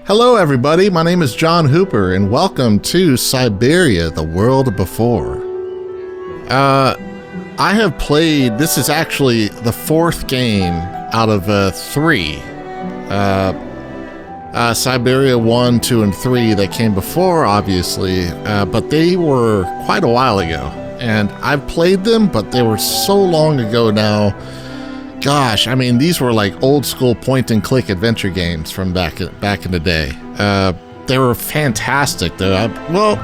Hello everybody, my name is John Hooper and welcome to Syberia, the World Before. I have played, this is actually the fourth game out of three. Syberia 1, 2, and 3 that came before, obviously, but they were quite a while ago. And I've played them, but they were so long ago now. Gosh, I mean, these were like old school point and click adventure games from back in the day. They were fantastic though. Well,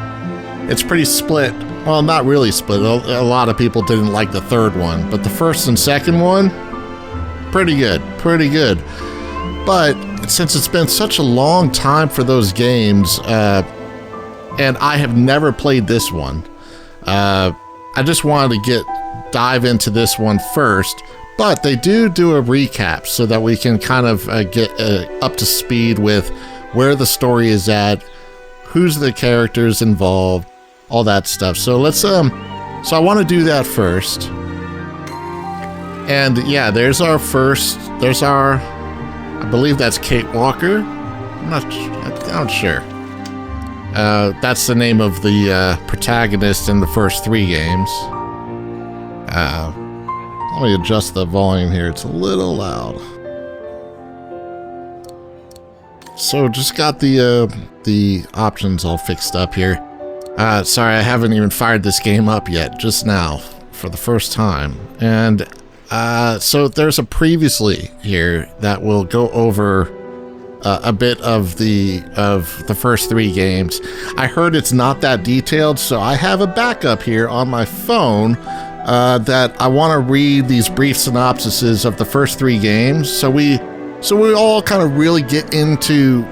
it's pretty split. Well, not really split. A lot of people didn't like the third one, but the first and second one, pretty good. But since it's been such a long time for those games, and I have never played this one, I just wanted to dive into this one first. But they do a recap so that we can kind of get up to speed with where the story is at, who's the characters involved, all that stuff. So let's so I want to do that first. And yeah, there's our, I believe that's Kate Walker. I'm not sure. That's the name of the protagonist in the first three games. Let me adjust the volume here. It's a little loud. So just got the options all fixed up here. Sorry, I haven't even fired this game up yet, just now, for the first time. And so there's a previously here that will go over a bit of the first three games. I heard it's not that detailed, so I have a backup here on my phone that I want to read these brief synopsises of the first three games, so we all kind of really get into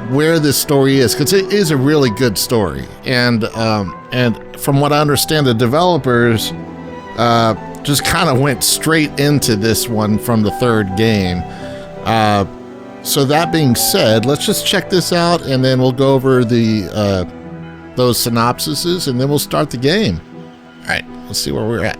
where this story is, because it is a really good story. And from what I understand, the developers just kind of went straight into this one from the third game. So that being said, let's just check this out, and then we'll go over those synopsises, and then we'll start the game. All right, let's see where we're at.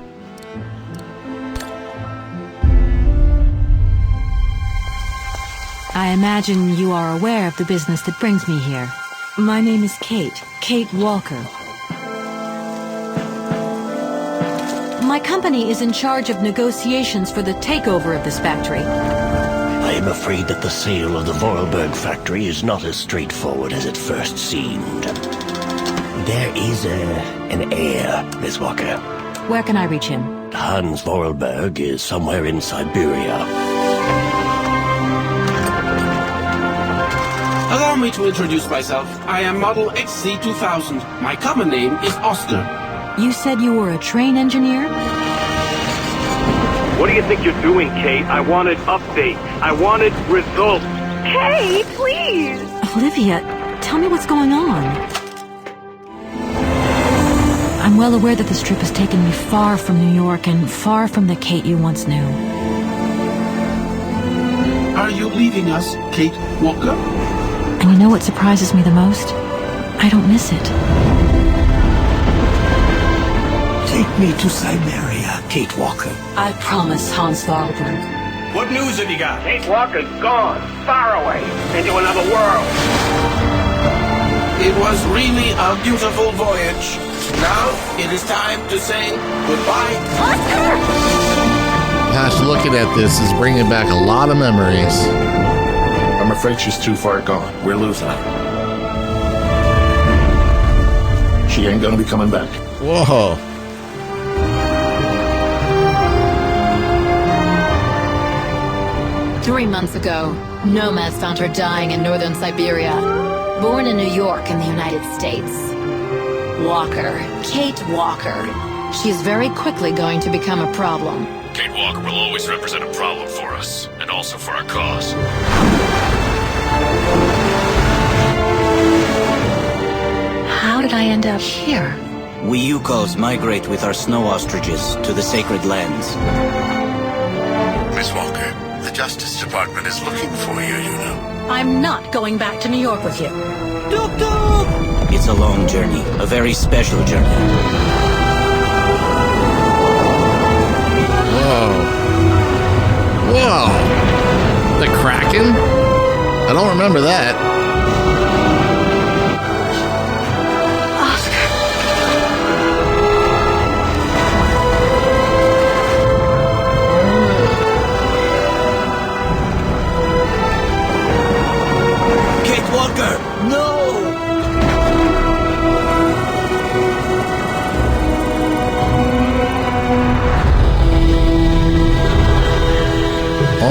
I imagine you are aware of the business that brings me here. My name is Kate Walker. My company is in charge of negotiations for the takeover of this factory. I am afraid that the sale of the Vorarlberg factory is not as straightforward as it first seemed. There is an heir, Miss Walker. Where can I reach him? Hans Vorarlberg is somewhere in Syberia. Allow me to introduce myself. I am Model XC2000. My common name is Oscar. You said you were a train engineer? What do you think you're doing, Kate? I wanted updates. I wanted results. Kate, please! Olivia, tell me what's going on. I'm well aware that this trip has taken me far from New York and far from the Kate you once knew. Are you leaving us, Kate Walker? And you know what surprises me the most? I don't miss it. Take me to Syberia, Kate Walker. I promise, Hans Vorarlberg. What news have you got? Kate Walker's gone, far away, into another world. It was really a beautiful voyage. Now it is time to say goodbye. Oscar! Gosh, looking at this is bringing back a lot of memories. I'm afraid she's too far gone. We're losing her. She ain't gonna be coming back. Whoa. Three months ago, nomads found her dying in northern Syberia. Born in New York in the United States. Walker, Kate Walker. She is very quickly going to become a problem. Kate Walker will always represent a problem for us, and also for our cause. How did I end up here? We Yukos migrate with our snow ostriches to the sacred lands. Miss Walker, the Justice Department is looking for you, you know. I'm not going back to New York with you. It's a long journey, a very special journey. Whoa. The Kraken? I don't remember that.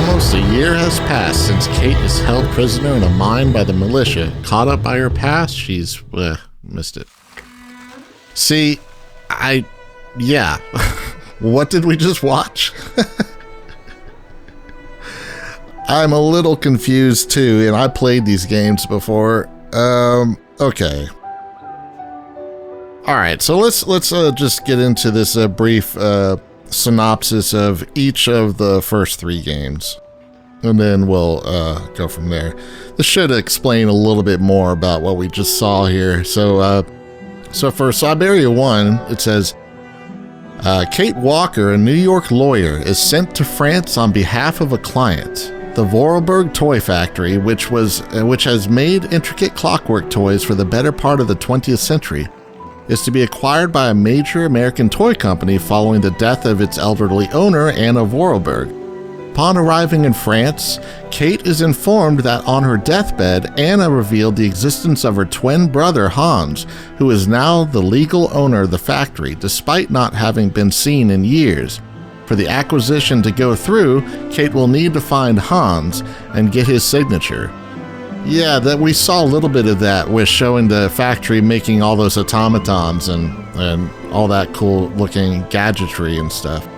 Almost a year has passed since Kate is held prisoner in a mine by the militia. Caught up by her past, she's... missed it. See, yeah. What did we just watch? I'm a little confused too, and I played these games before. Okay. Alright, so let's just get into this brief synopsis of each of the first 3 games. And then we'll go from there. This should explain a little bit more about what we just saw here. So for Syberia 1, it says, Kate Walker, a New York lawyer, is sent to France on behalf of a client. The Vorarlberg Toy Factory, which has made intricate clockwork toys for the better part of the 20th century, is to be acquired by a major American toy company following the death of its elderly owner, Anna Vorarlberg. Upon arriving in France, Kate is informed that on her deathbed, Anna revealed the existence of her twin brother, Hans, who is now the legal owner of the factory, despite not having been seen in years. For the acquisition to go through, Kate will need to find Hans and get his signature. Yeah, that we saw a little bit of that with showing the factory making all those automatons and all that cool looking gadgetry and stuff.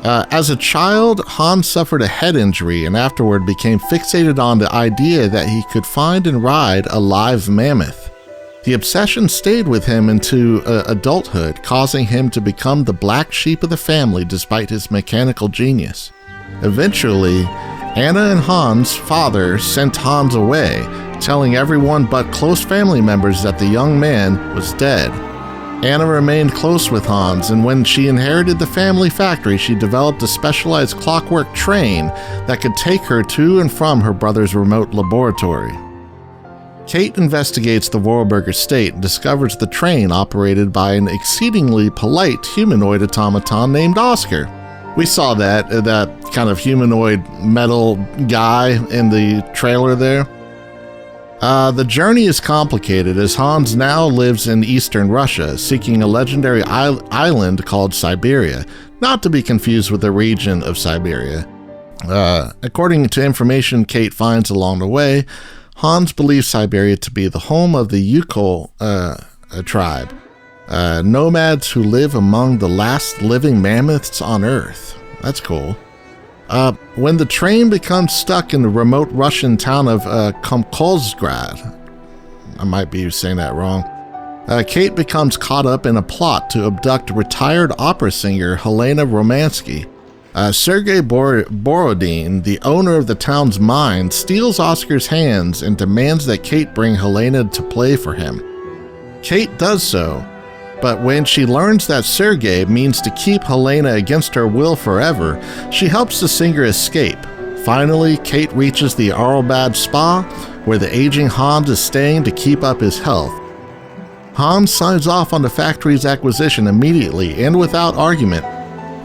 As a child, Hans suffered a head injury and afterward became fixated on the idea that he could find and ride a live mammoth. The obsession stayed with him into adulthood, causing him to become the black sheep of the family despite his mechanical genius. Eventually, Anna and Hans' father sent Hans away, telling everyone but close family members that the young man was dead. Anna remained close with Hans, and when she inherited the family factory, she developed a specialized clockwork train that could take her to and from her brother's remote laboratory. Kate investigates the Vorarlberg estate and discovers the train operated by an exceedingly polite humanoid automaton named Oscar. We saw that kind of humanoid metal guy in the trailer there. The journey is complicated as Hans now lives in eastern Russia, seeking a legendary island called Syberia, not to be confused with the region of Syberia. According to information Kate finds along the way, Hans believes Syberia to be the home of the Ukol tribe, nomads who live among the last living mammoths on Earth. That's cool. When the train becomes stuck in the remote Russian town of Komkolzgrad, I might be saying that wrong, Kate becomes caught up in a plot to abduct retired opera singer Helena Romansky. Sergei Borodin, the owner of the town's mine, steals Oscar's hands and demands that Kate bring Helena to play for him. Kate does so, but when she learns that Sergei means to keep Helena against her will forever, she helps the singer escape. Finally, Kate reaches the Arlbad Spa, where the aging Hans is staying to keep up his health. Hans signs off on the factory's acquisition immediately and without argument.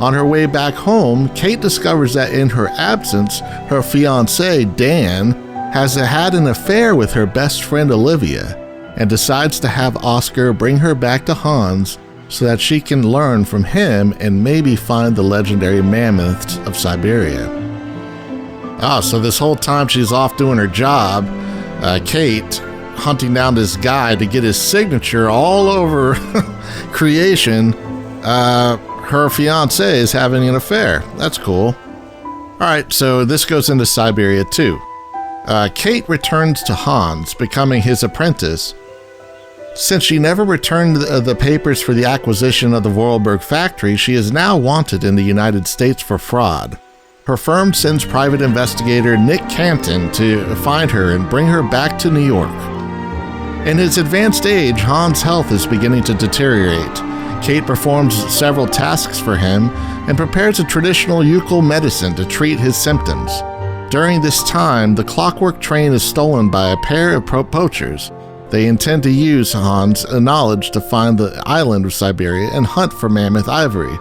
On her way back home, Kate discovers that in her absence, her fiancé, Dan, has had an affair with her best friend Olivia, and decides to have Oscar bring her back to Hans so that she can learn from him and maybe find the legendary mammoths of Syberia. So this whole time she's off doing her job, Kate, hunting down this guy to get his signature all over creation, her fiancé is having an affair. That's cool. Alright, so this goes into Syberia too. Kate returns to Hans, becoming his apprentice. Since she never returned the papers for the acquisition of the Vorarlberg factory, she is now wanted in the United States for fraud. Her firm sends private investigator Nick Canton to find her and bring her back to New York. In his advanced age, Hans' health is beginning to deteriorate. Kate performs several tasks for him and prepares a traditional Ukol medicine to treat his symptoms. During this time, the clockwork train is stolen by a pair of poachers. They intend to use Hans' knowledge to find the island of Syberia and hunt for mammoth ivory.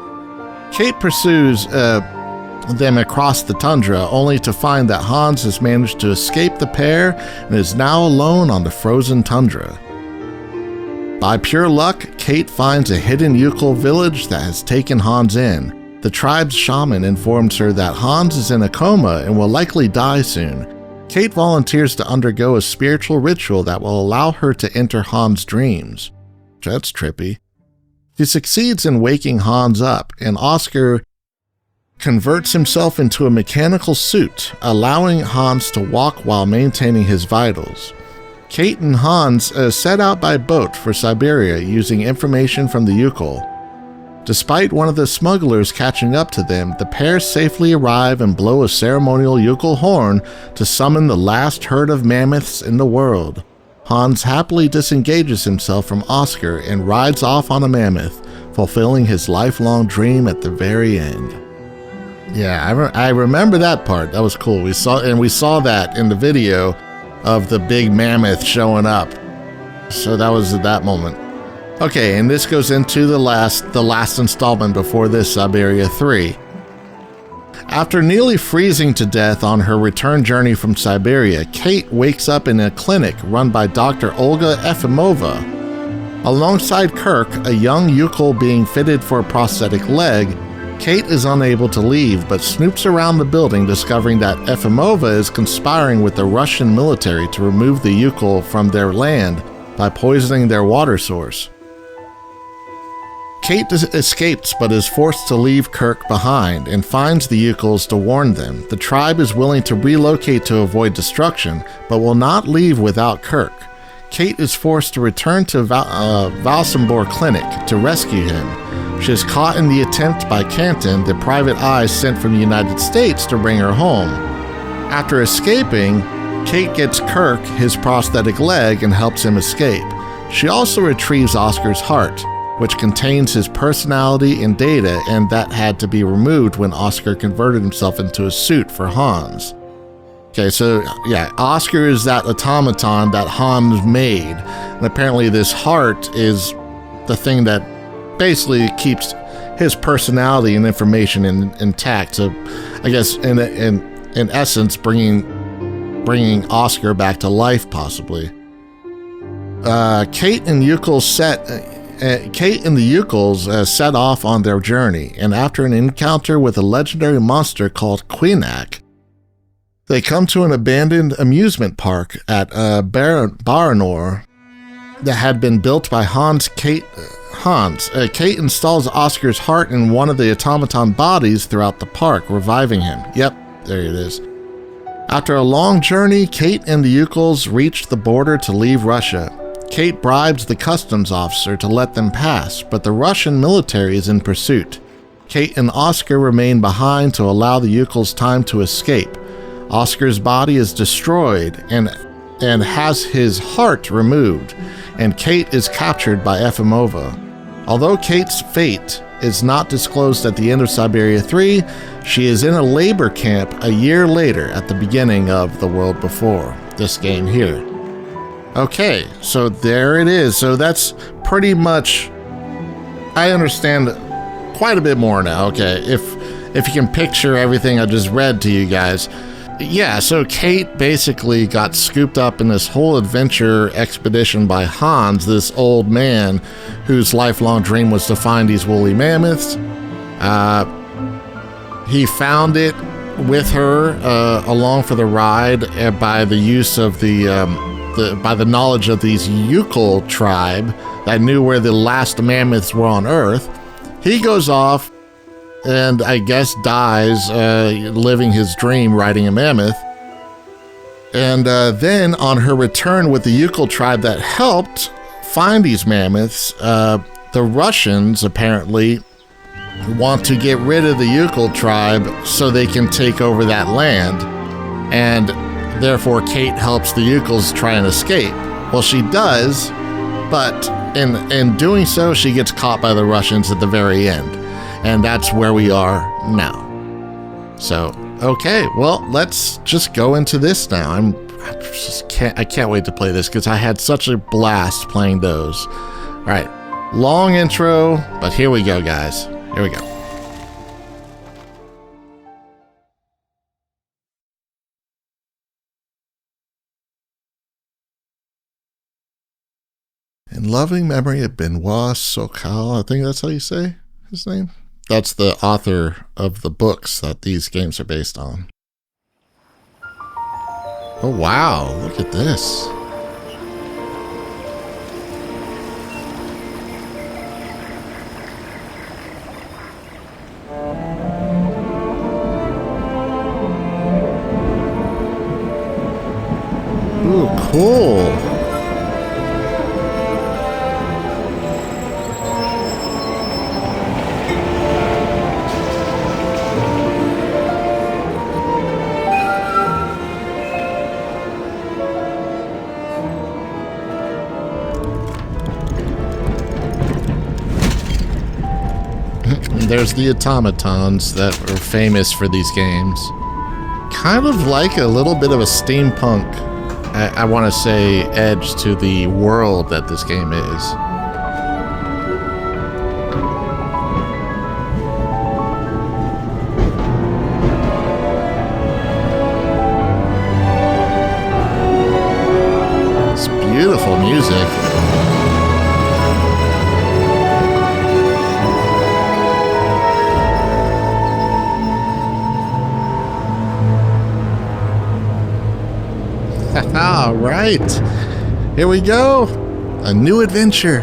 Kate pursues them across the tundra, only to find that Hans has managed to escape the pair and is now alone on the frozen tundra. By pure luck, Kate finds a hidden Ukol village that has taken Hans in. The tribe's shaman informs her that Hans is in a coma and will likely die soon. Kate volunteers to undergo a spiritual ritual that will allow her to enter Hans' dreams. That's trippy. He succeeds in waking Hans up, and Oscar converts himself into a mechanical suit, allowing Hans to walk while maintaining his vitals. Kate and Hans set out by boat for Syberia using information from the Yukol. Despite one of the smugglers catching up to them, the pair safely arrive and blow a ceremonial Yukol horn to summon the last herd of mammoths in the world. Hans happily disengages himself from Oscar and rides off on a mammoth, fulfilling his lifelong dream at the very end. Yeah, I remember that part. That was cool. We saw that in the video of the big mammoth showing up. So that was at that moment. Okay, and this goes into the last installment before this, Syberia 3. After nearly freezing to death on her return journey from Syberia, Kate wakes up in a clinic run by Dr. Olga Efimova. Alongside Kirk, a young Yukol being fitted for a prosthetic leg, Kate is unable to leave, but snoops around the building, discovering that Efimova is conspiring with the Russian military to remove the Yukol from their land by poisoning their water source. Kate escapes but is forced to leave Kirk behind and finds the Yukols to warn them. The tribe is willing to relocate to avoid destruction, but will not leave without Kirk. Kate is forced to return to Valsambor Clinic to rescue him. She is caught in the attempt by Canton, the private eye sent from the United States to bring her home. After escaping, Kate gets Kirk his prosthetic leg and helps him escape. She also retrieves Oscar's heart, which contains his personality and data, and that had to be removed when Oscar converted himself into a suit for Hans. Okay, so yeah, Oscar is that automaton that Hans made, and apparently this heart is the thing that basically keeps his personality and information intact. So I guess in essence, bringing Oscar back to life, possibly. Kate and the Yukols set off on their journey, and after an encounter with a legendary monster called Queenak, they come to an abandoned amusement park at Baranor that had been built by Hans. Kate installs Oscar's heart in one of the automaton bodies throughout the park, reviving him. Yep, there it is. After a long journey, Kate and the Yukols reach the border to leave Russia. Kate bribes the customs officer to let them pass, but the Russian military is in pursuit. Kate and Oscar remain behind to allow the Yukols time to escape. Oscar's body is destroyed and has his heart removed, and Kate is captured by Efimova. Although Kate's fate is not disclosed at the end of Syberia 3, she is in a labor camp a year later at the beginning of The World Before, this game here. Okay, so there it is. So that's pretty much, I understand quite a bit more now. Okay, if you can picture everything I just read to you guys. Yeah, so Kate basically got scooped up in this whole adventure expedition by Hans, this old man whose lifelong dream was to find these woolly mammoths. He found it with her along for the ride by the use of by the knowledge of these Yukol tribe that knew where the last mammoths were on Earth. He goes off and I guess dies living his dream riding a mammoth. And then on her return with the Yukol tribe that helped find these mammoths, the Russians apparently want to get rid of the Yukol tribe so they can take over that land. And therefore Kate helps the Yukols try and escape. Well, she does, but in doing so, she gets caught by the Russians at the very end. And that's where we are now. So, okay, well, let's just go into this now. I can't wait to play this because I had such a blast playing those. All right, long intro, but here we go, guys. Here we go. In loving memory of Benoit Sokal, I think that's how you say his name. That's the author of the books that these games are based on. Oh wow, look at this. Ooh, cool. There's the automatons that are famous for these games. Kind of like a little bit of a steampunk, I want to say, edge to the world that this game is. It's beautiful music. All right, here we go. A new adventure.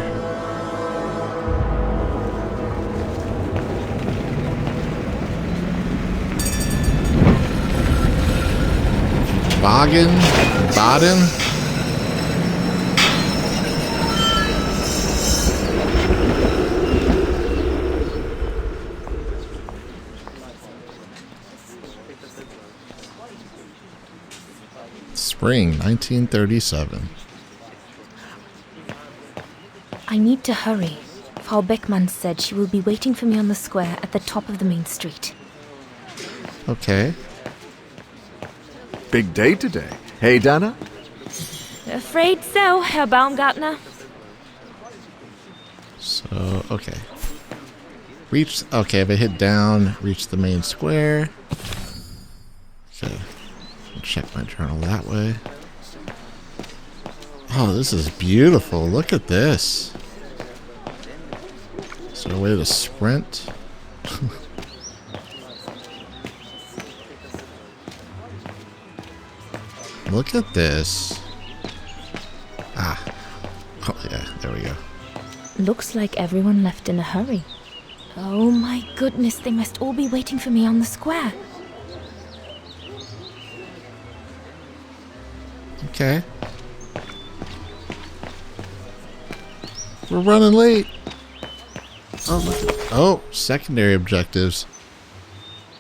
Baden. Spring 1937. I need to hurry. Frau Beckmann said she will be waiting for me on the square at the top of the main street. Okay. Big day today. Hey, Dana? Afraid so, Herr Baumgartner. So, okay. Okay, if I hit down, reach the main square. Okay. I'll check my journal that way. Oh, this is beautiful. Look at this. Is there a way to sprint? Look at this. Ah. Oh, yeah, there we go. Looks like everyone left in a hurry. Oh my goodness, they must all be waiting for me on the square. Okay. We're running late. Oh, secondary objectives.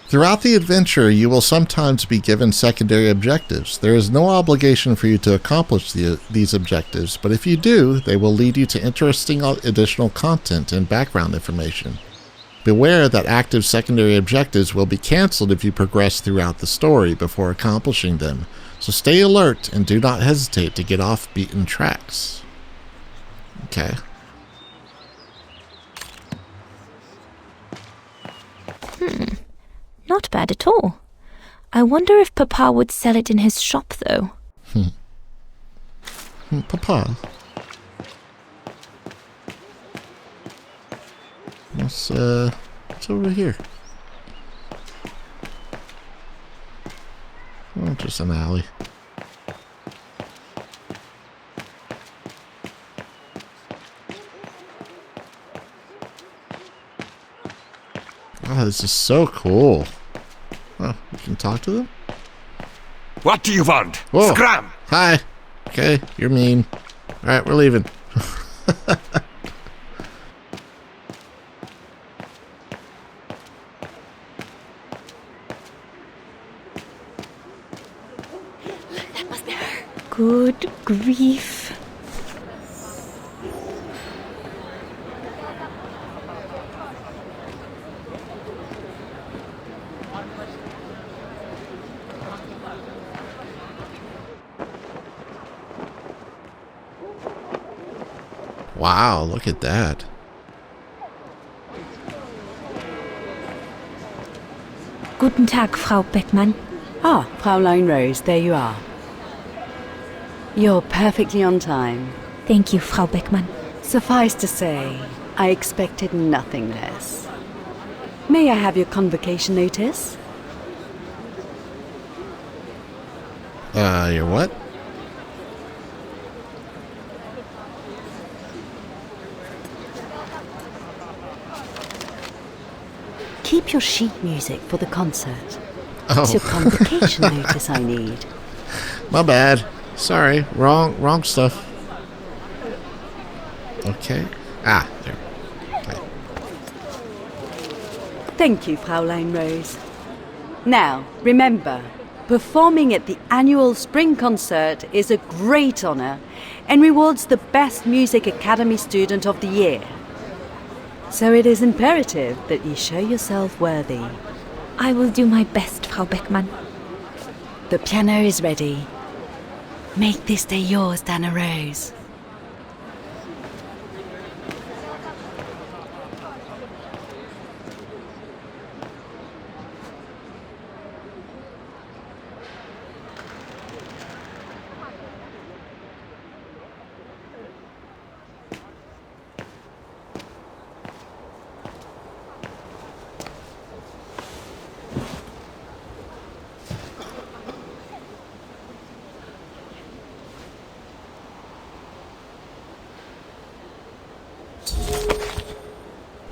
Throughout the adventure, you will sometimes be given secondary objectives. There is no obligation for you to accomplish these objectives, but if you do, they will lead you to interesting additional content and background information. Beware that active secondary objectives will be cancelled if you progress throughout the story before accomplishing them, so stay alert and do not hesitate to get off beaten tracks. Okay. Not bad at all. I wonder if Papa would sell it in his shop, though. Papa. What's over here? Oh, just an alley. Oh, this is so cool. Oh, you can talk to them? What do you want? Whoa. Scram! Hi. Okay, you're mean. Alright, we're leaving. Good grief. Wow, look at that. Guten Tag, Frau Beckmann. Ah, Fraulein Rose, there you are. You're perfectly on time. Thank you, Frau Beckmann. Suffice to say, I expected nothing less. May I have your convocation notice? Your what? Keep your sheet music for the concert. Oh. It's your convocation notice I need. My bad. Sorry. Wrong stuff. Okay. Ah, there. Okay. Thank you, Fraulein Rose. Now, remember, performing at the annual spring concert is a great honor and rewards the best Music Academy student of the year. So it is imperative that you show yourself worthy. I will do my best, Frau Beckmann. The piano is ready. Make this day yours, Dana Rose.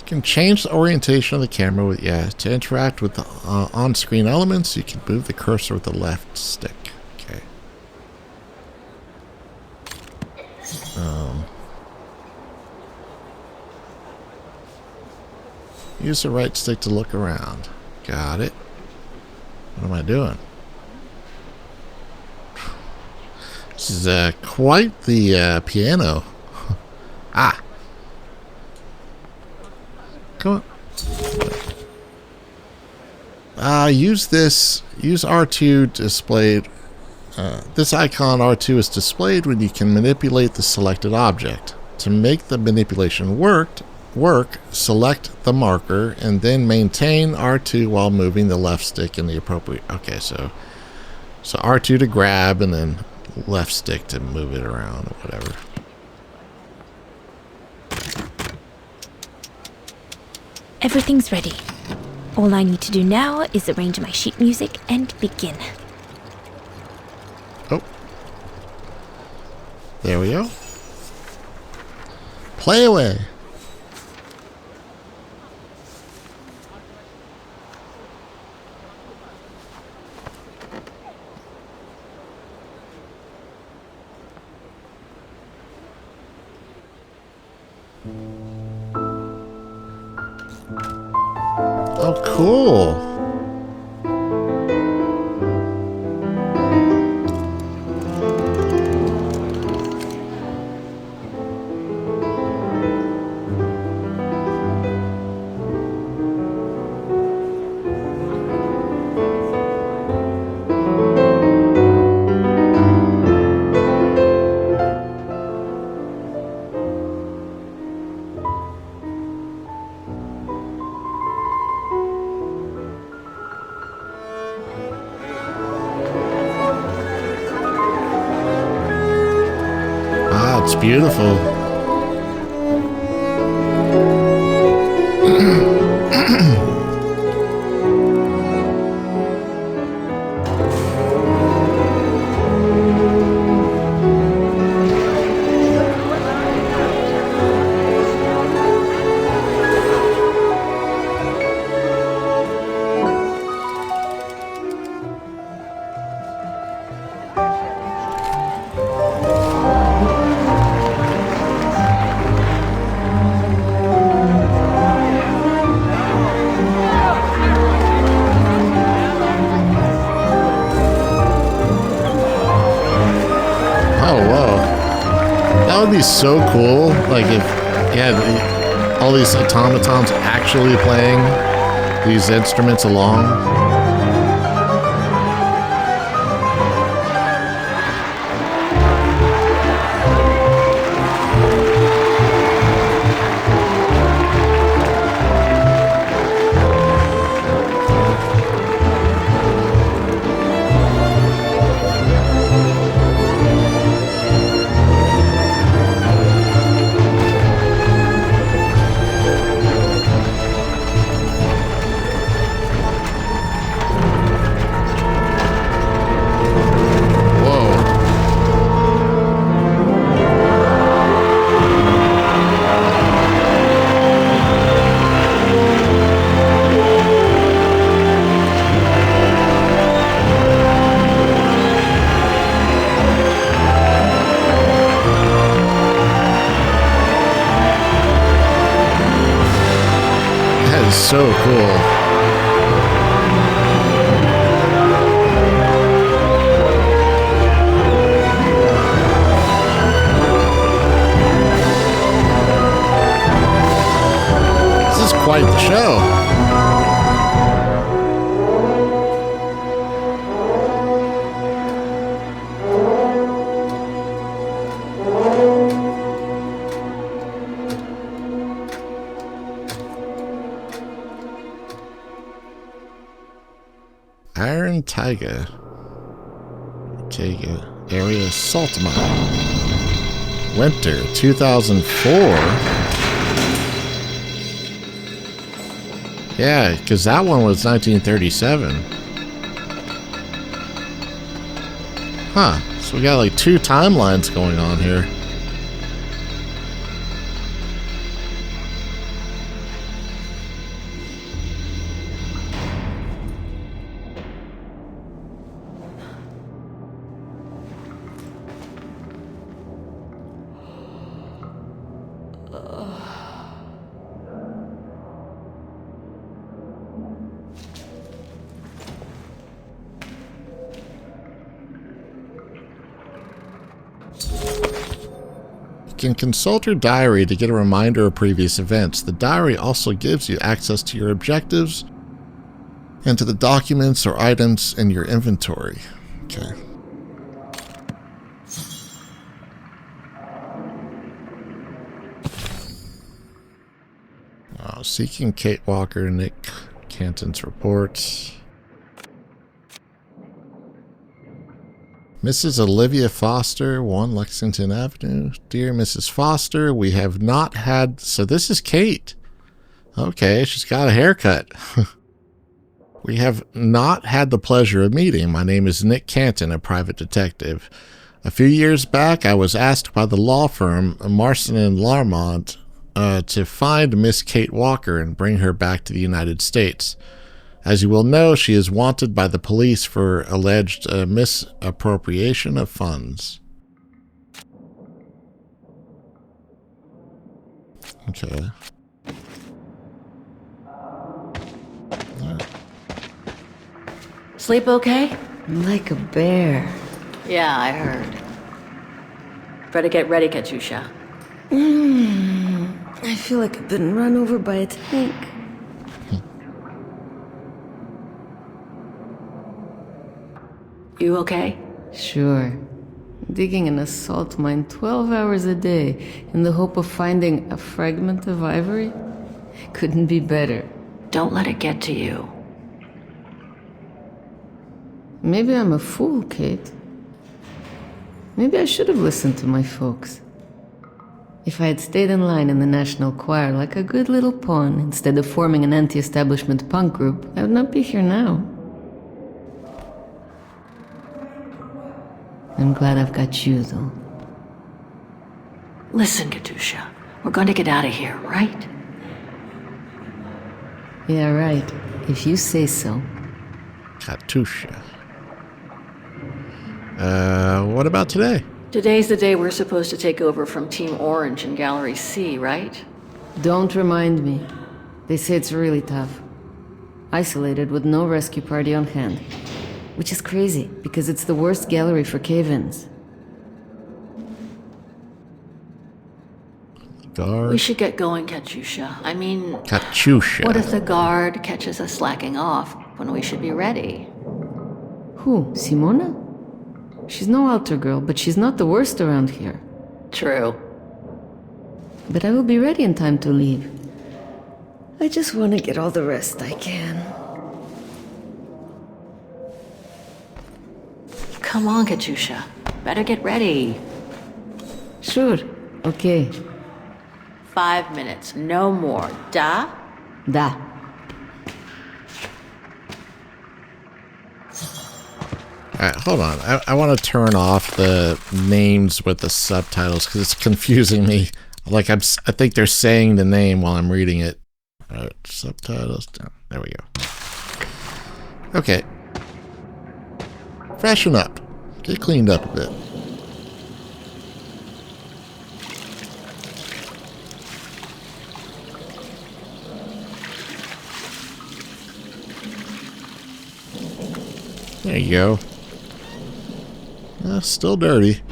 You can change the orientation of the camera with, to interact with the on-screen elements. You can move the cursor with the left stick. Okay. Use the right stick to look around. Got it. What am I doing? This is quite the piano. Ah. Come on. Use R2 displayed. This icon R2 is displayed when you can manipulate the selected object. To make the manipulation work, select the marker and then maintain R2 while moving the left stick in the appropriate. Okay, so R2 to grab and then left stick to move it around or whatever. Everything's ready. All I need to do now is arrange my sheet music and begin. Oh. There we go. Play away. Oh, cool. It's beautiful. That would be so cool, like if you had all these automatons actually playing these instruments along. so cool. Quite the show. Iron Taiga Area Salt Mine. Winter 2004. Yeah, because that one was 1937. Huh. So we got like 2 timelines going on here. You can consult your diary to get a reminder of previous events. The diary also gives you access to your objectives and to the documents or items in your inventory. Okay. Seeking Kate Walker, Nick Canton's reports. Mrs. Olivia Foster, 1 Lexington Avenue. Dear Mrs. Foster, we have not had... So this is Kate. Okay, she's got a haircut. We have not had the pleasure of meeting. My name is Nick Canton, a private detective. A few years back, I was asked by the law firm Marson and Larmont to find Miss Kate Walker and bring her back to the United States. As you will know, she is wanted by the police for alleged misappropriation of funds. Okay. Sleep okay? Like a bear. Yeah, I heard. Better get ready, Katusha. I feel like I've been run over by a tank. You okay? Sure. Digging an assault mine 12 hours a day in the hope of finding a fragment of ivory? Couldn't be better. Don't let it get to you. Maybe I'm a fool, Kate. Maybe I should have listened to my folks. If I had stayed in line in the National Choir like a good little pawn instead of forming an anti-establishment punk group, I would not be here now. I'm glad I've got you, though. Listen, Katusha. We're going to get out of here, right? Yeah, right. If you say so. Katusha. What about today? Today's the day we're supposed to take over from Team Orange in Gallery C, right? Don't remind me. They say it's really tough. Isolated with no rescue party on hand. Which is crazy, because it's the worst gallery for cave-ins. Guard. We should get going, Katusha. I mean... Katusha. What if the guard catches us slacking off when we should be ready? Who? Simona? She's no altar girl, but she's not the worst around here. True. But I will be ready in time to leave. I just want to get all the rest I can. Come on, Katusha. Better get ready. Sure. Okay. 5 minutes, no more. Da? Da. Alright, hold on. I want to turn off the names with the subtitles because it's confusing me. Like I think they're saying the name while I'm reading it. Alright, subtitles down. There we go. Okay. Freshen up. Get cleaned up a bit. There you go. Still dirty.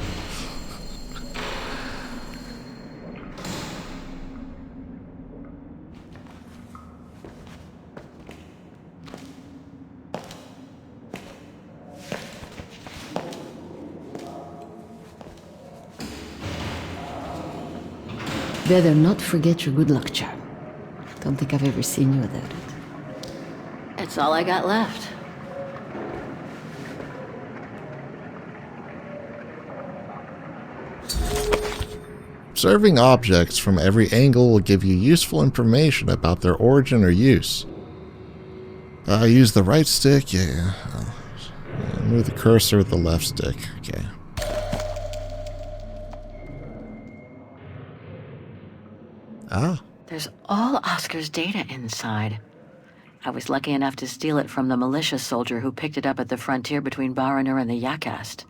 Better not forget your good luck charm. Don't think I've ever seen you without it. It's all I got left. Observing objects from every angle will give you useful information about their origin or use. Use the right stick, yeah. Move the cursor with the left stick, okay. Ah. There's all Oscar's data inside. I was lucky enough to steal it from the militia soldier who picked it up at the frontier between Baranur and the Yakast.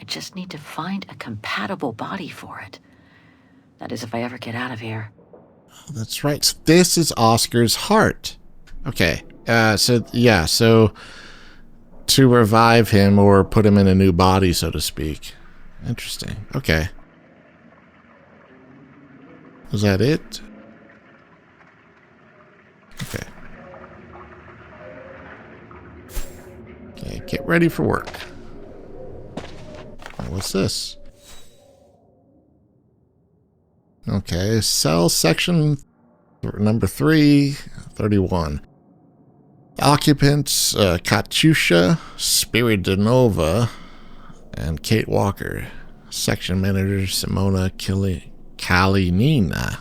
I just need to find a compatible body for it. That is, if I ever get out of here. Oh, that's right. So this is Oscar's heart. Okay. So to revive him or put him in a new body, so to speak. Interesting. Okay. Was that it? Okay. Okay, get ready for work. Oh, what's this? Okay, cell section number 331. Occupants Katyusha, Spiridonova, and Kate Walker. Section manager Simona Kalinina.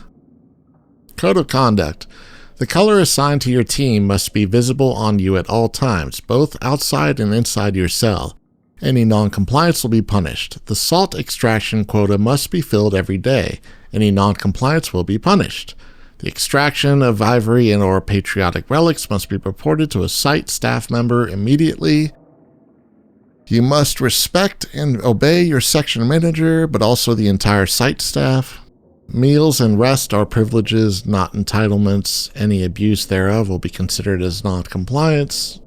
Code of conduct. The color assigned to your team must be visible on you at all times, both outside and inside your cell. Any non-compliance will be punished. The salt extraction quota must be filled every day. Any non-compliance will be punished. The extraction of ivory and or patriotic relics must be reported to a site staff member immediately. You must respect and obey your section manager, but also the entire site staff. Meals and rest are privileges, not entitlements. Any abuse thereof will be considered as non-compliance.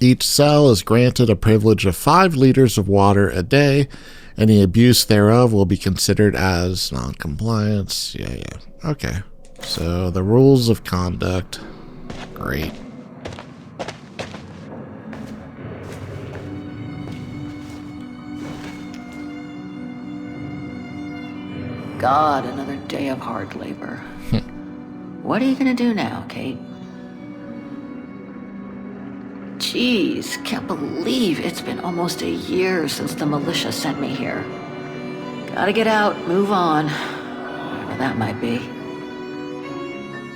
Each cell is granted a privilege of 5 liters of water a day. Any abuse thereof will be considered as non-compliance. Yeah. Okay. So the rules of conduct. Great. God, another day of hard labor. What are you gonna do now, Kate? Jeez, can't believe it's been almost a year since the militia sent me here. Gotta get out, move on. Whatever that might be.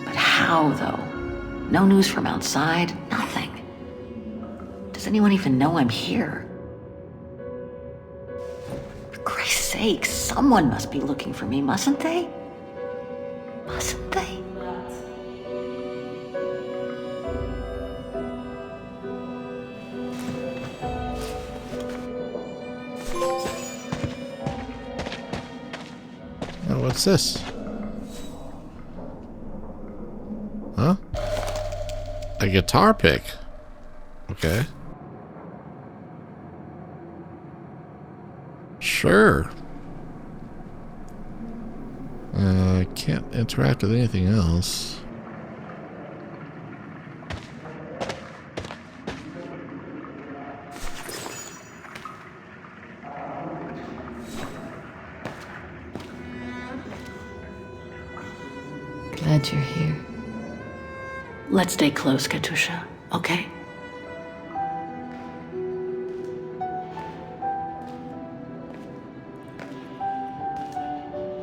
But how, though? No news from outside? Nothing. Does anyone even know I'm here? For Christ's sake, someone must be looking for me, mustn't they? Mustn't they? Oh, what's this? Huh? A guitar pick. Okay. Sure. I can't interact with anything else. Glad you're here. Let's stay close, Katyusha, okay?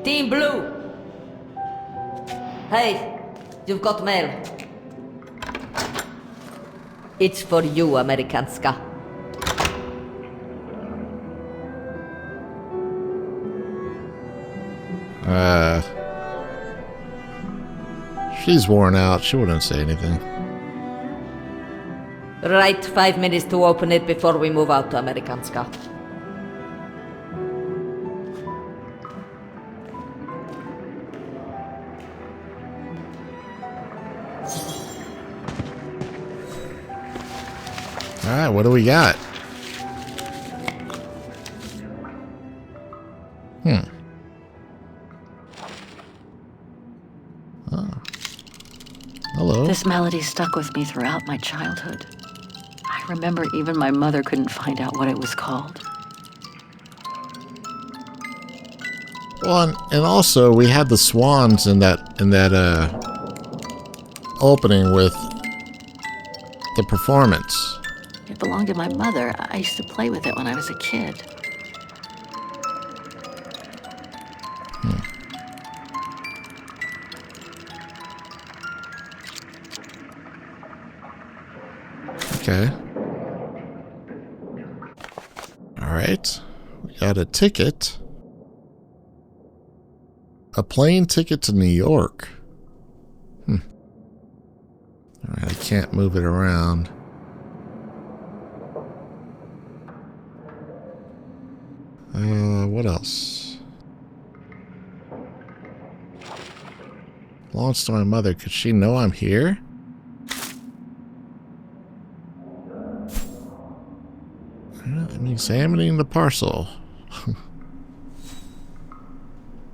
Team Blue! Hey, you've got mail. It's for you, Amerikanska. She's worn out. She wouldn't say anything. Right, 5 minutes to open it before we move out to Amerikanska. Alright, what do we got? Oh. Hello. This melody stuck with me throughout my childhood. I remember even my mother couldn't find out what it was called. Well, and also we had the swans in that opening with the performance. It belonged to my mother. I used to play with it when I was a kid. Okay. Alright. We got a ticket. A plane ticket to New York. Alright, I can't move it around. What else? Belongs to my mother. Could she know I'm here? I'm examining the parcel.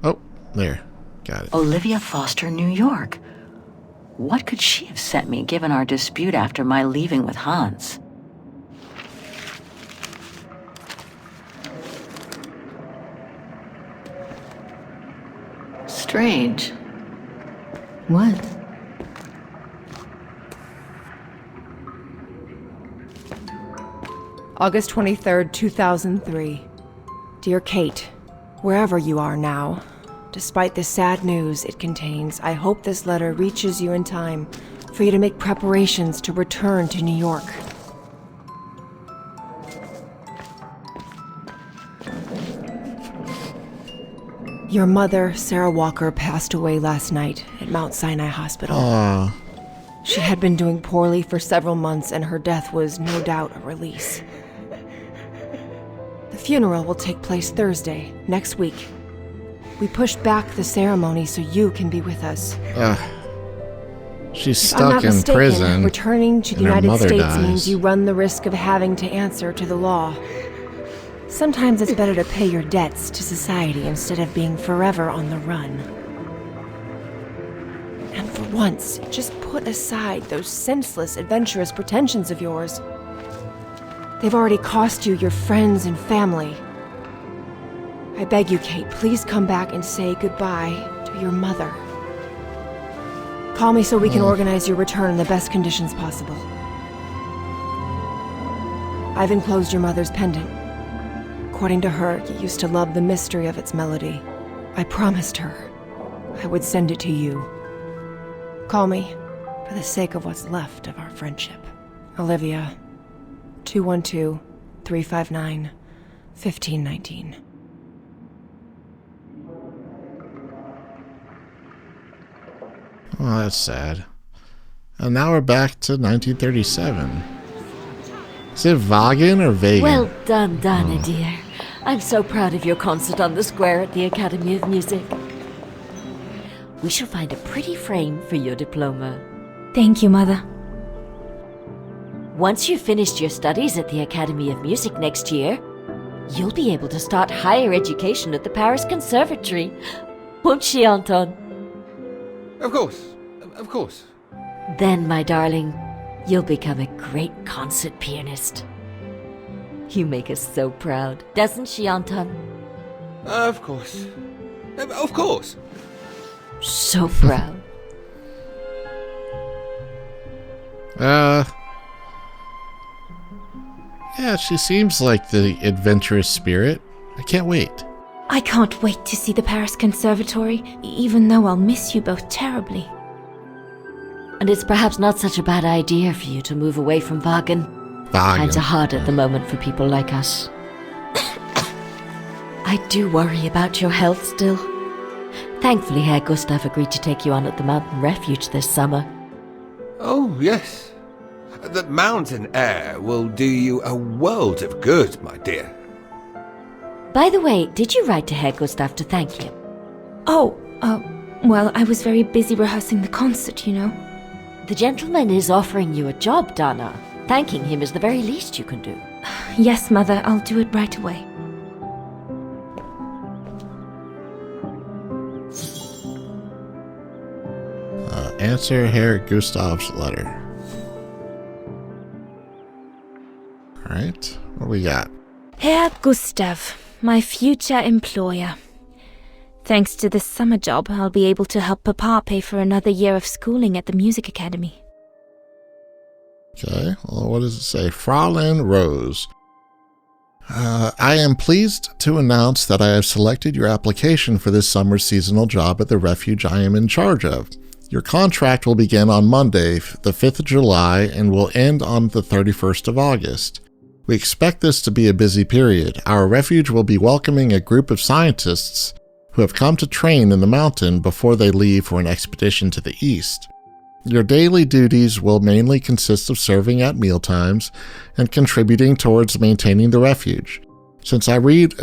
Oh, there. Got it. Olivia Foster, New York. What could she have sent me given our dispute after my leaving with Hans? Strange. What? August 23rd, 2003. Dear Kate, wherever you are now, despite the sad news it contains, I hope this letter reaches you in time for you to make preparations to return to New York. Your mother, Sarah Walker, passed away last night at Mount Sinai Hospital. Aww. She had been doing poorly for several months, and her death was no doubt a release. The funeral will take place Thursday, next week. We pushed back the ceremony so you can be with us. She's If I'm not stuck in mistaken, prison. returning to the and her United mother States dies. means you run the risk of having to answer to the law. Sometimes it's better to pay your debts to society instead of being forever on the run. And for once, just put aside those senseless, adventurous pretensions of yours. They've already cost you your friends and family. I beg you, Kate, please come back and say goodbye to your mother. Call me so we can organize your return in the best conditions possible. I've enclosed your mother's pendant. According to her, you used to love the mystery of its melody. I promised her I would send it to you. Call me for the sake of what's left of our friendship. Olivia, 212-359-1519. Oh, that's sad. And now we're back to 1937. Is it Wagen or Wagen? Well done, Dana, dear. I'm so proud of your concert on the square at the Academy of Music. We shall find a pretty frame for your diploma. Thank you, Mother. Once you've finished your studies at the Academy of Music next year, you'll be able to start higher education at the Paris Conservatory. Won't she, Anton? Of course. Of course. Then, my darling, you'll become a great concert pianist. You make us so proud, doesn't she, Anton? Of course. Of course. So proud. Yeah, she seems like the adventurous spirit. I can't wait. I can't wait to see the Paris Conservatory, even though I'll miss you both terribly. And it's perhaps not such a bad idea for you to move away from Wagen. Times are hard at the moment for people like us. I do worry about your health still. Thankfully, Herr Gustav agreed to take you on at the mountain refuge this summer. Oh, yes. The mountain air will do you a world of good, my dear. By the way, did you write to Herr Gustav to thank him? Well, I was very busy rehearsing the concert, you know. The gentleman is offering you a job, Dana. Thanking him is the very least you can do. Yes, Mother, I'll do it right away. Answer Herr Gustav's letter. Alright, what do we got? Herr Gustav, my future employer. Thanks to this summer job, I'll be able to help Papa pay for another year of schooling at the music academy. Okay, well, what does it say? Fraulein Rose. I am pleased to announce that I have selected your application for this summer's seasonal job at the refuge I am in charge of. Your contract will begin on Monday, the 5th of July, and will end on the 31st of August. We expect this to be a busy period. Our refuge will be welcoming a group of scientists who have come to train in the mountain before they leave for an expedition to the east. Your daily duties will mainly consist of serving at mealtimes and contributing towards maintaining the refuge. Since I read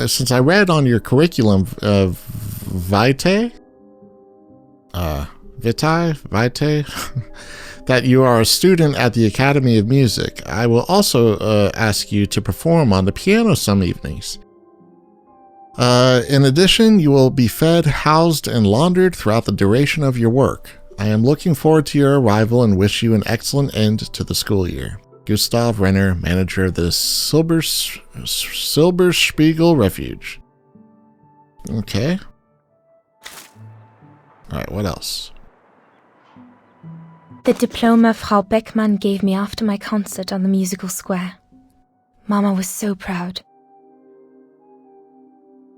on your curriculum vitae, that you are a student at the Academy of Music, I will also ask you to perform on the piano some evenings. In addition, you will be fed, housed, and laundered throughout the duration of your work. I am looking forward to your arrival and wish you an excellent end to the school year. Gustav Renner, manager of the Silberspiegel Refuge. Okay. Alright, what else? The diploma Frau Beckmann gave me after my concert on the musical square. Mama was so proud.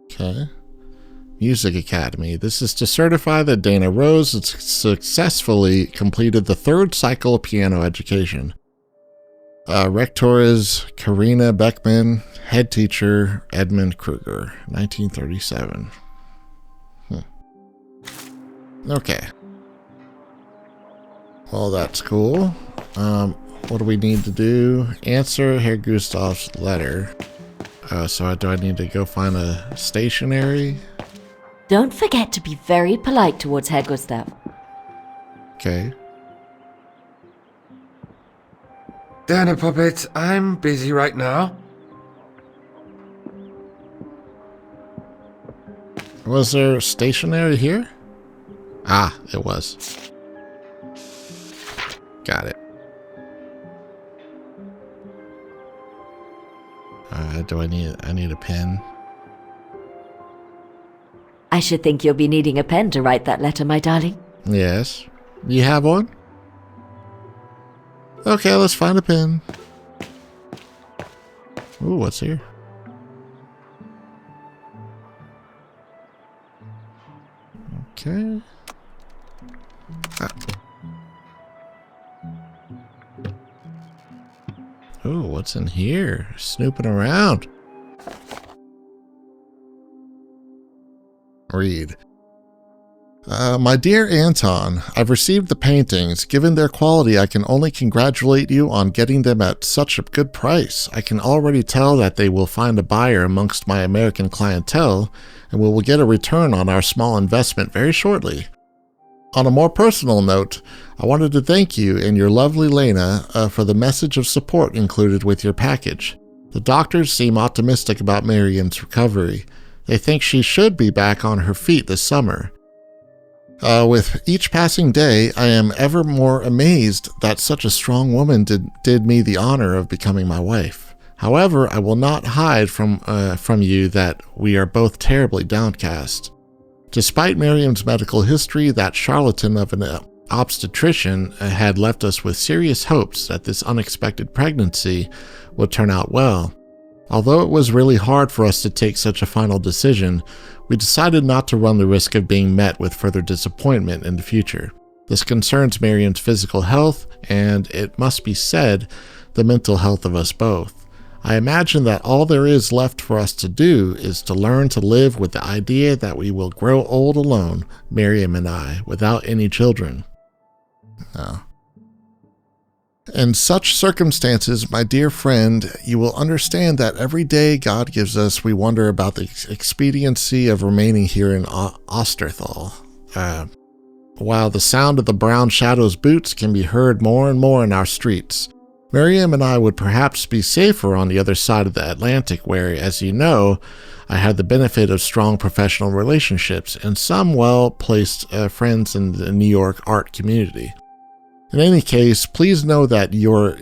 Okay. Music Academy. This is to certify that Dana Rose has successfully completed the 3rd cycle of piano education. Rector is Karina Beckman, head teacher Edmund Kruger, 1937. Okay. Well, that's cool. What do we need to do? Answer Herr Gustav's letter. So do I need to go find a stationery? Don't forget to be very polite towards Herr Gustav. Okay. Dana Puppet, I'm busy right now. Was there stationery here? Ah, it was. Got it. I need a pen. I should think you'll be needing a pen to write that letter, my darling. Yes. You have one? Okay, let's find a pen. Ooh, what's here? Okay. Ooh, what's in here? Snooping around. Read. My dear Anton, I've received the paintings. Given their quality, I can only congratulate you on getting them at such a good price. I can already tell that they will find a buyer amongst my American clientele, and we will get a return on our small investment very shortly. On a more personal note, I wanted to thank you and your lovely Lena for the message of support included with your package. The doctors seem optimistic about Miriam's recovery. They think she should be back on her feet this summer. With each passing day, I am ever more amazed that such a strong woman did me the honor of becoming my wife. However, I will not hide from you that we are both terribly downcast. Despite Miriam's medical history, that charlatan of an obstetrician had left us with serious hopes that this unexpected pregnancy would turn out well. Although it was really hard for us to take such a final decision, we decided not to run the risk of being met with further disappointment in the future. This concerns Miriam's physical health, and it must be said, the mental health of us both. I imagine that all there is left for us to do is to learn to live with the idea that we will grow old alone, Miriam and I, without any children. In such circumstances, my dear friend, you will understand that every day God gives us, we wonder about the expediency of remaining here in Osterthal. While the sound of the brown shadow's boots can be heard more and more in our streets, Miriam and I would perhaps be safer on the other side of the Atlantic where, as you know, I had the benefit of strong professional relationships and some well-placed friends in the New York art community. In any case, please know that your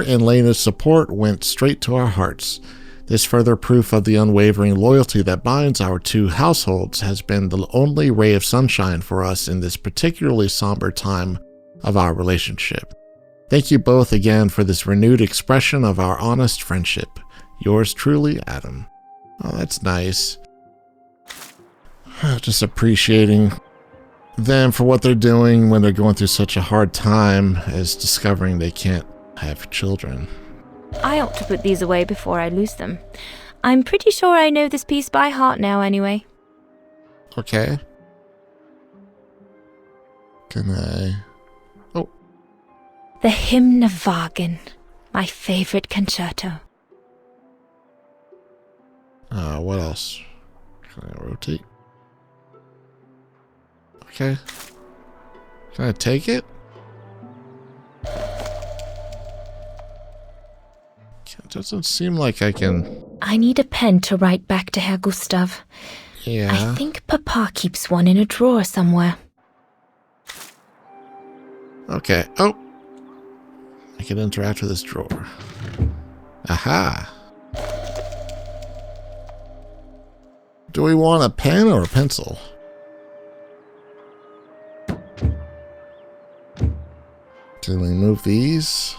and Lena's support went straight to our hearts. This further proof of the unwavering loyalty that binds our two households has been the only ray of sunshine for us in this particularly somber time of our relationship. Thank you both again for this renewed expression of our honest friendship. Yours truly, Adam. Oh, that's nice. Just appreciating them for what they're doing when they're going through such a hard time as discovering they can't have children. I ought to put these away before I lose them. I'm pretty sure I know this piece by heart now anyway. Okay. Can I... Oh. The Hymnwagen, my favorite concerto. What else? Can I rotate? Okay. Can I take it? It doesn't seem like I can... I need a pen to write back to Herr Gustav. Yeah. I think Papa keeps one in a drawer somewhere. Okay. Oh! I can interact with this drawer. Aha! Do we want a pen or a pencil? Can we move these?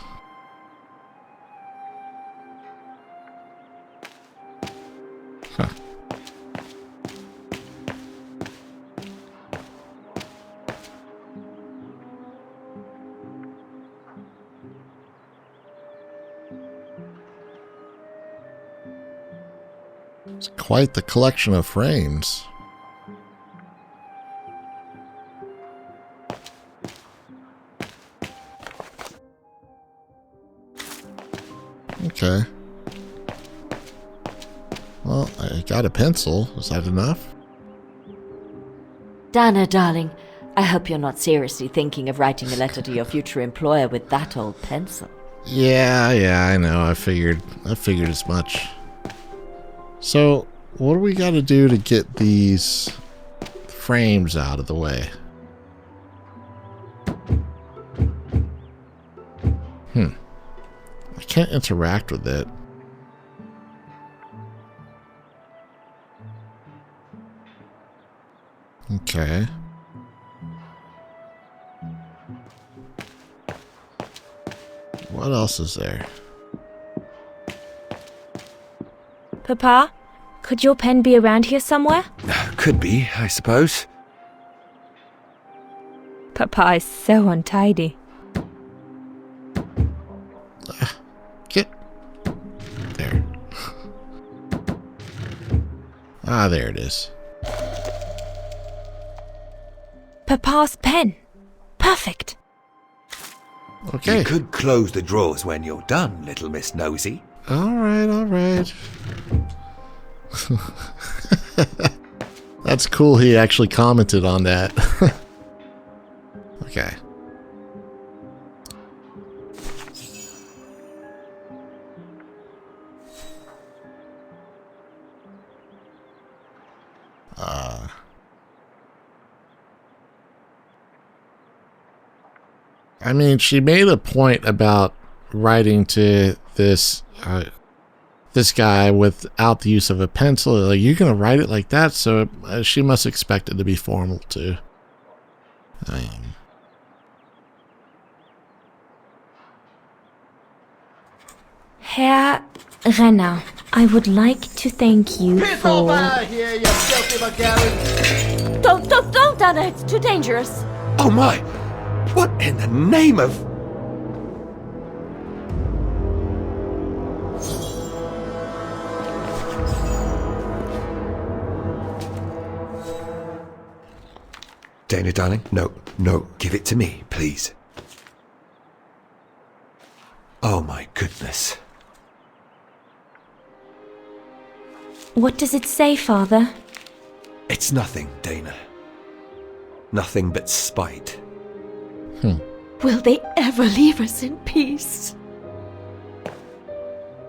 Huh. It's quite the collection of frames. Okay. Well, I got a pencil. Is that enough? Dana, darling, I hope you're not seriously thinking of writing a letter to your future employer with that old pencil. Yeah, I know. I figured as much. So, what do we got to do to get these frames out of the way? I can't interact with it. Okay. What else is there? Papa, could your pen be around here somewhere? Could be, I suppose. Papa is so untidy. Get there. Ah, there it is. Papa's pen. Perfect. Okay. You could close the drawers when you're done, little Miss Nosy. All right. That's cool. He actually commented on that. Okay. I mean, she made a point about writing to this guy without the use of a pencil. Like, you're gonna write it like that, so she must expect it to be formal too. Herr Renner, I would like to thank you for... Here, you filthy Bulgarian! Don't, Dana, it's too dangerous. Oh my! What in the name of... Dana, darling, no, give it to me, please. Oh my goodness. What does it say, Father? It's nothing, Dana. Nothing but spite. Will they ever leave us in peace?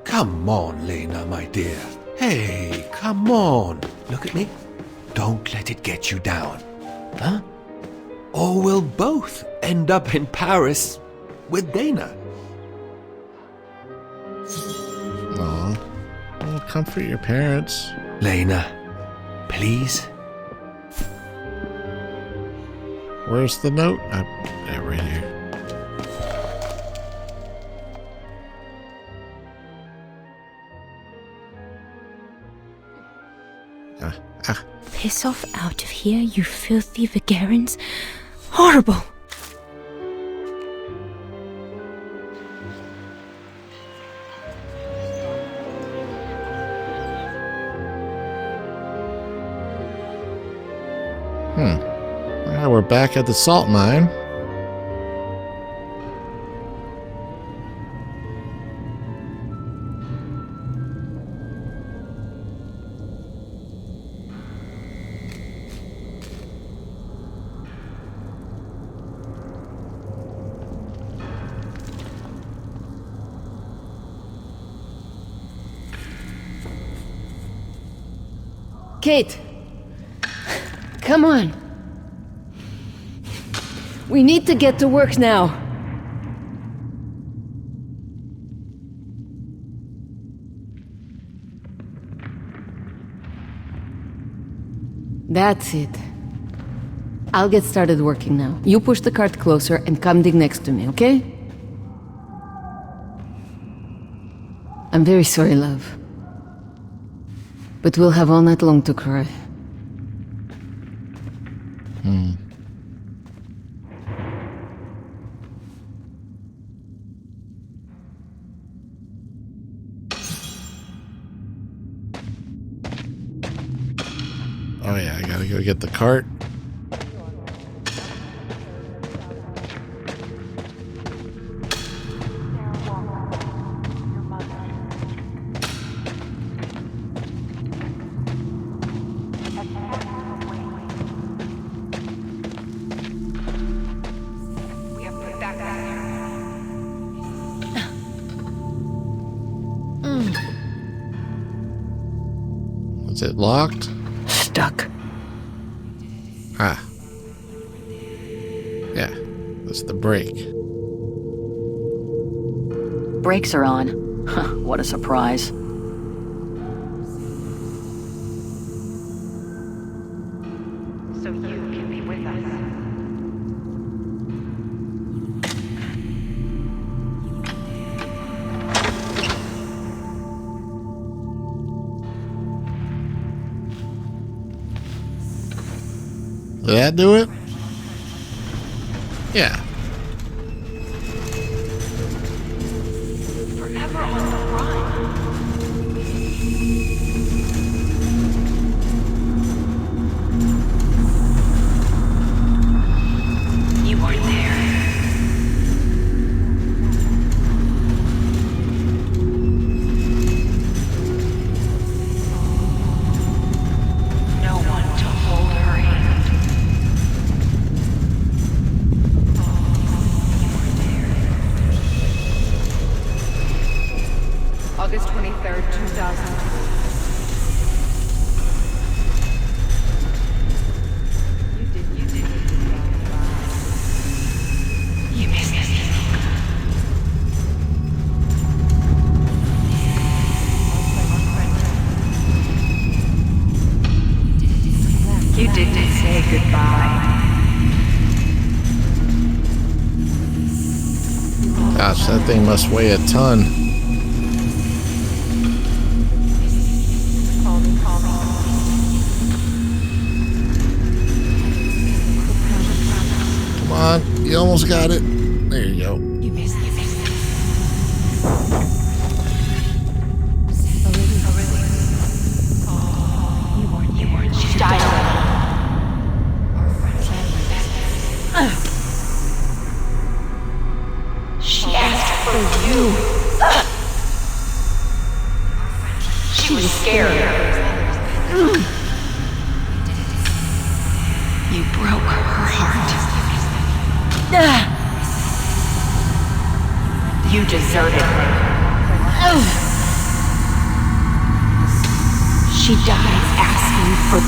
Come on, Lena, my dear. Hey, come on. Look at me. Don't let it get you down. Huh? Or we'll both end up in Paris with Dana. Aw. Well, comfort your parents. Lena, please. Where's the note? Yeah, right here. Piss off out of here, you filthy Vagarans. Horrible! Now we're back at the salt mine. Kate! Come on! We need to get to work now! That's it. I'll get started working now. You push the cart closer and come dig next to me, okay? I'm very sorry, love. But we'll have all night long to cry. Oh yeah, I gotta go get the cart. Is it locked? Stuck. Ah. Yeah, that's the brake. Brakes are on. Huh, what a surprise. So you can be with us. Did that do it? Yeah. Forever on the run. You weren't there. No one to hold her hand. August 23rd, 2002. You missed it. You didn't say goodbye. Gosh, that thing must weigh a ton. Come on, you almost got it. There you go. You missed it. You weren't. She died already. She asked for you. She was scared. You broke her heart. You deserted her. she dies asking for...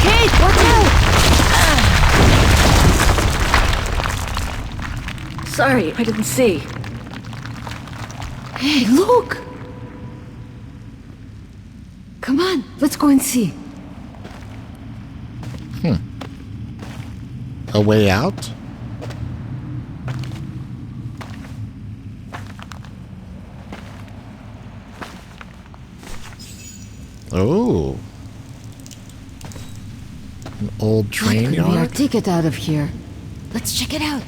Kate, watch out! Sorry, I didn't see. Hey, look! Come on, let's go and see. A way out? Oh. An old train That could be our yard? ticket out of here. Let's check it out.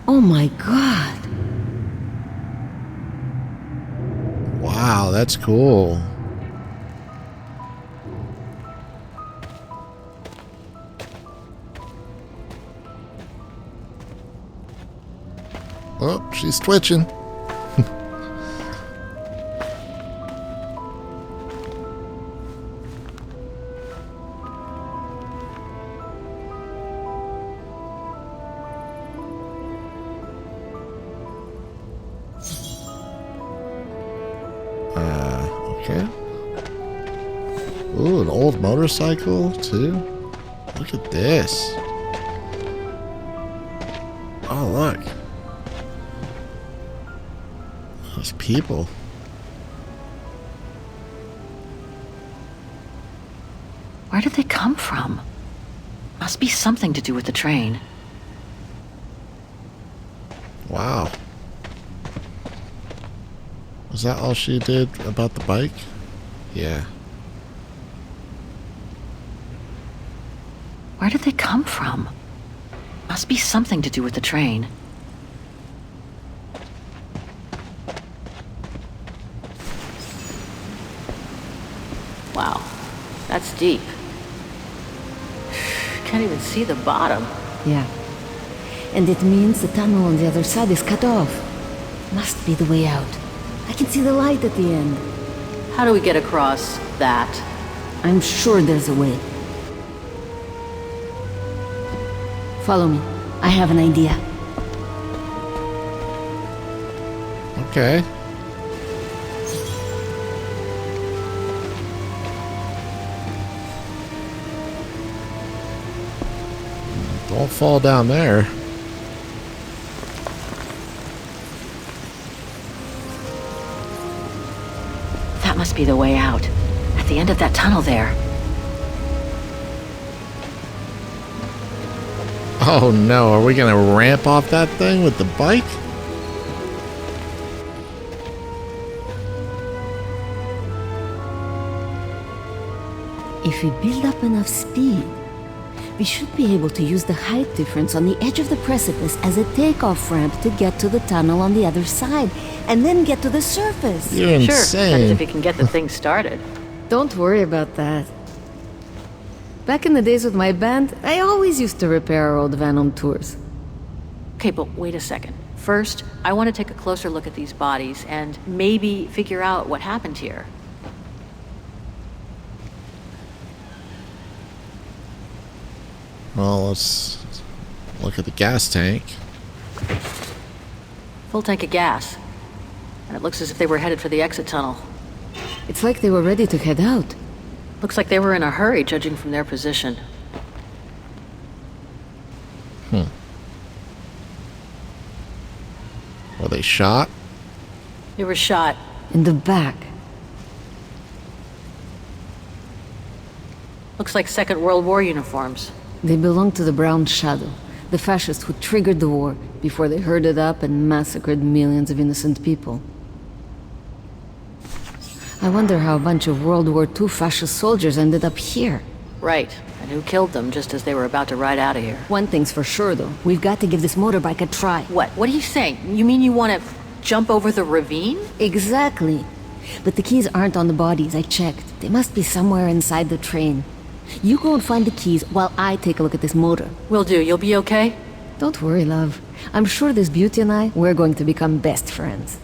Oh my god. Wow, that's cool. Oh, she's twitching. Okay. Ooh, an old motorcycle, too. Look at this. Oh, look. Those people. Where did they come from? Must be something to do with the train. Wow. Was that all she did about the bike? Yeah. Where did they come from? Must be something to do with the train. Wow, that's deep. Can't even see the bottom. Yeah. And it means the tunnel on the other side is cut off. Must be the way out. I can see the light at the end. How do we get across that? I'm sure there's a way. Follow me. I have an idea. Okay. Don't fall down there. That must be the way out. At the end of that tunnel there. Oh no, are we gonna ramp off that thing with the bike? If we build up enough speed, we should be able to use the height difference on the edge of the precipice as a takeoff ramp to get to the tunnel on the other side, and then get to the surface. You're insane. That is if we can get the thing started. Don't worry about that. Back in the days with my band, I always used to repair our old van on tours. Okay, but wait a second. First, I want to take a closer look at these bodies and maybe figure out what happened here. Well, let's look at the gas tank. Full tank of gas. And it looks as if they were headed for the exit tunnel. It's like they were ready to head out. Looks like they were in a hurry, judging from their position. Were they shot? They were shot. In the back. Looks like Second World War uniforms. They belong to the Brown Shadow, the fascists who triggered the war before they herded up and massacred millions of innocent people. I wonder how a bunch of World War II fascist soldiers ended up here. Right, and who killed them just as they were about to ride out of here. One thing's for sure, though. We've got to give this motorbike a try. What? What are you saying? You mean you want to jump over the ravine? Exactly. But the keys aren't on the bodies, I checked. They must be somewhere inside the train. You go and find the keys while I take a look at this motor. Will do. You'll be okay? Don't worry, love. I'm sure this beauty and I, we're going to become best friends.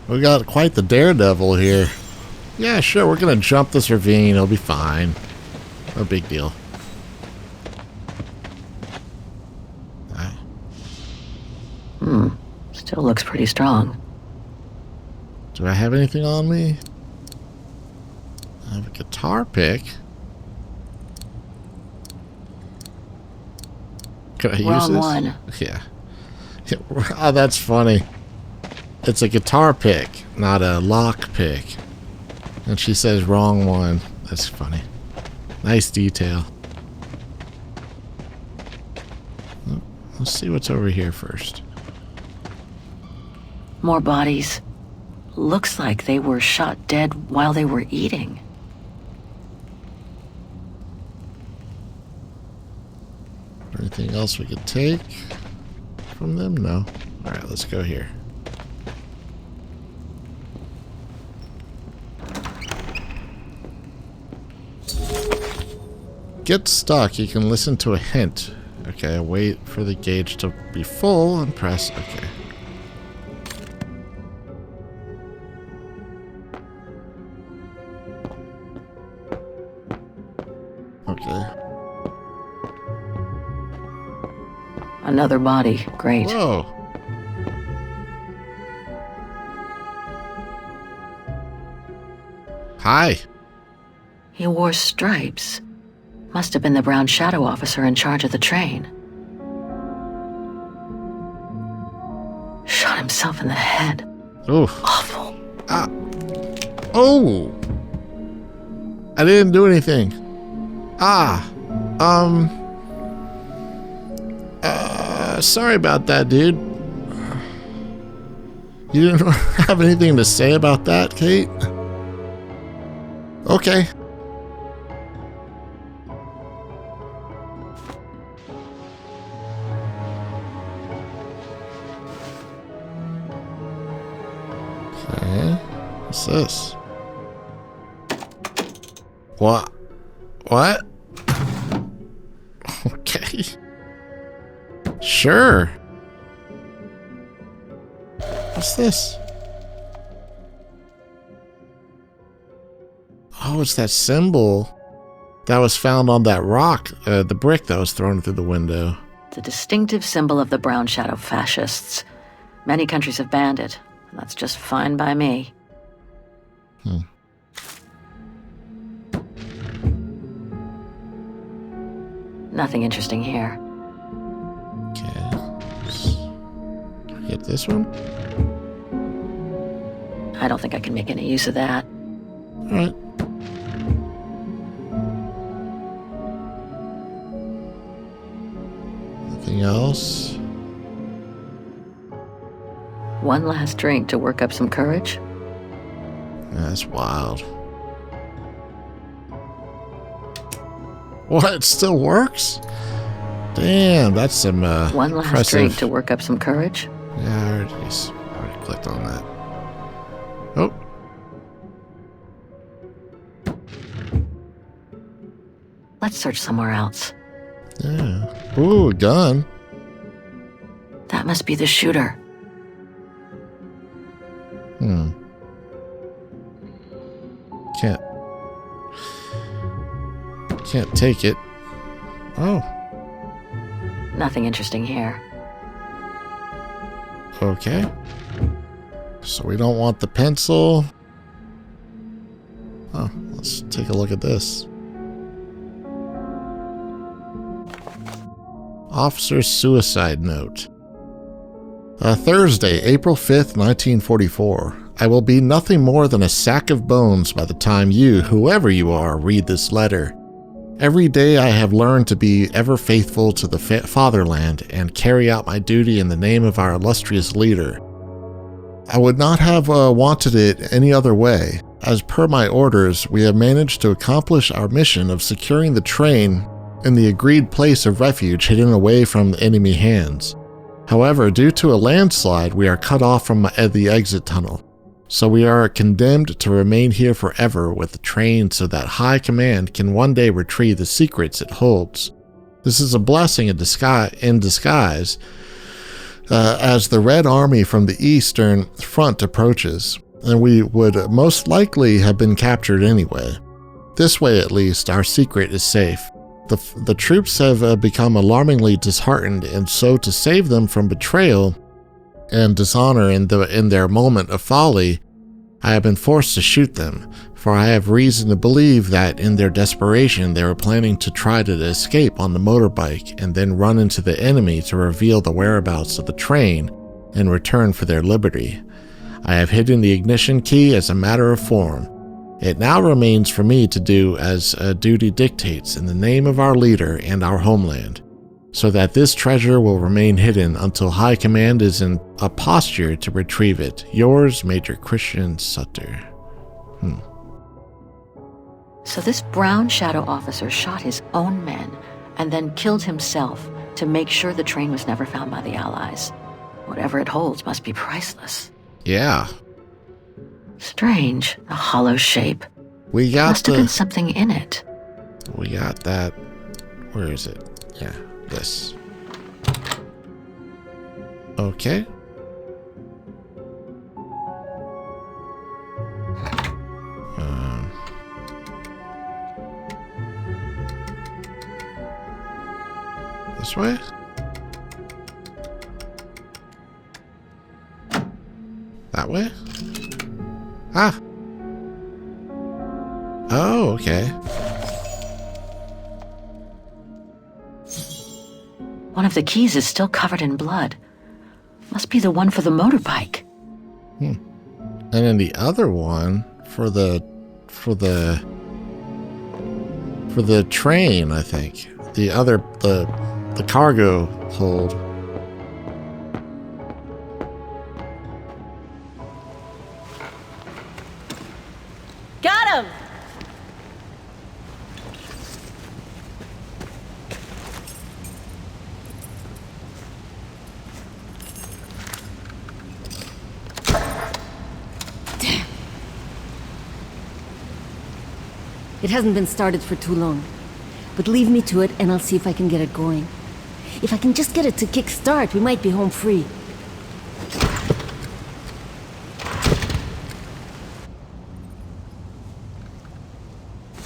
We got quite the daredevil here. Yeah, sure, we're gonna jump this ravine. It'll be fine. No big deal. Still looks pretty strong. Do I have anything on me? I have a guitar pick. Can I use Wrong this? one. Yeah. Oh, that's funny. It's a guitar pick, not a lock pick. And she says wrong one. That's funny. Nice detail. Let's see what's over here first. More bodies. Looks like they were shot dead while they were eating. Anything else we could take from them? No. Alright, let's go here. Get stuck. You can listen to a hint. Okay, wait for the gauge to be full and press OK. Okay. Another body. Great. Whoa. Hi. He wore stripes. Must have been the Brown Shadow officer in charge of the train. Shot himself in the head. Oof. Awful. Oh. I didn't do anything. Sorry about that, dude. You didn't have anything to say about that, Kate? Okay. Okay. What's this? What? What? Okay. Sure. What's this? Oh, it's that symbol that was found on that rock, the brick that was thrown through the window. The distinctive symbol of the Brown Shadow fascists. Many countries have banned it, and that's just fine by me. Nothing interesting here. Okay. Get this one? I don't think I can make any use of that. Alright. Anything else? One last drink to work up some courage? That's wild. What? It still works? Damn, that's some One last impressive... drink to work up some courage? Yeah, I already clicked on that. Oh. Let's search somewhere else. Yeah. Ooh, a gun. That must be the shooter. Can't take it. Oh. Nothing interesting here. Okay. So we don't want the pencil. Oh, let's take a look at this. Officer's suicide note. Thursday, April 5th, 1944. I will be nothing more than a sack of bones by the time you, whoever you are, read this letter. Every day I have learned to be ever faithful to the fatherland and carry out my duty in the name of our illustrious leader. I would not have wanted it any other way. As per my orders, we have managed to accomplish our mission of securing the train in the agreed place of refuge hidden away from enemy hands. However, due to a landslide, we are cut off from the exit tunnel. So we are condemned to remain here forever with the train so that High Command can one day retrieve the secrets it holds. This is a blessing in disguise as the Red Army from the Eastern Front approaches. and we would most likely have been captured anyway. This way, at least, our secret is safe. The troops have become alarmingly disheartened, and so to save them from betrayal and dishonor in their moment of folly, I have been forced to shoot them, for I have reason to believe that in their desperation they were planning to try to escape on the motorbike and then run into the enemy to reveal the whereabouts of the train in return for their liberty. I have hidden the ignition key as a matter of form. It now remains for me to do as duty dictates in the name of our leader and our homeland, so that this treasure will remain hidden until High Command is in a posture to retrieve it. Yours, Major Christian Sutter. So this Brown Shadow officer shot his own men and then killed himself to make sure the train was never found by the Allies. Whatever it holds must be priceless. Yeah. Strange, a hollow shape. We got Must have been something in it. We got that. Where is it? Yeah, this. Okay. This way? That way? Ah! Oh, okay. One of the keys is still covered in blood. Must be the one for the motorbike. And then the other one for the train, I think. The cargo hold. Got him! Damn. It hasn't been started for too long. But leave me to it and I'll see if I can get it going. If I can just get it to kick-start, we might be home free.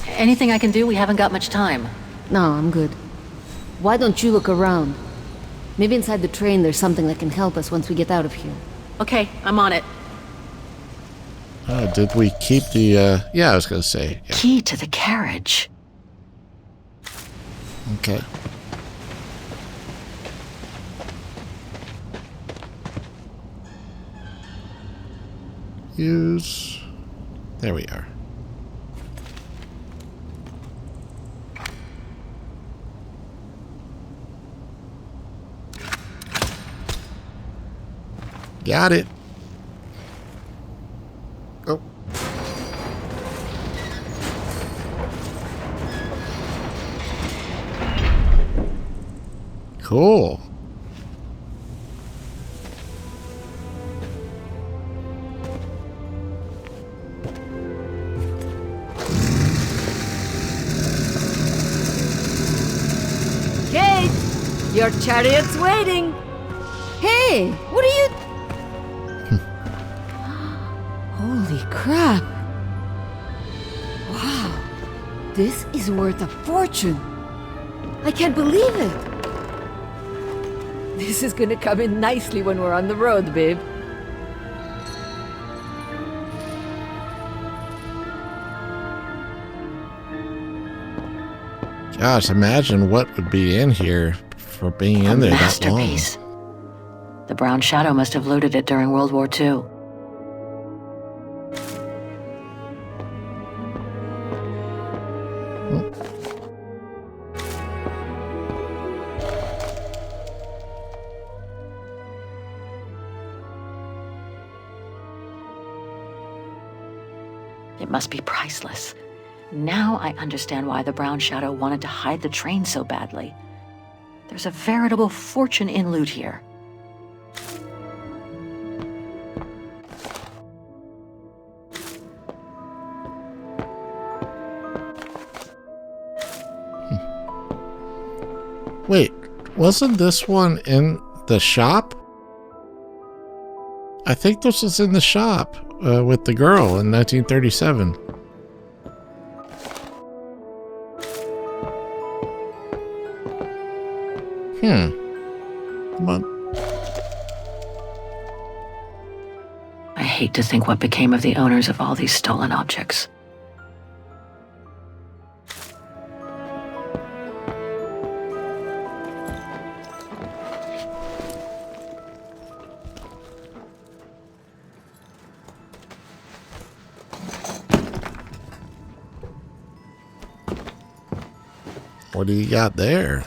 Anything I can do? We haven't got much time. No, I'm good. Why don't you look around? Maybe inside the train there's something that can help us once we get out of here. Okay, I'm on it. Did we keep the, yeah, I was gonna say. Yeah. Key to the carriage. Okay. Use. There we are. Got it. Oh. Cool. Kate! Your chariot's waiting! Hey! What are you... Holy crap! Wow! This is worth a fortune! I can't believe it! This is gonna come in nicely when we're on the road, babe. Gosh, imagine what would be in here for being in there that long. Masterpiece. The Brown Shadow must have loaded it during World War II. It must be priceless. Now I understand why the Brown Shadow wanted to hide the train so badly. There's a veritable fortune in loot here. Wait, wasn't this one in the shop? I think this was in the shop. with the girl in 1937. Come on. I hate to think what became of the owners of all these stolen objects. What do you got there?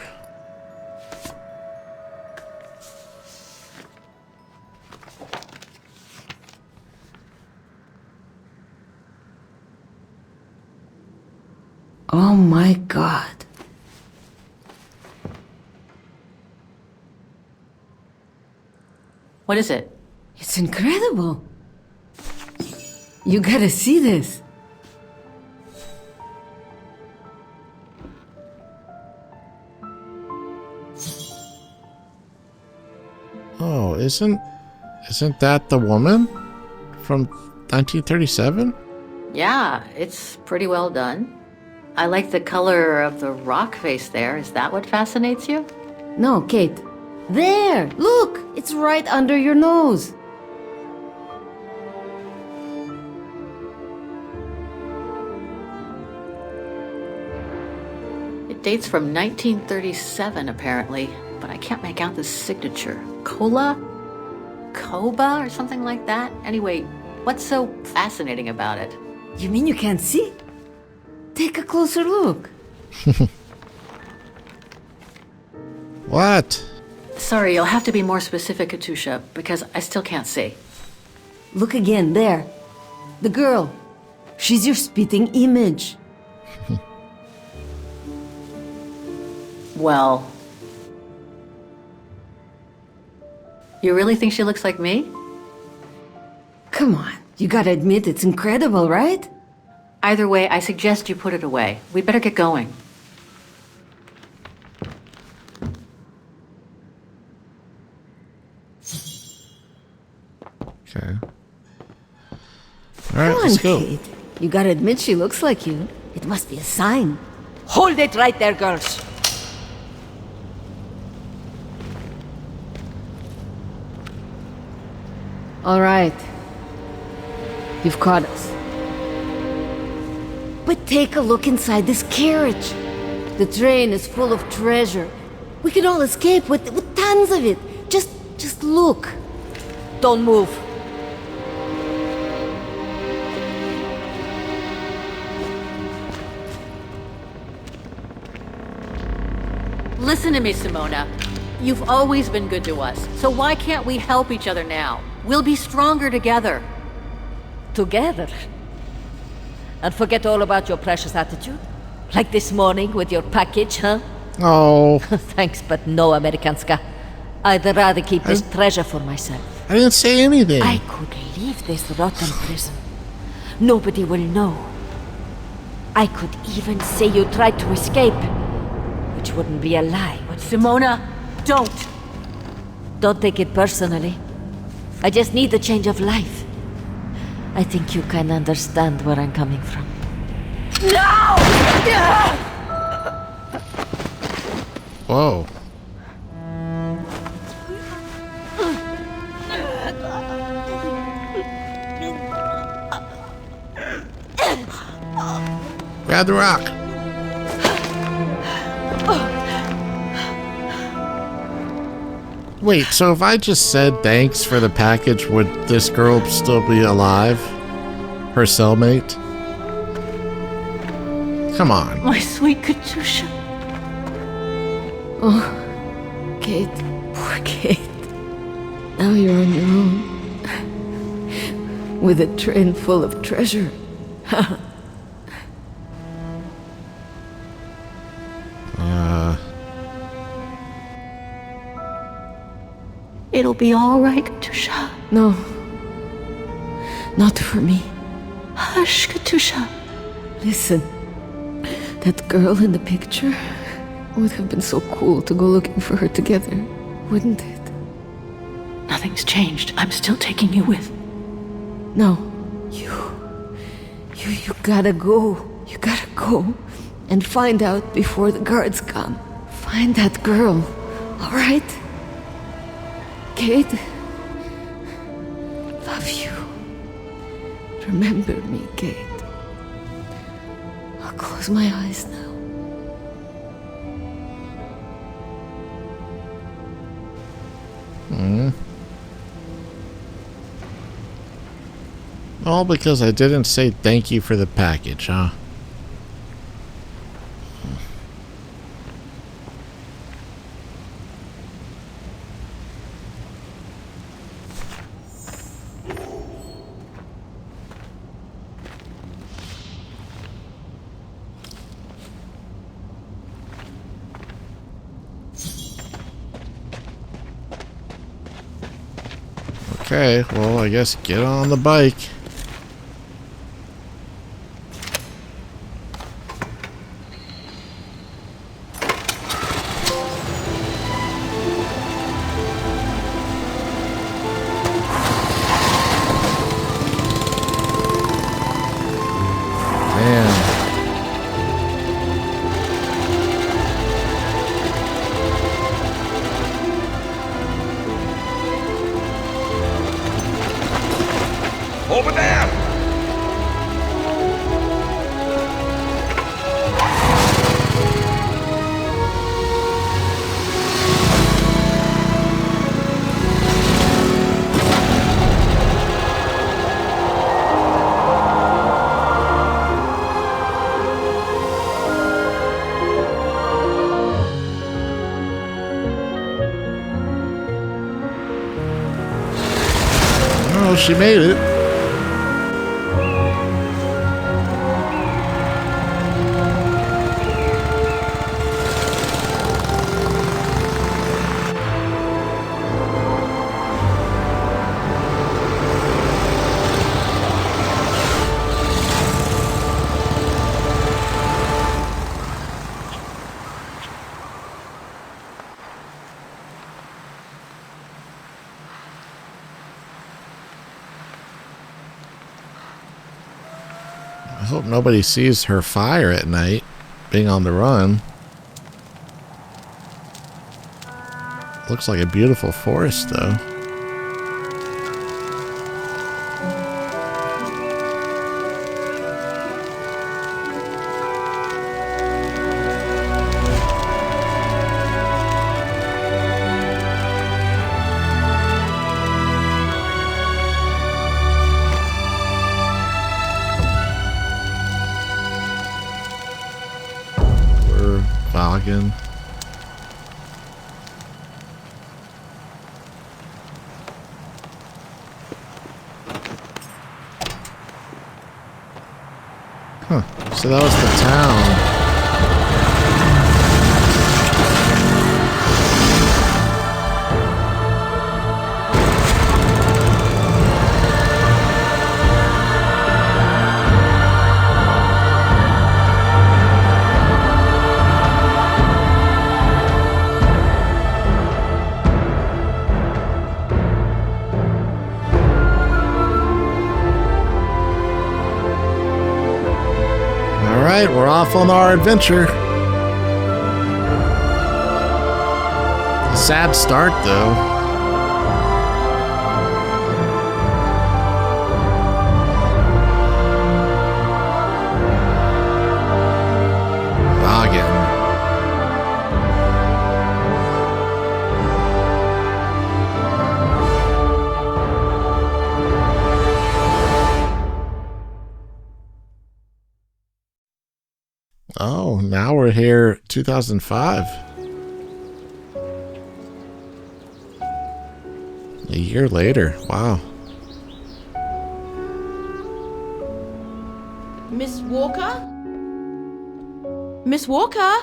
Oh my god. What is it? It's incredible. You gotta see this. Oh, isn't that the woman from 1937? Yeah, it's pretty well done. I like the color of the rock face there. Is that what fascinates you? No, Kate. There! Look! It's right under your nose. It dates from 1937, apparently, but I can't make out the signature. Kola? Koba or something like that? Anyway, what's so fascinating about it? You mean you can't see? Take a closer look. What? Sorry, you'll have to be more specific, Katusha, because I still can't see. Look again, there. The girl. She's your spitting image. Well... You really think she looks like me? Come on, you gotta admit it's incredible, right? Either way, I suggest you put it away. We'd better get going. Okay. All right, Come let's on, go. Kate. You gotta admit she looks like you. It must be a sign. Hold it right there, girls. All right. You've caught us. But take a look inside this carriage. The train is full of treasure. We can all escape with tons of it. Just look. Don't move. Listen to me, Simona. You've always been good to us, so why can't we help each other now? We'll be stronger together. Together? And forget all about your precious attitude? Like this morning with your package, huh? Oh. Thanks, but no, Amerikanska. I'd rather keep this treasure for myself. I didn't say anything. I could leave this rotten prison. Nobody will know. I could even say you tried to escape, which wouldn't be a lie, would it? Simona, don't! Don't take it personally. I just need a change of life. I think you can understand where I'm coming from. No! Whoa. Grab the rock. Wait, so if I just said thanks for the package, would this girl still be alive? Her cellmate? Come on. My sweet Katusha. Oh, Kate. Poor Kate. Now you're on your own. With a train full of treasure. It'll be all right, Katusha. No. Not for me. Hush, Katusha. Listen. That girl in the picture would have been so cool to go looking for her together, wouldn't it? Nothing's changed. I'm still taking you with. No. You gotta go. You gotta go and find out before the guards come. Find that girl, alright? Kate? Love you. Remember me, Kate. I'll close my eyes now. All because I didn't say thank you for the package, huh? Okay, well, I guess get on the bike. Over there! Oh, she made it. I hope nobody sees her fire at night, being on the run. Looks like a beautiful forest, though. Wagen. Huh. So that was the town. Alright, we're off on our adventure. A sad start, though. Wagen. Oh, now we're here 2005. A year later. Wow. Miss Walker? Miss Walker?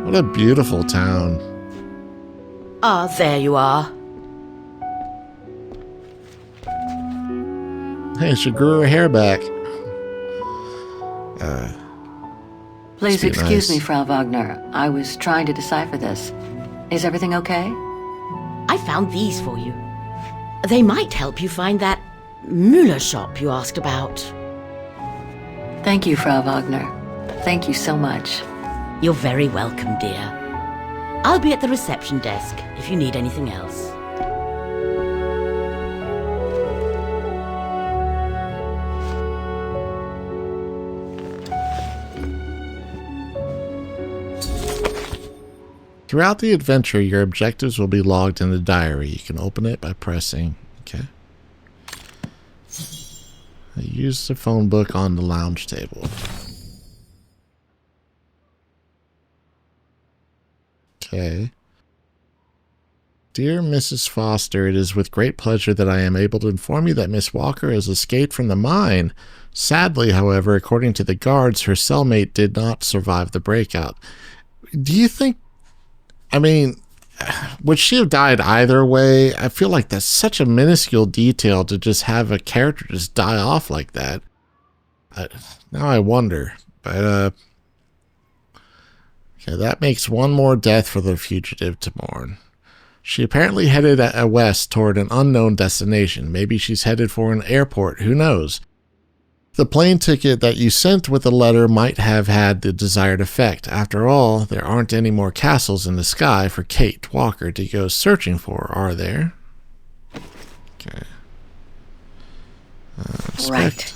What a beautiful town. Ah, there you are. Hey, she grew her hair back. Please Must be excuse nice. me, Frau Wagner. I was trying to decipher this. Is everything okay? I found these for you. They might help you find that Müller shop you asked about. Thank you, Frau Wagner. Thank you so much. You're very welcome, dear. I'll be at the reception desk if you need anything else. Throughout the adventure, your objectives will be logged in the diary. You can open it by pressing. Okay. Use the phone book on the lounge table. Okay. Dear Mrs. Foster, it is with great pleasure that I am able to inform you that Miss Walker has escaped from the mine. Sadly, however, according to the guards, her cellmate did not survive the breakout. Do you think, I mean, would she have died either way? I feel like that's such a minuscule detail to just have a character just die off like that. Now I wonder. But, okay, that makes one more death for the fugitive to mourn. She apparently headed west toward an unknown destination. Maybe she's headed for an airport. Who knows? The plane ticket that you sent with the letter might have had the desired effect. After all, there aren't any more castles in the sky for Kate Walker to go searching for, are there? Okay. Right.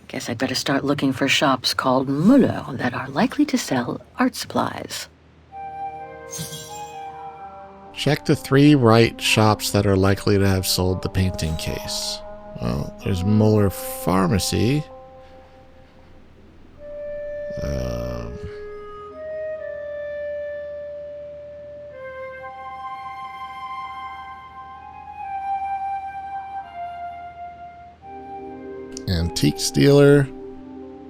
Guess I'd better start looking for shops called Müller that are likely to sell art supplies. Check the 3 right shops that are likely to have sold the painting case. Well, there's Muller Pharmacy. Antique dealer.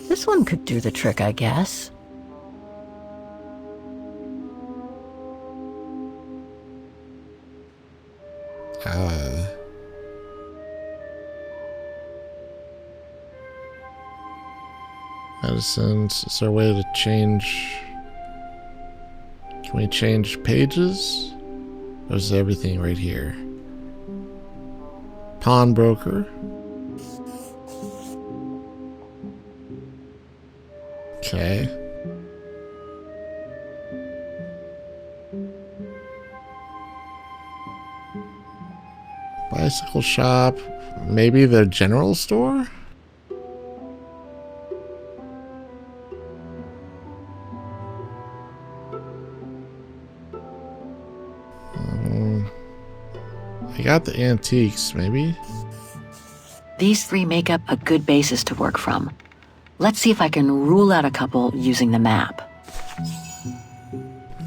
This one could do the trick, I guess. Medicines. Is there a way to change? Can we change pages? Or is everything right here? Pawnbroker. Okay. Bicycle shop. Maybe the general store? I got the antiques, maybe? These 3 make up a good basis to work from. Let's see if I can rule out a couple using the map.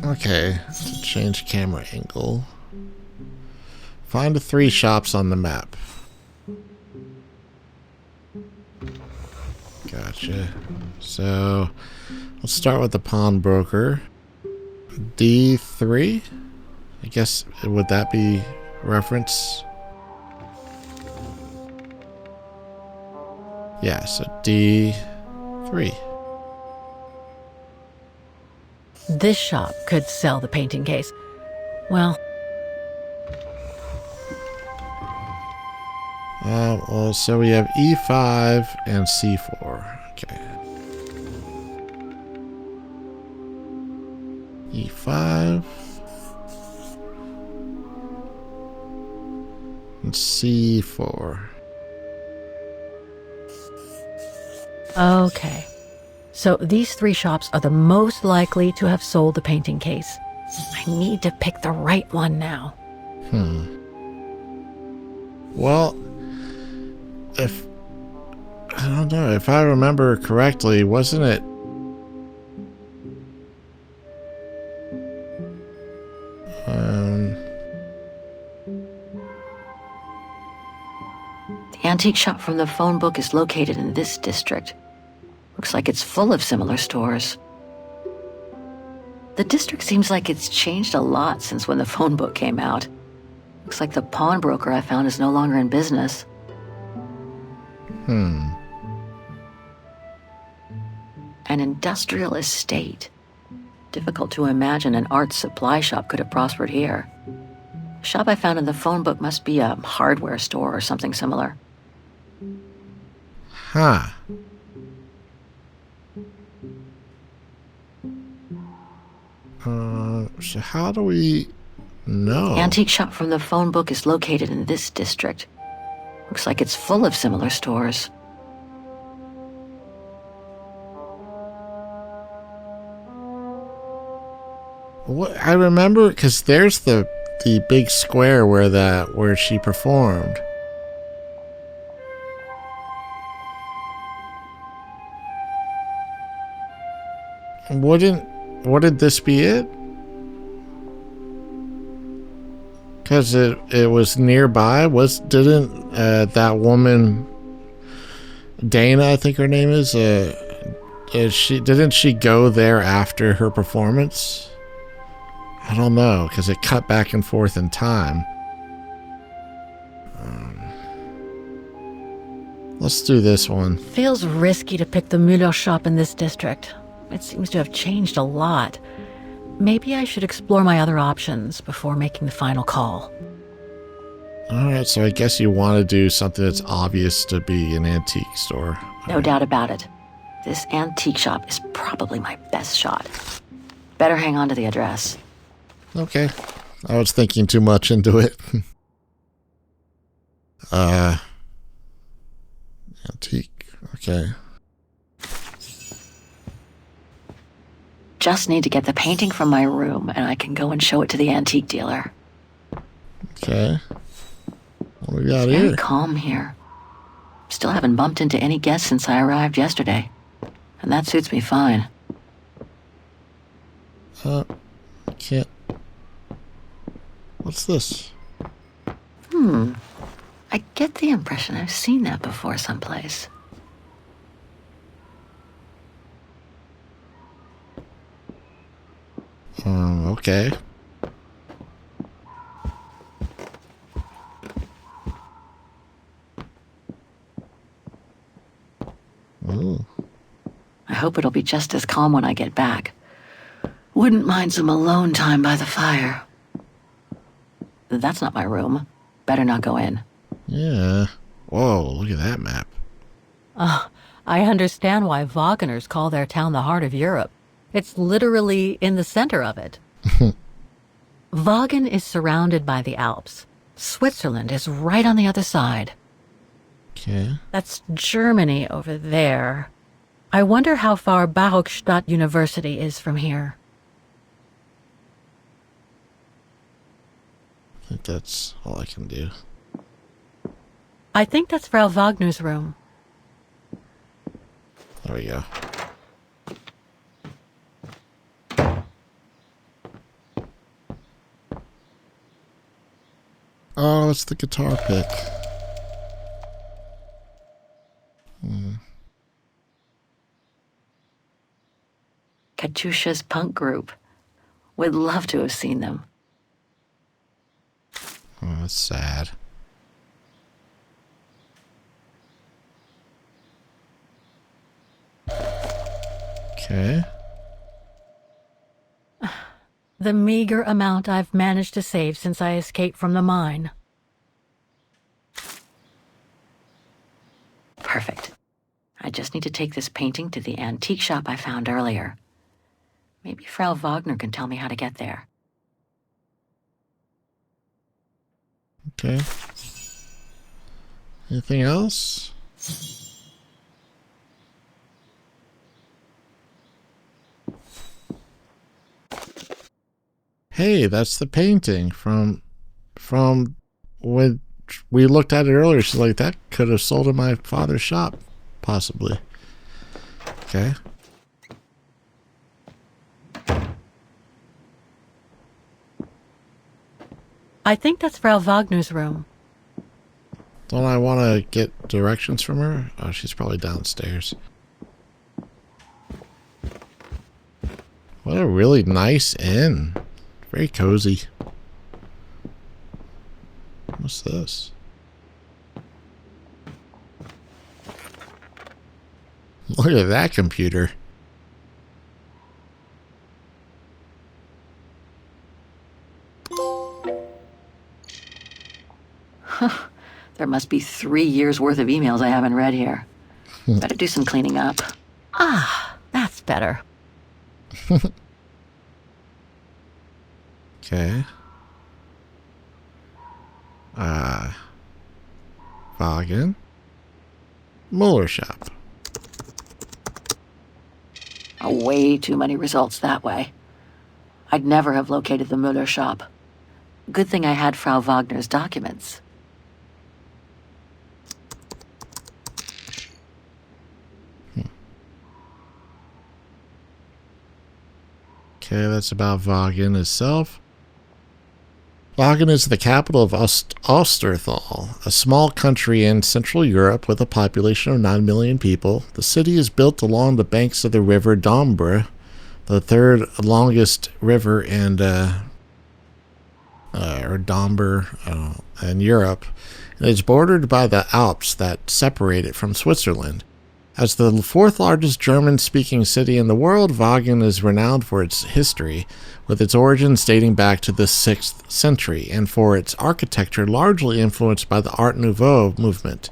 Okay, to change camera angle. Find the 3 shops on the map. Gotcha. So, let's start with the pawnbroker. D3? I guess, would that be reference? Yeah, so D3. This shop could sell the painting case. Well, so we have E5 and C4. Okay. E5 and C4. okay. So these 3 shops are the most likely to have sold the painting case. I need to pick the right one now. Well, I don't know, if I remember correctly, wasn't it? The antique shop from the phone book is located in this district. Looks like it's full of similar stores. The district seems like it's changed a lot since when the phone book came out. Looks like the pawnbroker I found is no longer in business. An industrial estate. Difficult to imagine an art supply shop could have prospered here. The shop I found in the phone book must be a hardware store or something similar. Huh. So how do we know? The antique shop from the phone book is located in this district. Looks like it's full of similar stores. What I remember, because there's the big square where she performed. Wouldn't this be it? Because it was nearby. Didn't that woman Dana, I think her name is, didn't she go there after her performance? I don't know, because it cut back and forth in time. Let's do this one. Feels risky to pick the Müller shop in this district. It seems to have changed a lot. Maybe I should explore my other options before making the final call. Alright, so I guess you want to do something that's obvious to be an antique store. No doubt about it. This antique shop is probably my best shot. Better hang on to the address. Okay. I was thinking too much into it. Antique. Okay. Just need to get the painting from my room, and I can go and show it to the antique dealer. Okay. What do we got It's here? very calm here. Still haven't bumped into any guests since I arrived yesterday. And that suits me fine. I can't. What's this? I get the impression I've seen that before someplace. Okay. Ooh. I hope it'll be just as calm when I get back. Wouldn't mind some alone time by the fire. That's not my room. Better not go in. Yeah. Whoa, look at that map. I understand why Wagners call their town the heart of Europe. It's literally in the center of it. Wagen is surrounded by the Alps. Switzerland is right on the other side. Okay. That's Germany over there. I wonder how far Barockstadt University is from here. I think that's all I can do. I think that's Frau Wagner's room. There we go. Oh, it's the guitar pick. Katusha's punk group. Would love to have seen them. Oh, that's sad. Okay. The meager amount I've managed to save since I escaped from the mine. Perfect. I just need to take this painting to the antique shop I found earlier. Maybe Frau Wagner can tell me how to get there. Okay. Anything else? Hey, that's the painting from when we looked at it earlier. She's like, that could have sold in my father's shop, possibly. Okay. I think that's Frau Wagner's room. Don't I want to get directions from her? Oh, she's probably downstairs. What a really nice inn. Very cozy. What's this? Look at that computer. There must be 3 years worth of emails I haven't read here. Better do some cleaning up. Ah, that's better. Okay. Wagen. Muller shop. Oh, way too many results that way. I'd never have located the Müller shop. Good thing I had Frau Wagner's documents. Okay, that's about Wagen itself. Wagen is the capital of Osterthal, a small country in Central Europe with a population of 9 million people. The city is built along the banks of the river Dombre, the third longest river in Europe, and is bordered by the Alps that separate it from Switzerland. As the fourth largest German-speaking city in the world, Wagen is renowned for its history, with its origins dating back to the 6th century, and for its architecture largely influenced by the Art Nouveau movement.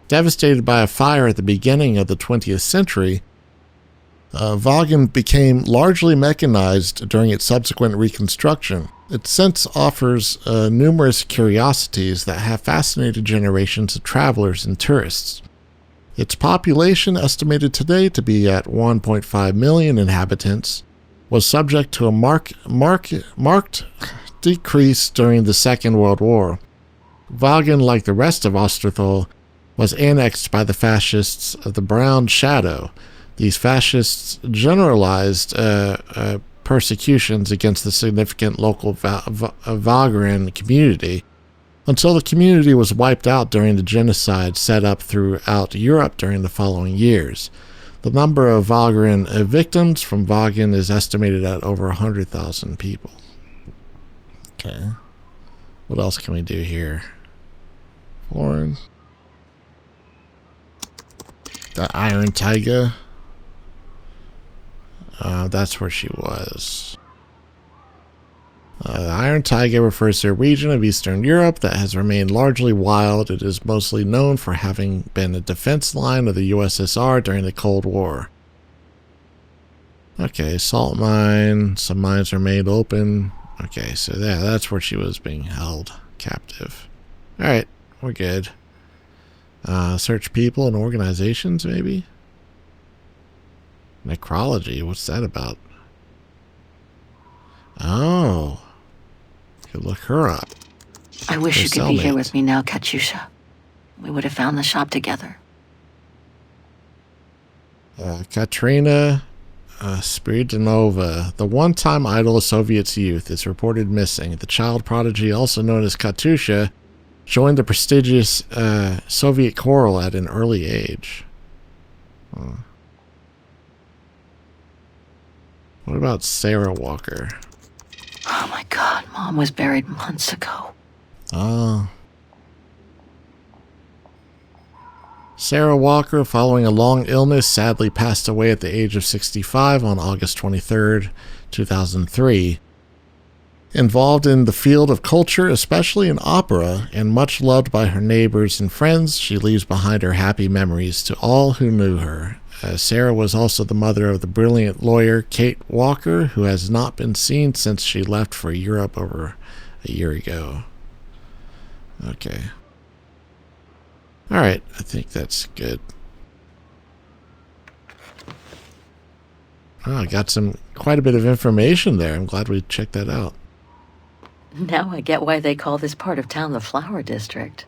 Devastated by a fire at the beginning of the 20th century, Wagen became largely mechanized during its subsequent reconstruction. It since offers numerous curiosities that have fascinated generations of travelers and tourists. Its population, estimated today to be at 1.5 million inhabitants, was subject to a marked decrease during the Second World War. Wagen, like the rest of Osterthal, was annexed by the fascists of the Brown Shadow. These fascists generalized persecutions against the significant local Wagram community, until the community was wiped out during the genocide set up throughout Europe during the following years. The number of Wagram victims from Wagen is estimated at over 100,000 people. Okay. What else can we do here? Foreign. The Iron Tiger. That's where she was. The Iron Taiga refers to a region of Eastern Europe that has remained largely wild. It is mostly known for having been a defense line of the USSR during the Cold War. Okay, salt mine. Some mines are made open. Okay, so yeah, that's where she was being held captive. Alright, we're good. Search people and organizations, maybe? Necrology, what's that about? Oh. Could look her up. I wish you could be here with me now, Katyusha. We would have found the shop together. Katrina Spiridonova, the one-time idol of Soviet's youth, is reported missing. The child prodigy, also known as Katyusha, joined the prestigious Soviet choral at an early age. What about Sarah Walker? Oh my God, Mom was buried months ago. Oh. Sarah Walker, following a long illness, sadly passed away at the age of 65 on August 23rd, 2003. Involved in the field of culture, especially in opera, and much loved by her neighbors and friends, she leaves behind her happy memories to all who knew her. Sarah was also the mother of the brilliant lawyer Kate Walker, who has not been seen since she left for Europe over a year ago. Okay. Alright, I think that's good. Oh, I got quite a bit of information there. I'm glad we checked that out. Now I get why they call this part of town the Flower District.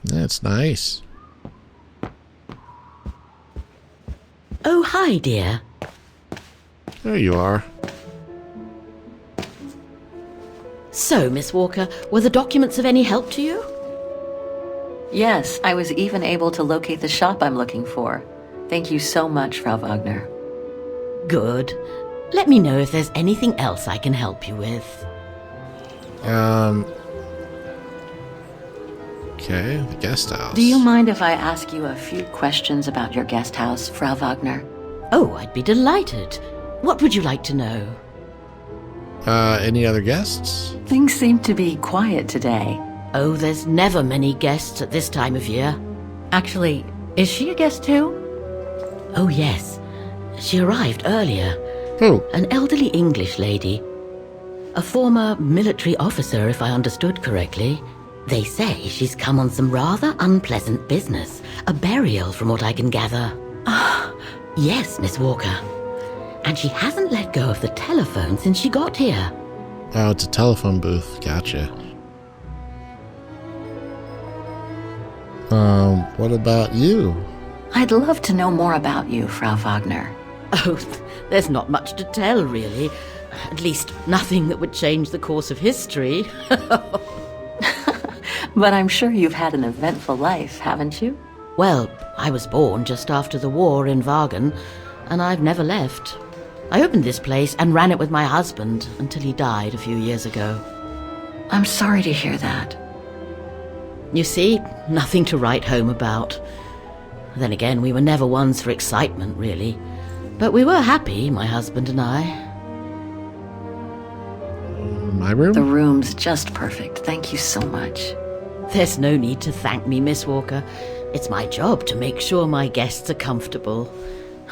That's nice. Oh, hi, dear. There you are. So, Miss Walker, were the documents of any help to you? Yes, I was even able to locate the shop I'm looking for. Thank you so much, Frau Wagner. Good. Let me know if there's anything else I can help you with. Okay, the guest house. Do you mind if I ask you a few questions about your guest house, Frau Wagner? Oh, I'd be delighted. What would you like to know? Any other guests? Things seem to be quiet today. Oh, there's never many guests at this time of year. Actually, Is she a guest too? Oh, yes. She arrived earlier. Who? An elderly English lady. A former military officer, if I understood correctly. They say she's come on some rather unpleasant business. A burial, from what I can gather. Yes, Miss Walker. And she hasn't let go of the telephone since she got here. Oh, it's a telephone booth. Gotcha. What about you? I'd love to know more about you, Frau Wagner. Oh, there's not much to tell, really. At least, nothing that would change the course of history. But I'm sure you've had an eventful life, haven't you? Well, I was born just after the war in Wagen, and I've never left. I opened this place and ran it with my husband until he died a few years ago. I'm sorry to hear that. You see, nothing to write home about. Then again, we were never ones for excitement, really. But we were happy, my husband and I. My room? The room's just perfect. Thank you so much. There's no need to thank me, Miss Walker. It's my job to make sure my guests are comfortable.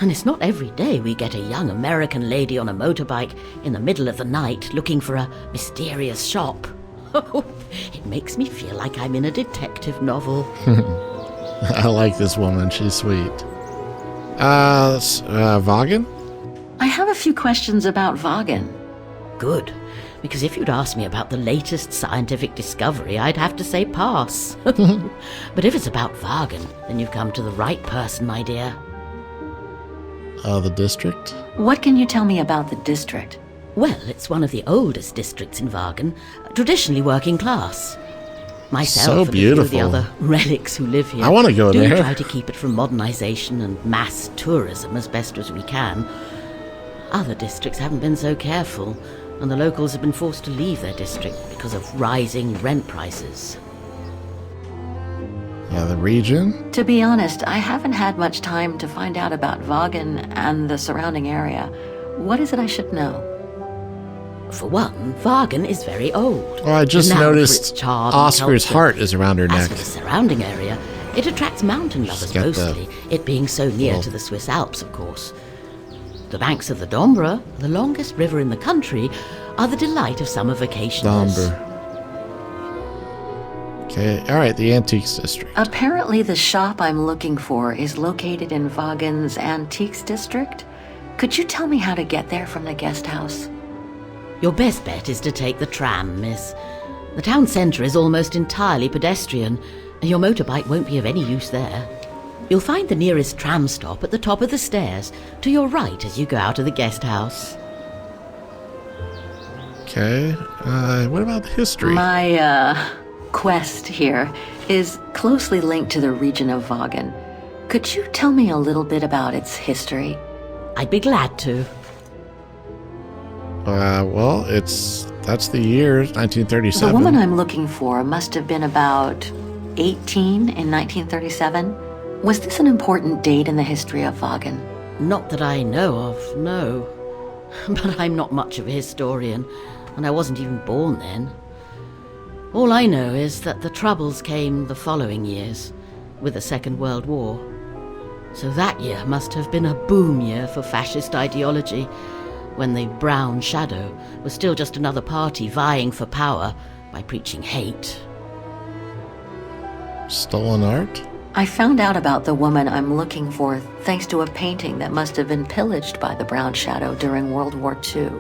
And it's not every day we get a young American lady on a motorbike in the middle of the night looking for a mysterious shop. It makes me feel like I'm in a detective novel. I like this woman. She's sweet. Wagen? I have a few questions about Wagen. Good. Because if you'd asked me about the latest scientific discovery, I'd have to say pass. But if it's about Wagen, then you've come to the right person, my dear. The district? What can you tell me about the district? Well, it's one of the oldest districts in Wagen, traditionally working class. Myself and a few of the other relics who live here I want to go there. try to keep it from modernization and mass tourism as best as we can. Other districts haven't been so careful, and the locals have been forced to leave their district because of rising rent prices. Yeah, the region? To be honest, I haven't had much time to find out about Wagen and the surrounding area. What is it I should know? For one, Wagen is very old. Oh, I just Renowned for noticed its charm and Oscar's culture. heart is around her As neck. for the surrounding area, it attracts mountain lovers got the mostly, it being so near to the Swiss Alps, of course. The banks of the Dombre, the longest river in the country, are the delight of summer vacationers. Dombre. Okay, alright, the Antiques District. Apparently the shop I'm looking for is located in Wagen's Antiques District. Could you tell me how to get there from the guest house? Your best bet is to take the tram, miss. The town centre is almost entirely pedestrian, and your motorbike won't be of any use there. You'll find the nearest tram stop at the top of the stairs, to your right as you go out of the guest house. Okay, what about the history? My, quest here is closely linked to the region of Wagen. Could you tell me a little bit about its history? I'd be glad to. Well, that's the year, 1937. The woman I'm looking for must have been about 18 in 1937. Was this an important date in the history of Wagen? Not that I know of, no. But I'm not much of a historian, and I wasn't even born then. All I know is that the Troubles came the following years, with the Second World War. So that year must have been a boom year for fascist ideology, when the Brown Shadow was still just another party vying for power by preaching hate. Stolen art? I found out about the woman I'm looking for thanks to a painting that must have been pillaged by the Brown Shadow during World War II.